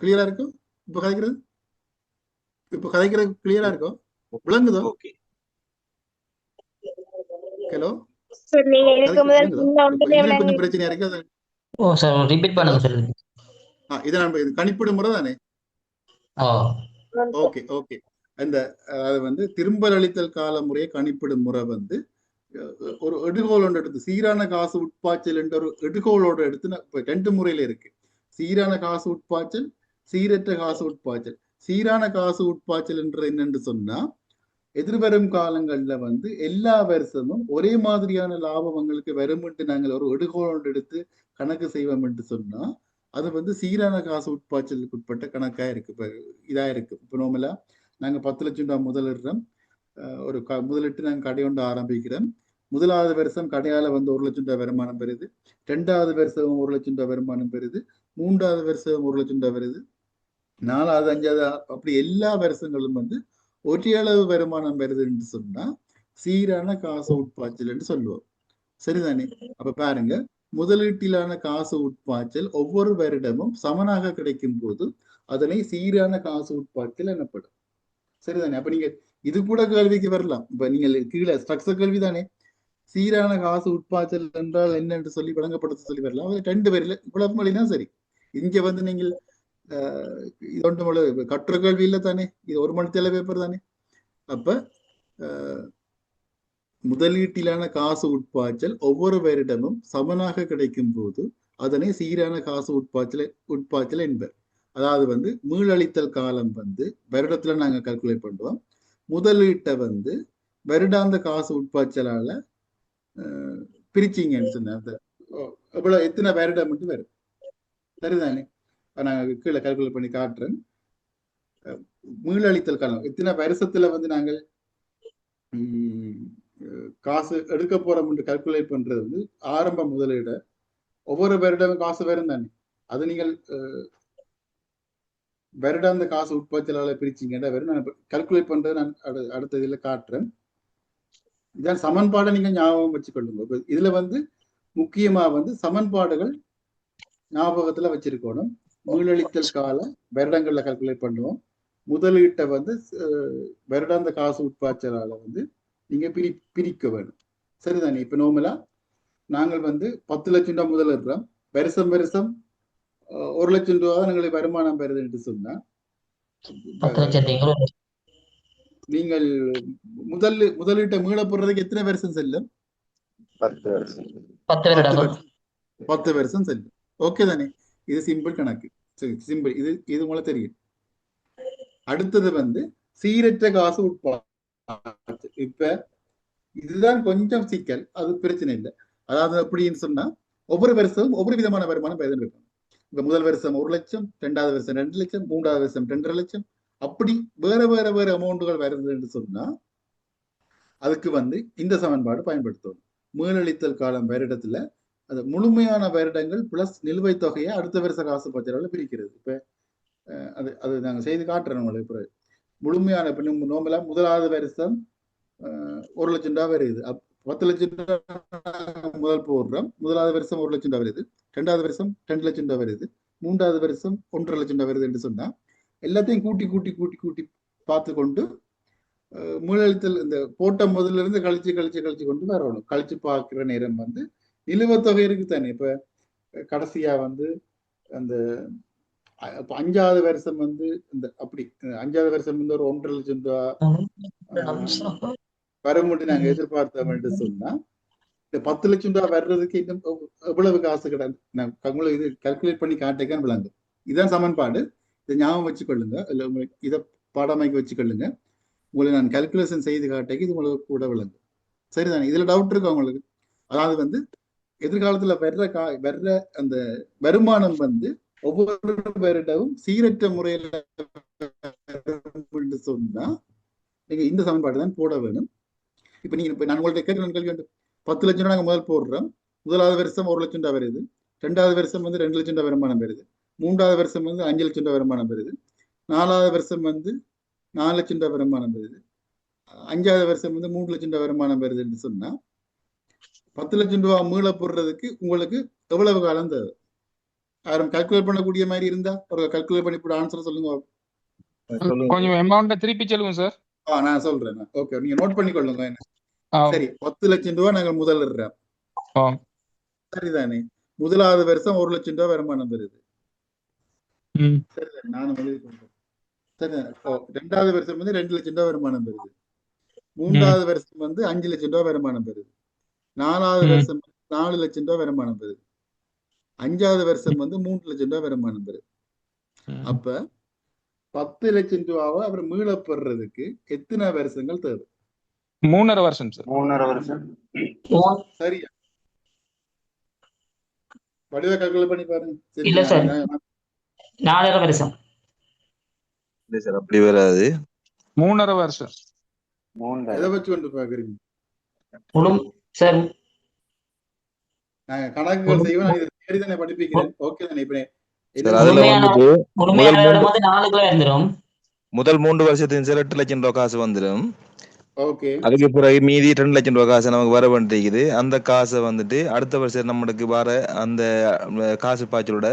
கிளியரா இருக்கும். இப்ப கதைக்கிறது கிளியரா இருக்கும், விளங்குதோ? ஹலோ, கொஞ்சம் பிரச்சனையா இருக்கு. இது கணிப்பிடு முறை தானே? Okay okay. அந்த அது வந்து திரும்பல் அளித்தல் கால முறையை கணிப்பிடும் முறை வந்து ஒரு எடுகோளோட எடுத்து சீரான காசு உட்பாய்ச்சல் என்ற ஒரு எடுகோளோட எடுத்து இப்ப 2 முறையில இருக்கு. சீரான காசு உட்பாய்ச்சல், சீரற்ற காசு உட்பாய்ச்சல். சீரான காசு உட்பாய்ச்சல் என்று என்னன்னு சொன்னா, எதிர்வரும் காலங்கள்ல வந்து எல்லா வருஷமும் ஒரே மாதிரியான லாபம் எங்களுக்கு வரும் என்று நாங்கள் ஒரு எடுகோளோடு எடுத்து கணக்கு செய்வோம் என்று சொன்னா அது வந்து சீரான காசு உட்பாய்ச்சலுக்கு உட்பட்ட கணக்கா இருக்கு. இப்ப இதா இருக்கு. இப்ப நார்மலா நாங்க 10 லட்சம் ரூபாய் முதலிடுறோம், ஒரு முதலிட்டு நாங்க கடை ஒன்று ஆரம்பிக்கிறோம். முதலாவது வருஷம் கடையால வந்து 1 லட்சம் ரூபாய் வருமானம் பெறுது, 2வது வருஷம் 1 லட்சம் ரூபாய் வருமானம் பெறுது, 3வது வருஷம் 1 லட்சம் ரூபாய் வருது, 4வது 5வது அப்படி எல்லா வருஷங்களும் வந்து ஒரே அளவு வருமானம் வருதுன்னு சொன்னா சீரான காசு உட்பாய்ச்சல் என்று சொல்லுவோம். சரிதானே? அப்ப பாருங்க, முதலீட்டிலான காசு உட்பாய்ச்சல் ஒவ்வொரு வருடமும் சமனாக கிடைக்கும் போது அதனை சீரான காசு உட்பாய்ச்சல் எனப்படும். சரிதானே? அப்ப நீங்க இது கூட கேள்விக்கு வரலாம். இப்ப நீங்கள் கீழே ஸ்ட்ரக்சர் கேள்வி தானே, சீரான காசு உட்பாய்ச்சல் என்றால் என்ன என்று சொல்லி விளங்கப்படுத்த சொல்லி வரலாம். அது 2 பேர்ல இவ்வளவு மொழிதான் சரி. இங்க வந்து நீங்கள் இது ஒன்று கட்டுற கேள்வி இல்லை தானே, இது 1 மணித்தேல பேப்பர் தானே. அப்ப முதலீட்டிலான காசு உட்பாய்ச்சல் ஒவ்வொரு வருடமும் சமனாக கிடைக்கும் போது அதனை சீரான காசு உட்பாய்ச்சல் என்பர். அதாவது வந்து மீளளித்தல் காலம் வந்து வருடத்துல நாங்க கால்குலேட் பண்ணுவோம். முதலீட்டை வந்து வருடாந்த காசு உட்பாய்ச்சலால பிரிச்சிங்கன்னு சொன்ன எவ்வளவு எத்தனை வருடம் மட்டும் வரும். சரிதானே? நாங்க கீழே கால்குலேட் பண்ணி காட்டுறேன். மீளளித்தல் காலம் எத்தனை வருஷத்துல வந்து நாங்கள் காசு எடுக்க போறோம் என்று கால்குலேட் பண்றது வந்து ஆரம்ப முதலீடு ஒவ்வொரு வருடமும் காசு வரும் தானே. அது நீங்கள் வருடாந்த காசு உட்பாய்ச்சலால பிரிச்சிங்கன்னா வரும். நான் கால்குலேட் பண்றது நான் அடுத்த இதுல காட்டுறேன். இதான் சமன்பாடை நீங்க ஞாபகம் வச்சுக்கொள்ளுங்க. இதுல வந்து முக்கியமா வந்து சமன்பாடுகள் ஞாபகத்துல வச்சிருக்கணும். மீளளித்தல் கால வருடங்கள்ல கால்குலேட் பண்ணுவோம். முதலீட்டை வந்து வருடாந்த காசு உட்பாய்ச்சலால வந்து நீங்க பிரிக்க வேணும். சரிதானே? இப்ப நோமலா நாங்கள் வந்து 10 லட்சம் ரூபாய் முதலிடுறோம். வருஷம் 1 லட்சம் ரூபாய் எங்களுக்கு வருமானம் பெறுது என்று சொன்னா நீங்கள் முதலீட்டை மீள போடுறதுக்கு எத்தனை வருஷம் செல்லும்? 10 வருஷம் செல்லும். ஓகே தானே? இது சிம்பிள் கணக்கு. சிம்பிள். இது உங்களுக்கு தெரியும். அடுத்தது வந்து சீரற்ற காசு உட்பாய்ச்சல். இப்ப இதுதான் கொஞ்சம் சிக்கல். அது பிரச்சனை இல்லை. அதாவது அப்படின்னு சொன்னா ஒவ்வொரு வருஷமும் ஒவ்வொரு விதமான வருமானம் பெறுதுன்னு. இப்ப முதல் வருஷம் 1 லட்சம், 2வது வருஷம் 2 லட்சம், 3வது வருஷம் 2.5 லட்சம், அப்படி வேற அமௌண்ட்டுகள் வருதுன்னு சொன்னா அதுக்கு வந்து இந்த சமன்பாடு பயன்படுத்தணும். மீளளித்தல் காலம் வருடத்துல அது முழுமையான வருடங்கள் பிளஸ் நிலுவைத் தொகையை அடுத்த வருஷ காசு பத்திரால பிரிக்கிறது. இப்ப அது நாங்க செய்து காட்டுறோம் உங்களுக்கு. முழுமையான நோம்பலா முதலாவது வருஷம் 1 லட்சம் ரூபாய் வருது. 10 லட்சம் ரூபாய் முதல் போடுறோம். முதலாவது வருஷம் 1 லட்சம் ரூபாய் வருது, 2வது வருஷம் 2 லட்சம் ரூபாய் வருது, 3வது வருஷம் 1.5 லட்சம் ரூபாய் வருது என்று சொன்னா எல்லாத்தையும் கூட்டி கூட்டி கூட்டி கூட்டி பார்த்து கொண்டு மீளளித்தல் இந்த போட்ட முதல்ல இருந்து கழிச்சு கொண்டு வரணும். கழிச்சு பார்க்கிற நேரம் வந்து நிலுவைத் தொகை இருக்கு தானே. இப்ப கடைசியா வந்து அந்த 5வது வருஷம் வந்து இந்த அப்படி 5வது வருஷம் வந்து ஒரு 1.5 லட்சம் ரூபாய் வரும்போது நாங்க எதிர்பார்த்தோம் என்று சொன்னா இந்த 10 லட்சம் ரூபாய் வர்றதுக்கு இன்னும் எவ்வளவு காசு கிடையாது. நான் உங்களுக்கு இது கால்குலேட் பண்ணி காட்டுக்கேன்னு விளங்கும். இதுதான் சமன்பாடு. இதை ஞாபகம் வச்சுக்கொள்ளுங்க. இல்லை உங்களுக்கு இதை பாடமாக்கி வச்சுக்கொள்ளுங்க. உங்களுக்கு நான் கால்குலேஷன் செய்து காட்டேக்கு இது உங்களுக்கு கூட விளங்கும். சரிதானே? இதுல டவுட் இருக்கு உங்களுக்கு? அதாவது வந்து எதிர்காலத்துல வர்ற அந்த வருமானம் வந்து ஒவ்வொரு வருடமும் சீரற்ற முறையில சொன்னா நீங்க இந்த சமன்பாடு தான் போட வேணும். இப்ப நீங்க நான் உங்கள்ட்ட கேட்கிற கேள்வி வந்து 10 லட்சம் ரூபாய் நாங்க முதல் போடுறோம். முதலாவது வருஷம் 1 லட்சம் ரூபாய் வருது, 2வது வருஷம் வந்து 2 லட்சம் ரூபாய் வருமானம் வருது, 3வது வருஷம் வந்து 5 லட்சம் ரூபாய் வருமானம் வருது, 4வது வருஷம் வந்து 4 லட்சம் ரூபாய் வருமானம் வருது, 5வது வருஷம் வந்து 3 லட்சம் ரூபாய் வருமானம் வருதுன்னு சொன்னா 10 லட்சம் ரூபாய் மீள போடுறதுக்கு உங்களுக்கு எவ்வளவு காலம் தேவை? யாரும் கால்குலேட் பண்ணக்கூடிய மாதிரி இருந்தா ஒரு கால்குலேட் பண்ணி கூட ஆன்சர் சொல்லுங்க. கொஞ்சம் அமௌண்ட திருப்பி சொல்லுங்க சார். நான் சொல்றேன். ஓகே, நீங்க நோட் பண்ணிக்கொள்ளுங்க. சரி, 10 லட்சம் ரூபாய் நாங்க முதலிடுறோம். சரிதானே? முதலாவது வருஷம் 1 லட்சம் ரூபாய் வருமானம் வருது. சரிதானே? நானும் சரிதானே? 2வது வருஷம் வந்து 2 லட்சம் ரூபாய் வருமானம் வருது, 3வது வருஷம் வந்து 5 லட்சம் ரூபாய் வருமானம் வருது, 4வது வருஷம் 4 லட்சம் ரூபாய் வருமானம் வருது, 5வது வருஷம் வந்து 3 லட்சம் ரூபாய் வருமானம் வருது. அப்ப 10 லட்சம் ரூபாவை அவர் மீளப்படுறதுக்கு எத்தனை வருஷங்கள் தேவை? 3.5 வருஷம் சார். 3.5 வருஷம். சரியா? வடிவ கால்குலேட் பண்ணி பாருங்க. இல்ல சார், 4.5 வருஷம். இல்ல சார், அப்படி வராது. 3.5 வருஷம். எதை வச்சு கொண்டு பாக்குறீங்க? சார் கணக்குகள் செய்வோம். இது தேடிதானே படிப்பிக்கிறேன். ஓகே தானே இப்ப சார் அதுல வந்துட்டு முதல் 3 வருஷத்தின் சார் 8 லட்சம் ரூபாய் காசு வந்துடும். ஓகே. அதுக்கு பிறகு மீதி 2 லட்சம் ரூபாய் காசு நமக்கு வர வேண்டியிருக்குது. அந்த காசை வந்துட்டு அடுத்த வருஷம் நம்மளுக்கு வர அந்த காசு பாய்ச்சலோட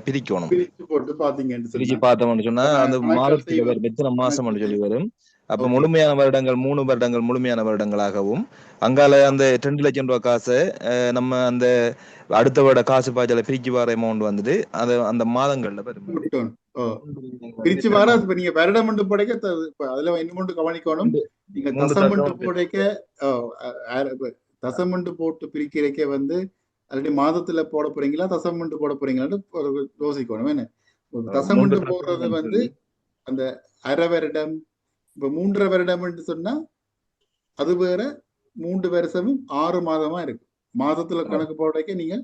பிரிக்கணும். பிரிச்சு பார்த்தோம்னு சொன்னா அந்த மாதத்துக்கு வரும் எத்தனை மாசம் சொல்லி வரும். அப்ப முழுமையான வருடங்கள் 3 வருடங்கள் முழுமையான வருடங்களாகவும் அங்கால அந்த 2 லட்சம் ரூபாய் காசை நம்ம அந்த அடுத்த வருட காசு பாய்ச்சல பிரிச்சு வர அமௌண்ட் வந்துட்டு அந்த மாதங்கள்ல பிரிச்சு வர. இப்ப நீங்க வருடம் படைக்க அதுல இன்னும் கவனிக்கணும். நீங்க தசமண்டு போடைக்க தசமண்டு போட்டு பிரிக்கிறக்க வந்து ஆல்ரெடி மாதத்துல போட போறீங்களா தசமண்டு போட போறீங்களான்னு யோசிக்கணும். என்ன தசமண்டு போடுறது வந்து அந்த அரை வருடம் இப்ப 3.5 வருடம் சொன்னா அது வேற 3 வருஷமும் 6 மாதமா இருக்கு. மாதத்துல கணக்கு போடுறதுக்கு நீங்க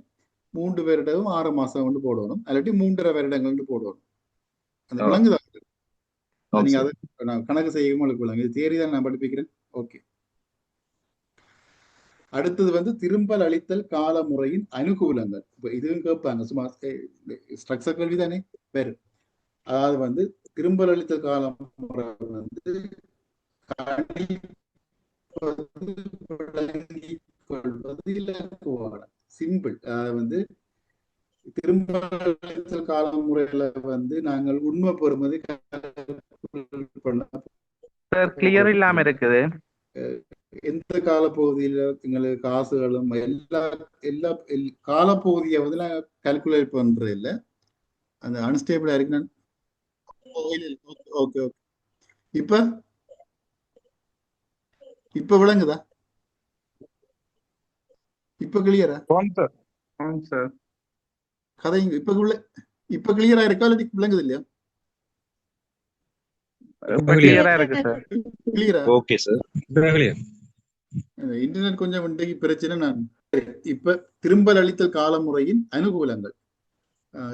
3 வருடமும் 6 மாசம் வந்து போடணும். அல்லாட்டி 3.5 வருடங்கள் போடணும். அந்த விலங்குதான் நீங்க அதை நான் கணக்கு செய்யவும் உங்களுக்கு விலங்கு. இது தியரி தான் நான் படிப்பிக்கிறேன். ஓகே. அடுத்தது வந்து திரும்பல் அளித்தல் கால முறையின் அனுகூலங்கள். இப்ப இதுவும் கேட்பாங்க. சும்மா ஸ்ட்ரக்சர் கல்வி தானே பேரு. அதாவது வந்து திரும்பல் அளித்தல் கால முறை வந்து சிம்பிள். வந்து திரும்ப கால முறையில வந்து நாங்கள் உண்மை பெறுமதி கிளியர் இல்லாம இருக்குது. எந்த காலப்பகுதியில எங்களுக்கு காசுகளும் எல்லா காலப்பகுதியை வந்து நான் கால்குலேட் பண்றது இல்லை. அந்த அன்ஸ்டேபிளா இருக்கு. Okay okay. இப்ப விளங்குதா? இப்ப கிளியரா? கதை இப்ப கிளியரா இருக்கா இல்லாட்டி விளங்குது இல்லையா? இன்டர்நெட் கொஞ்சம் இன்றைக்கு பிரச்சனை. நான் இப்ப திரும்பல் அளித்தல் கால முறையின் அனுகூலங்கள்.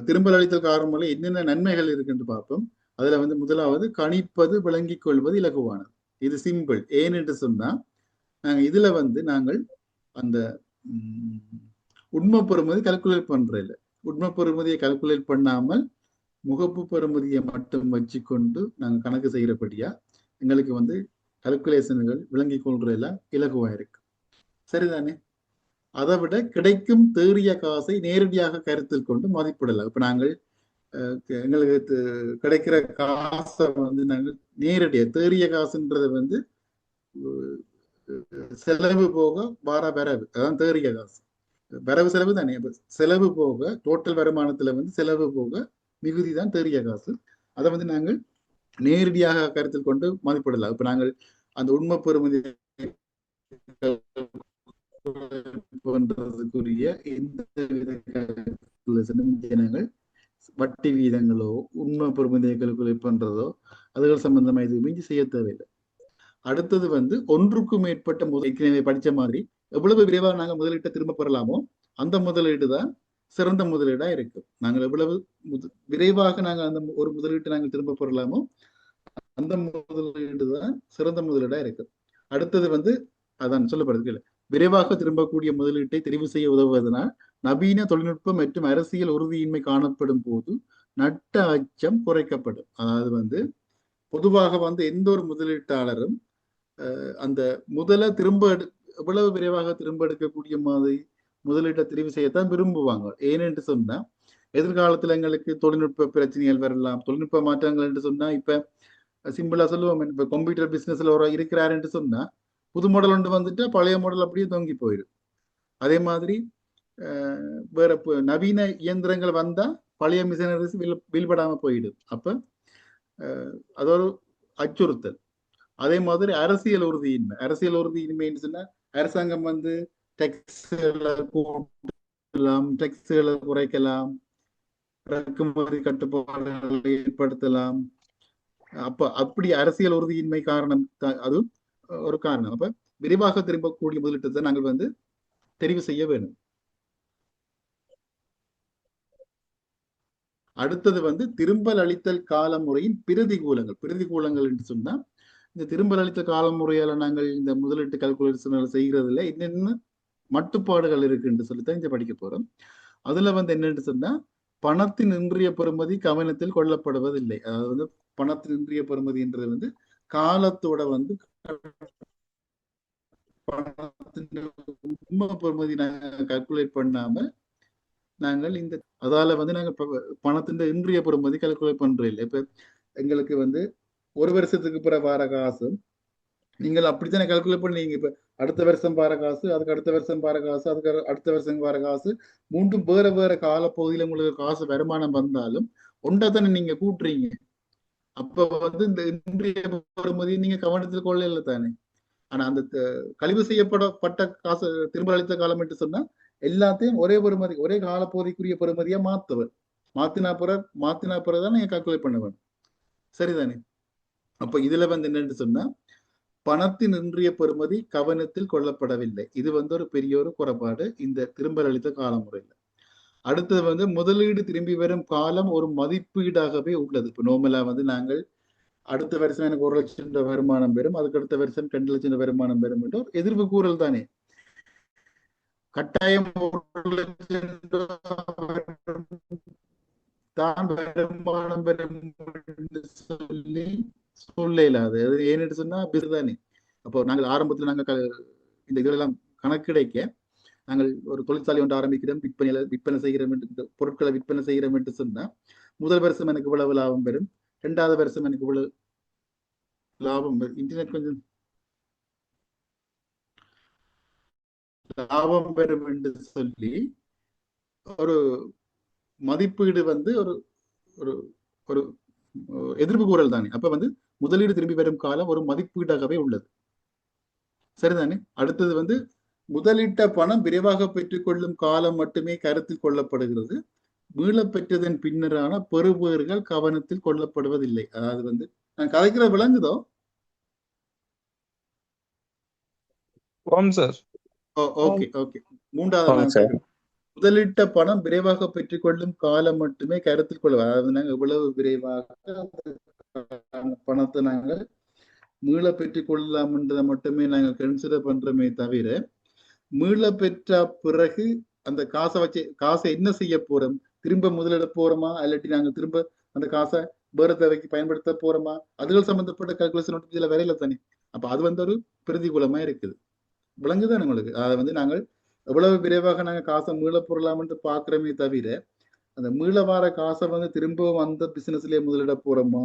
திரும்பல் அளித்தல் கால முறை என்னென்ன நன்மைகள் இருக்குன்னு பார்ப்போம். அதுல வந்து முதலாவது கணிப்பது விளங்கிக் கொள்வது இலகுவானது. இது சிம்பிள். ஏன் என்று சொன்னா இதுல வந்து நாங்கள் அந்த உண்மை பெறுமதி கால்குலேட் பண்றது இல்லை. உண்மை பெறுமதியை கால்குலேட் பண்ணாமல் முகப்பு பெறுமதியை மட்டும் வச்சுக்கொண்டு நாங்கள் கணக்கு செய்யறபடியா எங்களுக்கு வந்து கால்குலேஷன்கள் விளங்கிக் கொள்றதெல்லாம் இலகுவா இருக்கு. சரிதானே? அதை விட கிடைக்கும் தேறிய காசை நேரடியாக கருத்தில் கொண்டு மதிப்பிடலாம். இப்ப நாங்கள் எங்களுக்கு கிடைக்கிற காசை வந்து நாங்கள் நேரடியா தேறிய காசுன்றத வந்து செலவு போக வரவு, அதான் தேறிய காசு. வரவு செலவு தானே. செலவு போக டோட்டல் வருமானத்துல வந்து செலவு போக மிகுதி தான் தேறிய காசு. அதை வந்து நாங்கள் நேரடியாக கருத்தில் கொண்டு மதிப்பிடலாம். இப்ப நாங்கள் அந்த உண்மை பெறுமதி போன்றதுக்குரிய எந்த வித வட்டி வீதங்களோ உண்மை பெறுமதியை கால்குலேட் பண்றதோ அதுகள் சம்பந்தமா இது மிஞ்சி செய்ய தேவையில்லை. அடுத்தது வந்து ஒன்றுக்கும் மேற்பட்ட ஏற்கனவே படிச்ச மாதிரி எவ்வளவு விரைவாக நாங்கள் முதலீட்டை திரும்ப பெறலாமோ அந்த முதலீடு தான் சிறந்த முதலீடா இருக்கு. நாங்கள் எவ்வளவு விரைவாக நாங்கள் அந்த ஒரு முதலீட்டை நாங்கள் திரும்ப பெறலாமோ அந்த முதலீடு தான் சிறந்த முதலீடா இருக்கு. அடுத்தது வந்து அதான் சொல்லப்படுது, விரைவாக திரும்பக்கூடிய முதலீட்டை தெரிவு செய்ய உதவுவதனால் நவீன தொழில்நுட்பம் மற்றும் அரசியல் உறுதியின்மை காணப்படும் போது நட்ட அச்சம் குறைக்கப்படும். அதாவது வந்து பொதுவாக வந்து எந்த ஒரு முதலீட்டாளரும் அந்த திரும்ப எவ்வளவு விரைவாக திரும்ப எடுக்கக்கூடிய மாதிரி முதலீட்டை தெரிவு செய்யத்தான் விரும்புவாங்க. ஏனென்று சொன்னா எதிர்காலத்துல எங்களுக்கு தொழில்நுட்ப பிரச்சனைகள் வரலாம், தொழில்நுட்ப மாற்றங்கள் என்று சொன்னா இப்ப சிம்பிளா சொல்லுவோம், இப்ப கம்ப்யூட்டர் பிசினஸ்ல ஒரு இருக்கிறார் என்று சொன்னா புது மாடல் ஒன்று வந்துட்டு பழைய மாடல் அப்படியே தொங்கி போயிடும். அதே மாதிரி வேற நவீன இயந்திரங்கள் வந்தா பழைய மிஷினரிஸ் வீழ்படாம போயிடும். அப்ப அது ஒரு அச்சுறுத்தல். அதே மாதிரி அரசியல் உறுதியின்மைன்னு சொன்னா அரசாங்கம் வந்து டெக்ஸ்களை கூட்டலாம், டெக்ஸ்களை குறைக்கலாம், இறக்குமதி கட்டுப்பாடுகளை ஏற்படுத்தலாம். அப்படி அரசியல் உறுதியின்மை காரணம் அது ஒரு காரணம். அப்ப விரைவாக திரும்பக்கூடிய முதலீட்டத்தை நாங்கள் வந்து தெரிவு செய்ய வேண்டும். அடுத்தது வந்து திரும்பல் அளித்தல் கால முறையின் பிரதிகூலங்கள் என்று சொன்னா இந்த திரும்பல் அளித்த கால முறையால நாங்கள் இந்த முதலீட்டு கால்குலேஷன் செய்கிறது இல்லை. இன்னும் மட்டுப்பாடுகள் இருக்குன்னு சொல்லித்தான் இங்க படிக்க போறோம். அதுல வந்து என்னன்னு சொன்னா பணத்தின் இன்றைய பெறுமதி கவனத்தில் கொள்ளப்படுவதில்லை. அதாவது வந்து பணத்தின் இன்றைய பெறுமதின்றது வந்து காலத்தோட வந்து பணத்தின் உண்மை பெறுமதி நாங்கள் கால்குலேட் பண்ணாம நாங்கள் இந்த அதால வந்து நாங்க பணத்தின் இன்றைய பெறுமதி கால்குலேட் பண்றோம் இல்லை. இப்ப எங்களுக்கு வந்து ஒரு வருஷத்துக்கு பிறகு வர காசு நீங்கள் அப்படித்தானே கால்குலேட் பண்ணீங்க. இப்ப அடுத்த வருஷம் பார காசு, அதுக்கு அடுத்த வருஷம் பார காசு, அதுக்கு அடுத்த வருஷம் பார காசு, மூன்றும் வேற வேற காலப்பகுதியில உங்களுக்கு காசு வருமானம் வந்தாலும் ஒன்றை தானே நீங்க கூட்டுறீங்க. அப்ப வந்து இந்த இன்றைய பெறுமதியை நீங்க கவனத்தில் கொள்ள இல்லை தானே. ஆனா அந்த கழிவு செய்யப்பட்ட காசு திரும்ப அளித்த காலம் என்று சொன்னா எல்லாத்தையும் ஒரே பெறுமதி ஒரே காலப்பகுதிக்குரிய பெறுமதியா மாத்தினா பிறகுதான் நீங்க கால்குலேட் பண்ண வேணும். சரிதானே. அப்ப இதுல வந்து என்னன்னு சொன்னா பணத்தின் இன்றைய பெறுமதி கவனத்தில் கொள்ளப்படவில்லை. இது வந்து ஒரு பெரிய ஒரு குறைபாடு இந்த திரும்ப அளித்த காலமுறையில். அடுத்தது வந்து முதலீடு திரும்பி வரும் காலம் ஒரு மதிப்பீடாகவே உள்ளது. இப்போ நோமலா வந்து நாங்கள் அடுத்த வருஷம் எனக்கு 1 லட்சம் ரூபாய் வருமானம் பெறும், அதுக்கு அடுத்த வருஷம் 2 லட்சம் ரூபாய் வருமானம் பெறும் என்று ஒரு எதிர்ப்பு கூறல் தானே. கட்டாயம் 1 லட்சம் தான் வருமானம் பெறும் சொல்லி சொல்ல இல்லாது. அது ஏன்னு சொன்னா பிறதானே. அப்போ நாங்கள் ஆரம்பத்தில் நாங்கள் இந்த இதெல்லாம் கணக்கிடைக்க நாங்கள் ஒரு தொழிற்சாலை ஒன்று ஆரம்பிக்கிறோம், விற்பனை செய்கிறோம் என்று பொருட்களை விற்பனை செய்கிறோம் என்று சொன்னா முதல் வருஷம் எனக்கு இவ்வளவு லாபம் பெறும், 2வது வருஷம் எனக்கு இவ்வளவு லாபம் இன்டர்நெட் கொஞ்சம் லாபம் பெறும் என்று சொல்லி ஒரு மதிப்பீடு வந்து ஒரு ஒரு ஒரு எதிர்ப்பு கூறல் தானே. அப்ப வந்து முதலீடு திரும்பி வரும் காலம் ஒரு மதிப்பீடாகவே உள்ளது. சரிதானே. அடுத்தது வந்து முதலீட்ட பணம் விரைவாக பெற்றுக்கொள்ளும் காலம் மட்டுமே கருத்தில் கொள்ளப்படுகிறது. மீள பெற்றதன் பின்னரான பெறுபேறுகள் கவனத்தில் கொள்ளப்படுவதில்லை. அதாவது வந்து நான் கதைக்கிற விளங்குதோ? Okay okay. 3வது முதலீட்ட பணம் விரைவாக பெற்றுக்கொள்ளும் காலம் மட்டுமே கருத்தில் கொள்ள. அதாவது நாங்கள் எவ்வளவு விரைவாக பணத்தை நாங்கள் மீள பெற்றுக் கொள்ளலாம்ன்றதை மட்டுமே நாங்கள் கன்சிடர் பண்றோமே தவிர மீள பெற்ற பிறகு அந்த காசை என்ன செய்ய போறோம், திரும்ப முதலிட போறோமா இல்லாட்டி நாங்க திரும்ப அந்த காசை வேற தேவைக்கு பயன்படுத்த போறோமா, அதுகள் சம்பந்தப்பட்ட கால்குலேஷன் இதுல வரையில தானே. அப்ப அது வந்து ஒரு பிரதிகூலமா இருக்குது. விளங்குதான் உங்களுக்கு. அதை வந்து நாங்கள் எவ்வளவு விரைவாக நாங்கள் காசை மீள போடலாம்னு பாக்குறோமே தவிர அந்த மீள வார காசை வந்து திரும்பவும் அந்த பிசினஸ்லயே முதலிட போறோமா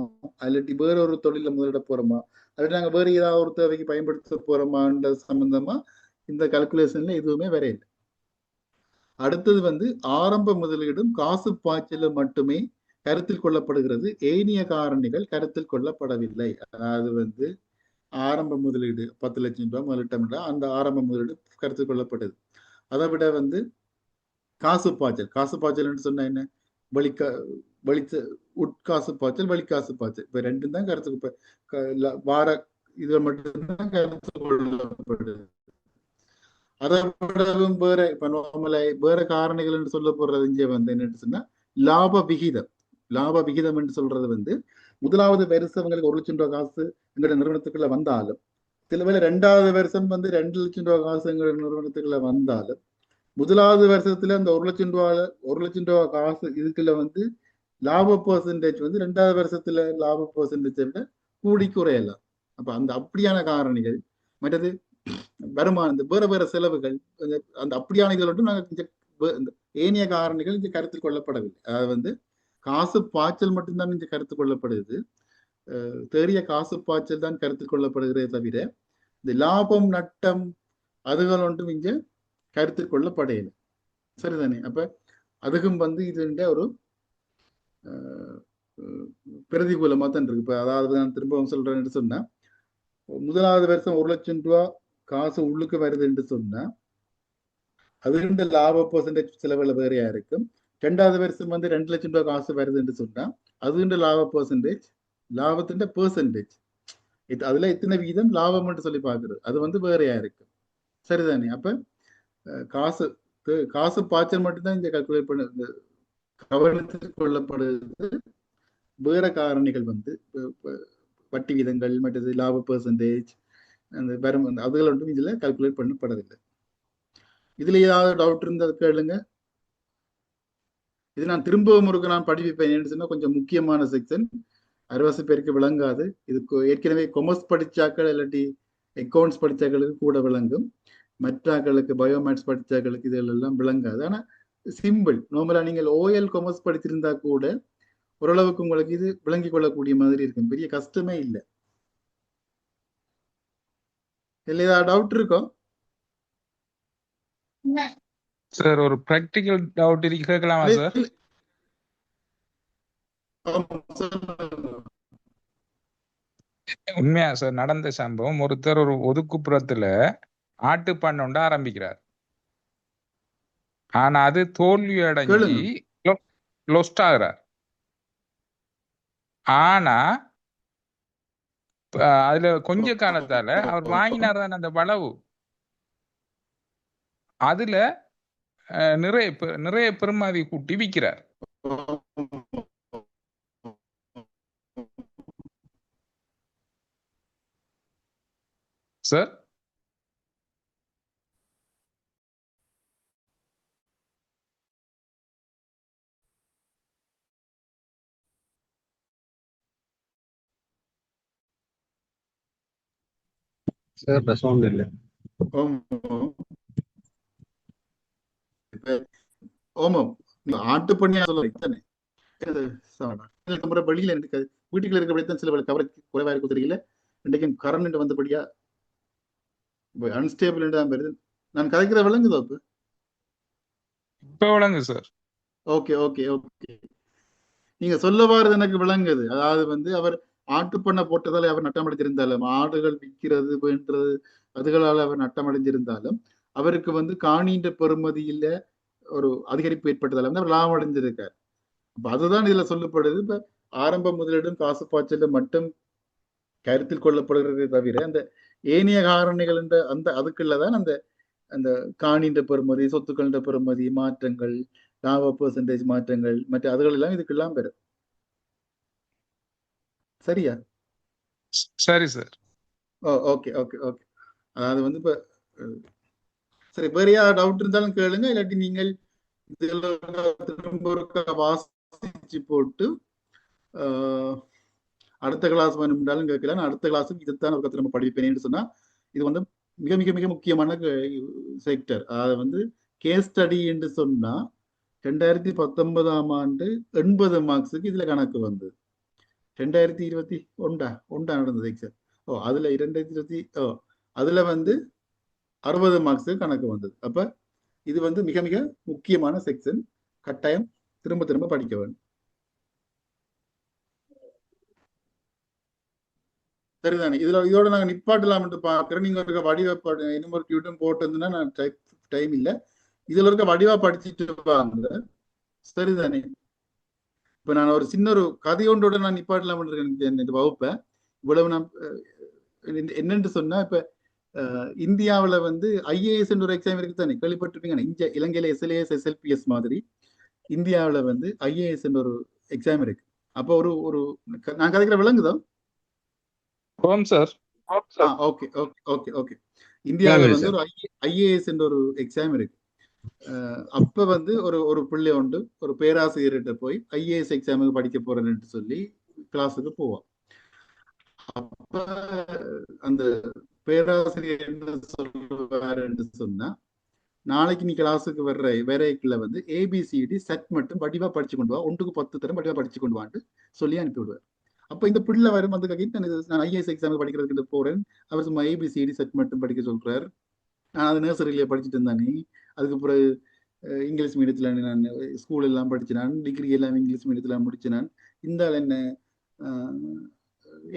இல்லாட்டி வேற ஒரு தொழில முதலிட போறோமா இல்லாட்டி நாங்க வேற ஏதாவது ஒரு தேவைக்கு பயன்படுத்த போறோமான்ற சம்பந்தமா இந்த கால்குலேஷன்ல எதுவுமே வரையில. அடுத்தது வந்து ஆரம்ப முதலீடும் காசு பாய்ச்சல மட்டுமே கருத்தில் கொள்ளப்படுகிறது, ஏனைய காரணிகள் கருத்தில் கொள்ளப்படவில்லை. அதாவது வந்து ஆரம்ப முதலீடு 10 லட்சம் ரூபாய் முதலிட்டோம்னா அந்த ஆரம்ப முதலீடு கருத்தில் கொள்ளப்படுது. அதை விட வந்து காசு பாய்ச்சல் சொன்னா என்ன, உட்காசு பாய்ச்சல் வெளிக்காசு பாய்ச்சல், இப்ப ரெண்டும் தான் கருத்து வார இது மட்டும்தான் கருத்து கொள்ளப்படுது. அதை விடவும் வேற இப்ப நார்மலா வேற காரணிகள் என்று சொல்ல போறது இங்க வந்து என்னன்னு சொன்னா லாப விகிதம் என்று சொல்றது வந்து முதலாவது வருஷங்களுக்கு 1 லட்சம் ரூபாய் காசு எங்களுடைய நிறுவனத்துக்குள்ள வந்தாலும் சில வேளை 2வது வருஷம் வந்து 2 லட்சம் ரூபாய் காசு எங்களுடைய நிறுவனத்துக்குள்ள வந்தாலும் முதலாவது வருஷத்துல அந்த 1 லட்சம் ரூபாய் காசு இதுக்குள்ள வந்து லாப பெர்சன்டேஜ் வந்து 2வது வருஷத்துல லாப பெர்சன்டேஜ் விட கூடி குறையலாம். அப்ப அந்த அப்படியான காரணிகள் மற்றது வருமானம் வேற வேற செலவுகள் அந்த அப்படியான இதில் மட்டும் நாங்கள் ஏனைய காரணிகள் இங்க கருத்தில் கொள்ளப்படவில்லை. அதாவது வந்து காசு பாய்ச்சல் மட்டும்தான் இங்க கருத்தில் கொள்ளப்படுது, தேறிய காசு பாய்ச்சல் தான் கருத்தில் கொள்ளப்படுகிறதே தவிர இந்த லாபம் நட்டம் அதுகள் ஒன்றும் இங்க கருத்தில் கொள்ளப்படையில. சரிதானே. அப்ப அதுக்கும் வந்து இது ஒரு பிரதிகூலமா தான் இருக்கு. இப்ப அதாவது நான் திரும்பவும் சொல்றேன்னு சொன்னா முதலாவது வருஷம் 1 லட்சம் ரூபாய் காசு உள்ளுக்கு வருது என்று சொன்னா அது லாப பெர்சன்டேஜ் செலவுல வேறையா இருக்கும். 2வது வருஷம் வந்து 2 லட்சம் ரூபாய் காசு வருது என்று சொன்னா அது லாப லாபத்தின் பெர்சன்டேஜ் அதுல எத்தனை வீதம் லாபம் என்று சொல்லி பாக்குறது அது வந்து வேறையா இருக்கு. சரிதானே. அப்ப காசு பாய்ச்சல் மட்டும்தான் இங்க கால்குலேட் பண்ண கவனத்தில் கொள்ளப்படுது. வேற காரணிகள் வந்து வட்டி வீதங்கள் மற்றது லாப பெர்சன்டேஜ் அந்த வரும் அதுகள் ஒன்றும் இதுல கால்குலேட் பண்ணப்படவில்லை. இதுல ஏதாவது டவுட் இருந்தா கேளுங்க. இது நான் திரும்பவும் முறுக்க நான் படிப்பேன் சொன்னா கொஞ்சம் முக்கியமான செக்ஷன். அரைவாசி பேருக்கு விளங்காது. இதுக்கு ஏற்கனவே கொமர்ஸ் படிச்சாக்கள் இல்லாட்டி அக்கௌண்ட்ஸ் படிச்சாக்களுக்கு கூட விளங்கும். மற்றாக்களுக்கு பயோமேட்ஸ் படிச்சாக்களுக்கு இதெல்லாம் விளங்காது. ஆனா சிம்பிள். நார்மலா நீங்கள் ஓஎல் கொமர்ஸ் படிச்சிருந்தா கூட ஓரளவுக்கு உங்களுக்கு இது விளங்கி கொள்ளக்கூடிய மாதிரி இருக்கும். பெரிய கஷ்டமே இல்லை. இல்ல ஏதாவது டவுட் இருக்கும் சார்? ஒரு பிராக்டிக்கல் டவுட் இருக்கு, கேட்கலாமா சார்? உண்மையா சார் நடந்த சம்பவம். ஒருத்தர் ஒரு ஒதுக்குப்புறத்துல ஆட்டு பண்ண ஒன்று ஆரம்பிக்கிறார். ஆனா அது தோல்வி அடைஞ்சி லொஸ்ட் ஆகுறார். ஆனா அதுல கொஞ்ச காலத்தால அவர் வாங்கினார் தான் அந்த வளவு. அதுல நிறைய பெருமதி கூட்டி விற்கிறார் சார். சார் ரெஸ்பாண்ட் இல்லை. ஓமம் ஆட்டு பண்ணி சொல்லுவாங்க வெளியில எனக்கு வீட்டுக்குள்ள இருக்கிறபடித்தான் சில கவரேஜ் குறைவா இருக்கும் தெரியல. இன்றைக்கும் கரண்ட் வந்தபடியா அன்ஸ்டேபிள் தான் வருது. நான் கதைக்கிற விளங்குதோ இப்ப விளங்கு சார். Okay okay okay. நீங்க சொல்ல வாரது எனக்கு விளங்குது. அதாவது அவர் ஆட்டு பண்ண போட்டதால அவர் நட்டமடைஞ்சிருந்தாலும், ஆடுகள் விற்கிறது வேண்டது அதுகளால் அவர் நட்டமடைஞ்சிருந்தாலும், அவருக்கு காணின்ற பெறுமதியில ஒரு அதிகரிப்பு ஏற்பட்டதால அவர் லாபம் அடைஞ்சிருக்கார். அப்ப அதுதான் இதுல சொல்லப்படுது. இப்ப ஆரம்ப முதலீடும் காசு பாய்ச்சல மட்டும் கருத்தில் கொள்ளப்படுகிறது தவிர அந்த ஏனைய காரணிகள் அந்த அதுக்குள்ளதான் அந்த அந்த காணின்ற பெறுமதி, சொத்துக்களின்ற பெறுமதி மாற்றங்கள், லாப பெர்சன்டேஜ் மாற்றங்கள் மற்ற அதுகள் எல்லாம் இதுக்கெல்லாம் பெறும். சரியா? சரி சார். Okay okay okay. அதாவது இப்ப சரி, வேற யாராவது டவுட் இருந்தாலும் கேளுங்க. இல்லாட்டி நீங்கள் திரும்ப வாசிச்சு போட்டு அடுத்த கிளாஸ் வேணும்னாலும் கேட்கலாம். அடுத்த கிளாஸுக்கு இதைத்தான் ஒரு திரும்ப படிப்பேன்னு சொன்னா இது மிக மிக மிக முக்கியமான செக்டர். அதாவது கேஸ் ஸ்டடி என்று சொன்னா 2019ஆம் ஆண்டு 80 மார்க்ஸுக்கு இதுல கணக்கு வந்தது. 2021 நடந்தது எக்ஸாம். அதுல 2020 அதுல 60 மார்க்ஸுக்கு கணக்கு வந்தது. அப்ப இது மிக மிக முக்கியமான செக்ஷன். கட்டாயம் திரும்ப திரும்ப படிக்க வேண்டும். சரிதானே? இதோட நாங்க நிப்பாட்டலாம் என்று பாக்குறேன். நீங்க இருக்க வடிவ இன்னும் ஒரு டியூட்டும் போட்டிருந்தா நான் டைம் இல்லை. இதுல இருக்க வடிவா படிச்சுட்டு வாங்க. சரிதானே? இப்ப நான் ஒரு சின்ன ஒரு கதையொன்றோட நான் நிப்பாட்டலாம் இருக்கேன் இந்த வகுப்பை. இவ்வளவு நான் என்னன்னு சொன்னா, இப்ப இந்தியாவில ஐஏஎஸ் ஒரு எக்ஸாம் இருக்கு தானே, கேள்விப்பட்டிருப்பீங்க. இலங்கையில SLAS SLPS மாதிரி இந்தியாவில ஐஏஎஸ் ஒரு எக்ஸாம் இருக்கு. அப்போ ஒரு நான் கதைக்கிற விளங்குதோ? Sir okay okay okay okay. இந்தியாவில ஒரு ஐஏஎஸ் ஒரு எக்ஸாம் இருக்கு. அப்ப ஒரு பிள்ளை உண்டு ஒரு பேராசிரியர்கிட்ட போய் ஐஏஎஸ் எக்ஸாமுக்கு படிக்க போறேன்னு சொல்லி கிளாஸுக்கு போவான். அப்ப அந்த பேராசிரியர் என்ன சொல்லுவாருன்னு சொன்னா, நாளைக்கு நீ கிளாஸுக்கு வரைக்குள்ள ABCD செட் மட்டும் வடிவா படிச்சு கொண்டு வா, 1க்கு 10 தரம் வடிவா படிச்சு கொண்டு வான்னு சொல்லி அனுப்பி விடுவார். அப்ப இந்த பிள்ளை வரும் நான் ஐஏஎஸ் எக்ஸாமுக்கு படிக்கிறதுக்கு போறேன், அவர் சும்மா ABCD செட் மட்டும் படிக்க சொல்றாரு. நான் அது நர்சரியில படிச்சுட்டு இருந்தானே, அதுக்கு பிறகு இங்கிலீஷ் மீடியத்துல நான் ஸ்கூல் எல்லாம் படிச்சினான், டிகிரி எல்லாம் இங்கிலீஷ் மீடியத்துல முடிச்சினான், இந்த ஆள் என்ன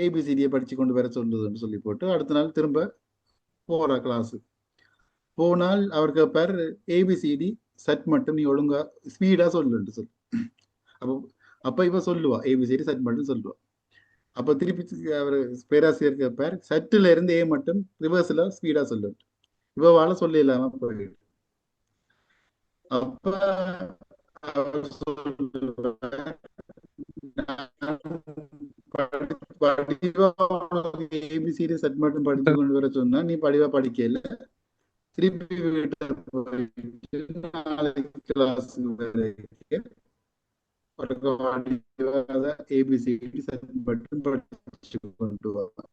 ABCD படிச்சு கொண்டு வர சொல்றதுன்னு சொல்லி போட்டு அடுத்த நாள் திரும்ப போற கிளாஸு போனால் அவர் கேட்பார், ABCD செட் மட்டும் நீ ஒழுங்கா ஸ்பீடா சொல்லுன்னு சொல்லு. அப்ப இவ சொல்லுவா ABCD செட் மட்டும் சொல்லுவா. அப்ப திருப்பி அவர் பேராசிரியர் கேட்பார், செட்டுல இருந்து A மட்டும் ரிவர்ஸ்ல ஸ்பீடா சொல்லு. இவால சொல்ல இல்லாம போயிடு. அப்ப அவர் சொல்லுவார், ABCD செட் மட்டும் படிச்சு கொண்டு வர சொன்னா நீ படிவா படிக்கல, திருப்பி வீட்டுல போயிட்டு நாளைக்கு கிளாஸ் ஏபிசிடி மட்டும் படிச்சு கொண்டு வருவேன்.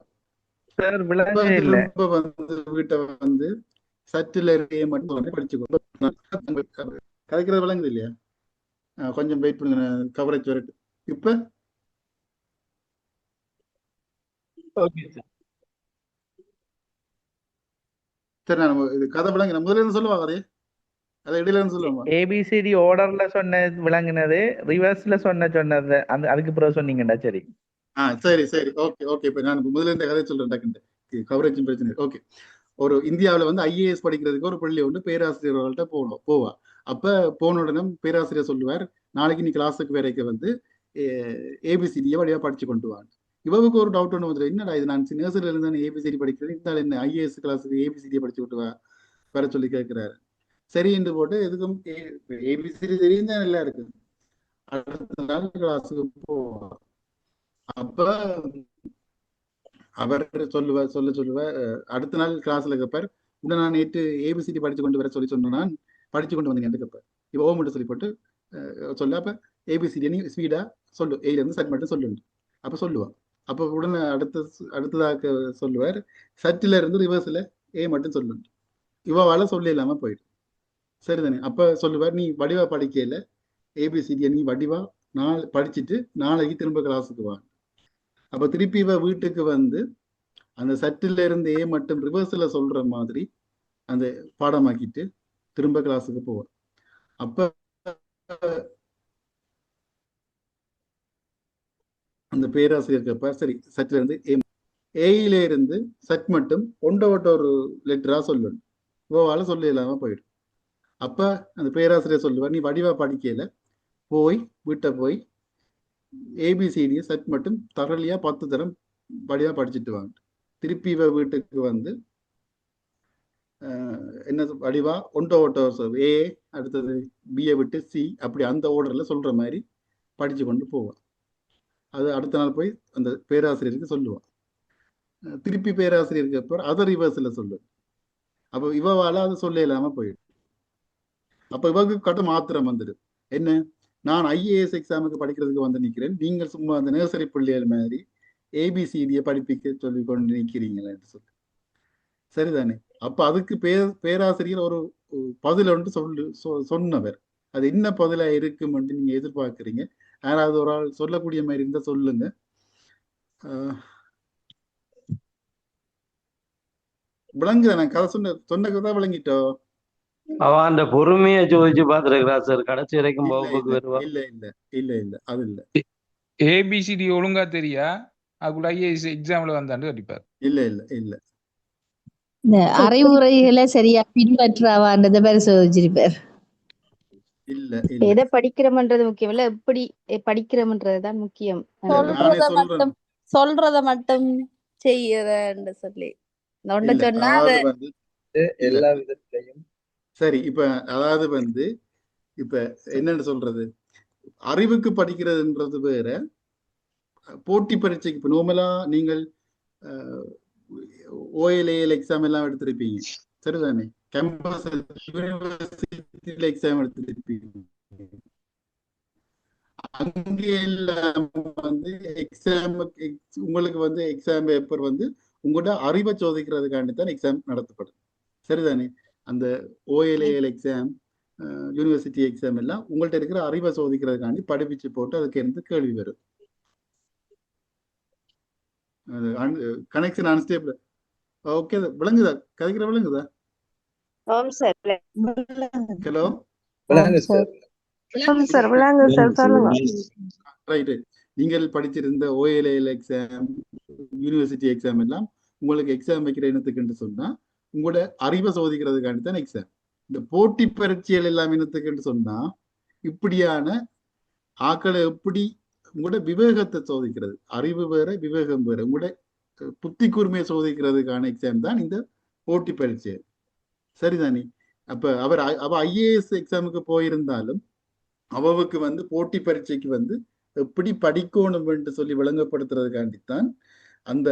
சார் விளங்க இல்ல திரும்ப வந்து வீட்டை வந்து சட்டில இருக்கையே மட்டும் படிச்சுக்கோ. கதைக்கிறது விளங்குது இல்லையா? கொஞ்சம் வெயிட் பண்ணுங்க, கவரேஜ் வரட்டு. இப்ப சரி, நான் இது கதை விளங்க முதல்ல இருந்து சொல்லுவா கதையே, அதை இடையில இருந்து சொல்லுவாங்க. ஏபிசிடி ஆர்டர்ல சொன்ன விளங்குனது, ரிவர்ஸ்ல சொன்னது அதுக்கு பிறகு சொன்னீங்கடா. சரி சரி சரி, ஓகே ஓகே. இப்ப நான் முதல்ல இந்த கதை சொல்றேன், டக்குன்னு கவரேஜ் பிரச்சனை. ஓகே, ஒரு இந்தியாவில் வந்து ஐஏஎஸ் படிக்கிறதுக்கு ஒரு பள்ளி ஒன்று பேராசிரியர்கள்ட்ட போவா. அப்ப போன உடனே பேராசிரியர் சொல்லுவார், நாளைக்கு நீ கிளாஸுக்கு வரைக்கும் வந்து ஏபிசிடியை வழியா படிச்சு கொண்டு வாங்க. இவருக்கு ஒரு டவுட் ஒன்று வந்துடும், என்னடா இது, நான் நர்சரியில இருந்து ஏபிசிடி படிக்கிறேன், இருந்தாலும் என்ன ஐஏஎஸ் கிளாஸுக்கு ஏபிசிடியை படிச்சு விட்டு வர சொல்லி கேட்கிறாரு. சரி என்று போட்டு எதுக்கும் ஏபிசிடி தெரியும் தான் நல்லா இருக்கு. அடுத்த நாள் கிளாஸுக்கு போவா. அப்ப அவர் சொல்லுவார் அடுத்த நாள் கிளாஸ்ல கேட்பார், உடனே நான் நேற்று ஏபிசிடி படிச்சு கொண்டு வர சொல்லி சொன்னான், படிச்சு கொண்டு வந்தீங்கன்னு கேட்பார். இப்போ ஓமெண்ட் சொல்லி போட்டு சொல்ல, அப்ப ஏபிசிடி நீ ஸ்பீடா சொல்லு, ஏல இருந்து சட் மட்டும் சொல்லு. அப்ப சொல்லுவான். அப்ப உடனே அடுத்ததாக சொல்லுவார், சட்டில இருந்து ரிவர்ஸ்ல ஏ மட்டும் சொல்லு. இவால சொல்ல இல்லாம போயிடும். சரிதானே? அப்ப சொல்லுவார், நீ வடிவா படிக்கல ஏபிசிடியை நீ வடிவா படிச்சுட்டு நாளைக்கு திரும்ப கிளாஸுக்கு வா. அப்ப திருப்பி இவ வீட்டுக்கு வந்து அந்த சட்டில இருந்து ஏ மட்டும் ரிவர்ஸ்ல சொல்ற மாதிரி அந்த பாடமாக்கிட்டு திரும்ப கிளாஸுக்கு போவார். அப்ப அந்த பேராசிரியர் கேட்பார், சரி சட்டில இருந்து ஏயில இருந்து சட் மட்டும் ஒன்றோட்ட ஒரு லெட்டரா சொல்லணும். இவால சொல்ல இல்லாம போயிடும். அப்ப அந்த பேராசிரியர் சொல்லுவார், நீ வடிவா படிக்கல, போய் வீட்டை போய் ஏபிசிடியை சட் மட்டும் தரலியா 10 தரம் வடிவா படிச்சுட்டு வாங்க. திருப்பி இவ வீட்டுக்கு வந்து என்ன வடிவா ஒன்றோட்ட ஏ அடுத்தது பிஏ விட்டு சி, அப்படி அந்த ஓர்டர்ல சொல்ற மாதிரி படிச்சு கொண்டு போவான். அது அடுத்த நாள் போய் அந்த பேராசிரியருக்கு சொல்லுவான். திருப்பி பேராசிரியருக்கு அப்புறம் அதை ரிவர்ஸ்ல சொல்லு. அப்போ இவால அது சொல்ல இல்லாம போயிடும். அப்ப இவருக்கு கட்ட மாத்திரம் வந்துடும், என்ன, நான் ஐஏஎஸ் எக்ஸாமுக்கு படிக்கிறதுக்கு வந்து நிற்கிறேன், நீங்கள் சும்மா அந்த நர்சரி பிள்ளைகள் மாதிரி ஏபிசிடியை படிப்பிக்க சொல்லி கொண்டு நிற்கிறீங்களேன்னு சொல்லி. சரிதானே? அப்ப அதுக்கு பேராசிரியர் ஒரு பதில் ஒன்று சொன்னவர். அது என்ன பதிலா இருக்கும் நீங்க எதிர்பார்க்குறீங்க? யாராவது ஒரு ஆள் சொல்லக்கூடிய மாதிரி இருந்தா சொல்லுங்க. விளங்குதா? நான் கதை சொன்ன கதை விளங்கிட்டோ? அவன் அந்த பொறுமையை ஜோதிச்சு பாத்துருக்கிறா சார், கடைசி வரைக்கும் இல்ல இல்ல இல்ல இல்ல அது இல்ல. ஏபிசிடி ஒழுங்கா தெரியா அதுக்குள்ள ஐஏஎஸ் எக்ஸாம்ல வந்தாண்டு கட்டிப்பார். இல்ல இல்ல இல்ல, இந்த அறிவுரைகளை சரியா பின்பற்றாவான்றத பரிசோதிச்சிருப்பார். இல்ல எதை படிக்கிறோம்ன்றது முக்கியம் இல்ல, எப்படி படிக்கிறோம்ன்றதுதான் முக்கியம். சொல்றத மட்டும் செய்யறன்னு சொல்லி சொன்னா எல்லா விதத்திலையும் சரி. இப்ப அதாவது வந்து இப்ப என்னன்னு சொல்றது, அறிவுக்கு படிக்கிறதுன்றது வேற, போட்டி பரீட்சைக்கு. இப்ப நார்மலா நீங்கள் ஓஎல்ஏஎல் எக்ஸாம் எல்லாம் எடுத்திருப்பீங்க, சரிதானே? கேம்பஸ் யூனிவர்சிட்டியில எக்ஸாம் எடுத்திருப்பீங்க. அங்கே எல்லாம் வந்து உங்களுக்கு வந்து எக்ஸாம் பேப்பர் வந்து உங்களோட அறிவை சோதிக்கிறதுக்காண்டி தான் எக்ஸாம் நடத்தப்படும், சரிதானே? அந்த ஓஎல்ஏஎல் எக்ஸாம், யூனிவர்சிட்டி எக்ஸாம் எல்லாம் உங்கள்கிட்ட இருக்கிற அறிவை சோதிக்கிறதுக்காண்டி படிப்பிச்சு போட்டு அதுக்கு இருந்து கேள்வி வரும். Connection unstable. ஓகே, விளங்குதா? கதைக்கிற விளங்குதா? Hello, right. நீங்கள் படிச்சிருந்த ஓஎல்ஏஎல் எக்ஸாம், யூனிவர்சிட்டி எக்ஸாம் எல்லாம் உங்களுக்கு எக்ஸாம் வைக்கிற இனத்துக்குன்னு சொன்னா உங்களோட அறிவை சோதிக்கிறதுக்காண்டி தான் எக்ஸாம். இந்த போட்டி பரீட்சைகள் எல்லாம் இனத்துக்குன்னு சொன்னா இப்படியான ஆக்களை எப்படி உங்களோட விவேகத்தை சோதிக்கிறது, அறிவு வேற விவேகம் வேற, உங்களோட புத்தி கூர்மையை சோதிக்கிறதுக்கான எக்ஸாம் தான் இந்த போட்டி பரீட்சை, சரிதானே? அப்ப அவ ஐஏஎஸ் எக்ஸாமுக்கு போயிருந்தாலும் அவருக்கு வந்து போட்டி பரீட்சைக்கு வந்து எப்படி படிக்கணும் என்று சொல்லி விளங்கப்படுத்துறதுக்காண்டித்தான் அந்த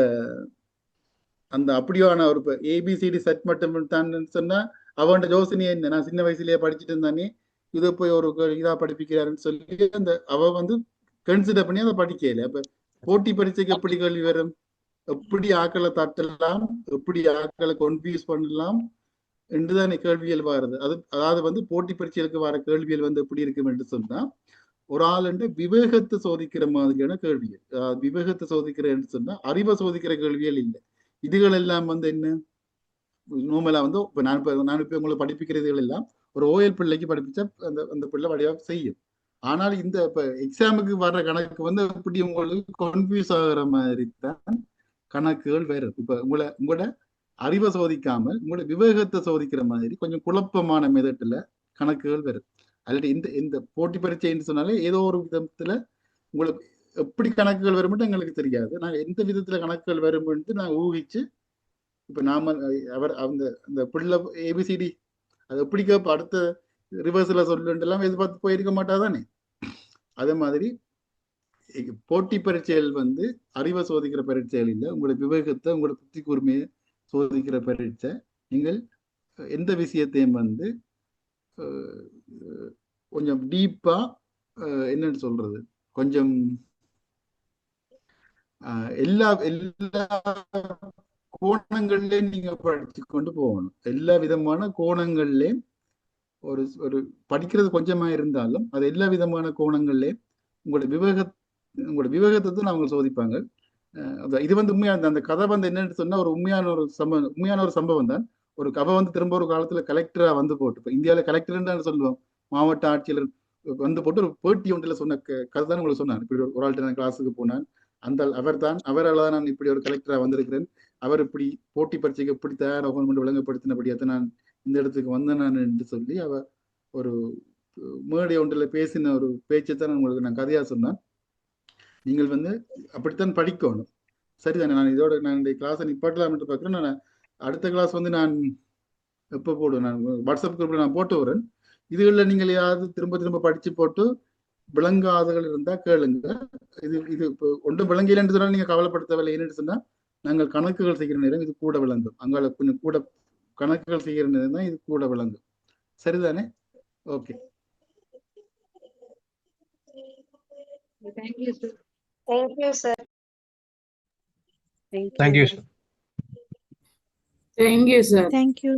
அந்த அப்படியான ஒரு ஏபிசிடி செட் மட்டும் தான் சொன்னா அவன் யோசனை என்ன, நான் சின்ன வயசுலயே படிச்சுட்டு இருந்தானே இதை போய் ஒரு இதா படிப்பிக்கிறாருன்னு சொல்லி அந்த அவ வந்து கன்சிடர் பண்ணி அதை படிக்கல. அப்ப போட்டி பரீட்சைக்கு எப்படி கேள்வி வரும், எப்படி ஆக்களை தட்டலாம், எப்படி ஆக்களை கன்ஃபியூஸ் பண்ணலாம் என்றுதானே கேள்வியல் வருது. அதாவது வந்து போட்டி பரீட்சைகளுக்கு வர கேள்வியல் வந்து எப்படி இருக்கும் என்று சொன்னா, ஒரு ஆள் விவேகத்தை சோதிக்கிற மாதிரியான கேள்விகள். விவேகத்தை சோதிக்கிற என்று சொன்னா அறிவை சோதிக்கிற கேள்விகள் இல்லை. இதுகள் எல்லாம் வந்து என்ன நோமலா வந்து இப்ப நான் இப்ப உங்களை படிப்பிக்கிறதுகள் எல்லாம் ஒரு ஓஎல் பிள்ளைக்கு படிப்பிச்சா அந்த பிள்ளை வழியா செய்யும். ஆனால் இந்த இப்ப எக்ஸாமுக்கு வர்ற கணக்கு வந்து எப்படி உங்களுக்கு கன்ஃபியூஸ் ஆகுற மாதிரி தான் கணக்குகள் வேறு. இப்ப உங்களோட அறிவை சோதிக்காமல் உங்களோட விவேகத்தை சோதிக்கிற மாதிரி கொஞ்சம் குழப்பமான மெதட்டுல கணக்குகள் வரும். அல்லது இந்த போட்டி பரீட்சைன்னு சொன்னாலே ஏதோ ஒரு விதத்துல உங்களுக்கு எப்படி கணக்குகள் வரும்னு எங்களுக்கு தெரியாது. நாங்கள் எந்த விதத்துல கணக்குகள் வரும்னு நான் ஊகிச்சு இப்ப நாம அந்த பிள்ளை ஏபிசிடி அது எப்படி கேப்ப அடுத்த ரிவர்ஸ்ல சொல்லுலாம் எதிர்பார்த்து போயிருக்க மாட்டாதானே. அதே மாதிரி போட்டி பரீட்சைகள் வந்து அறிவை சோதிக்கிற பரீட்சைகள் இல்லை, உங்களோட விவேகத்தை உங்களோட புத்தி கூர்மையை சோதிக்கிற பரீட்சை. நீங்கள் எந்த விஷயத்தையும் வந்து கொஞ்சம் டீப்பா என்னன்னு சொல்றது, கொஞ்சம் எல்லா கோணங்கள்லயும் நீங்க படிச்சு கொண்டு போகணும். எல்லா விதமான கோணங்கள்லயும் ஒரு படிக்கிறது கொஞ்சமா இருந்தாலும் அது எல்லா விதமான கோணங்கள்லயும் உங்களோட விவேகத்தை தான் அவங்க சோதிப்பாங்க. இது வந்து உண்மையா அந்த கதை வந்து என்னன்னு சொன்னா ஒரு உண்மையான ஒரு சம்பவம் தான். ஒரு கதை வந்து திரும்ப ஒரு காலத்துல கலெக்டரா வந்து போட்டு, இப்ப இந்தியாவில கலெக்டர் தான் சொல்லுவோம், மாவட்ட ஆட்சியர் வந்து போட்டு ஒரு பேட்டி ஒன்றில் சொன்ன கதை தான் உங்களுக்கு சொன்னார். இப்படி ஒரு ஆள்கிட்ட நான் கிளாஸுக்கு போனேன், அவரால் தான் நான் இப்படி ஒரு கலெக்டரா வந்திருக்கிறேன், அவர் இப்படி போட்டி பரீட்சைக்கு எப்படி தயாராகும் என்று விளங்கப்படுத்தினபடியாத்த நான் இந்த இடத்துக்கு வந்தேன் நான் என்று சொல்லி அவ ஒரு மேடை ஒன்றில் பேசின ஒரு பேச்சை தான் உங்களுக்கு நான் கதையா சொன்னேன். நீங்கள் வந்து அப்படித்தான் படிக்கணும். சரிதானே? நான் இதோட நான் இந்த கிளாஸை நிப்பாட்டலாம் என்று பார்க்குறேன். நான் அடுத்த கிளாஸ் வந்து நான் எப்போ போடுவேன், நான் வாட்ஸ்அப் குரூப்ல நான் போட்டு வரேன். இதுகளில் நீங்கள் யாராவது திரும்ப திரும்ப படிச்சு போட்டு விளங்காதகள் இருந்தா கேளுங்க. இது இப்போ ஒன்றும் விளங்கலைன்னு சொன்னா நீங்க கவலைப்படுத்தவில்லை. என்னன்னு சொன்னா நாங்கள் கணக்குகள் செய்கிற நேரம் இது கூட விளங்கும், அங்கால கொஞ்சம் கூட கணக்குகள் செய்கிற நேரம் தான் இது கூட விளங்கும். சரிதானே? Okay. Thank you, sir. Thank you, sir. Thank you, sir. Thank you, sir. Thank you.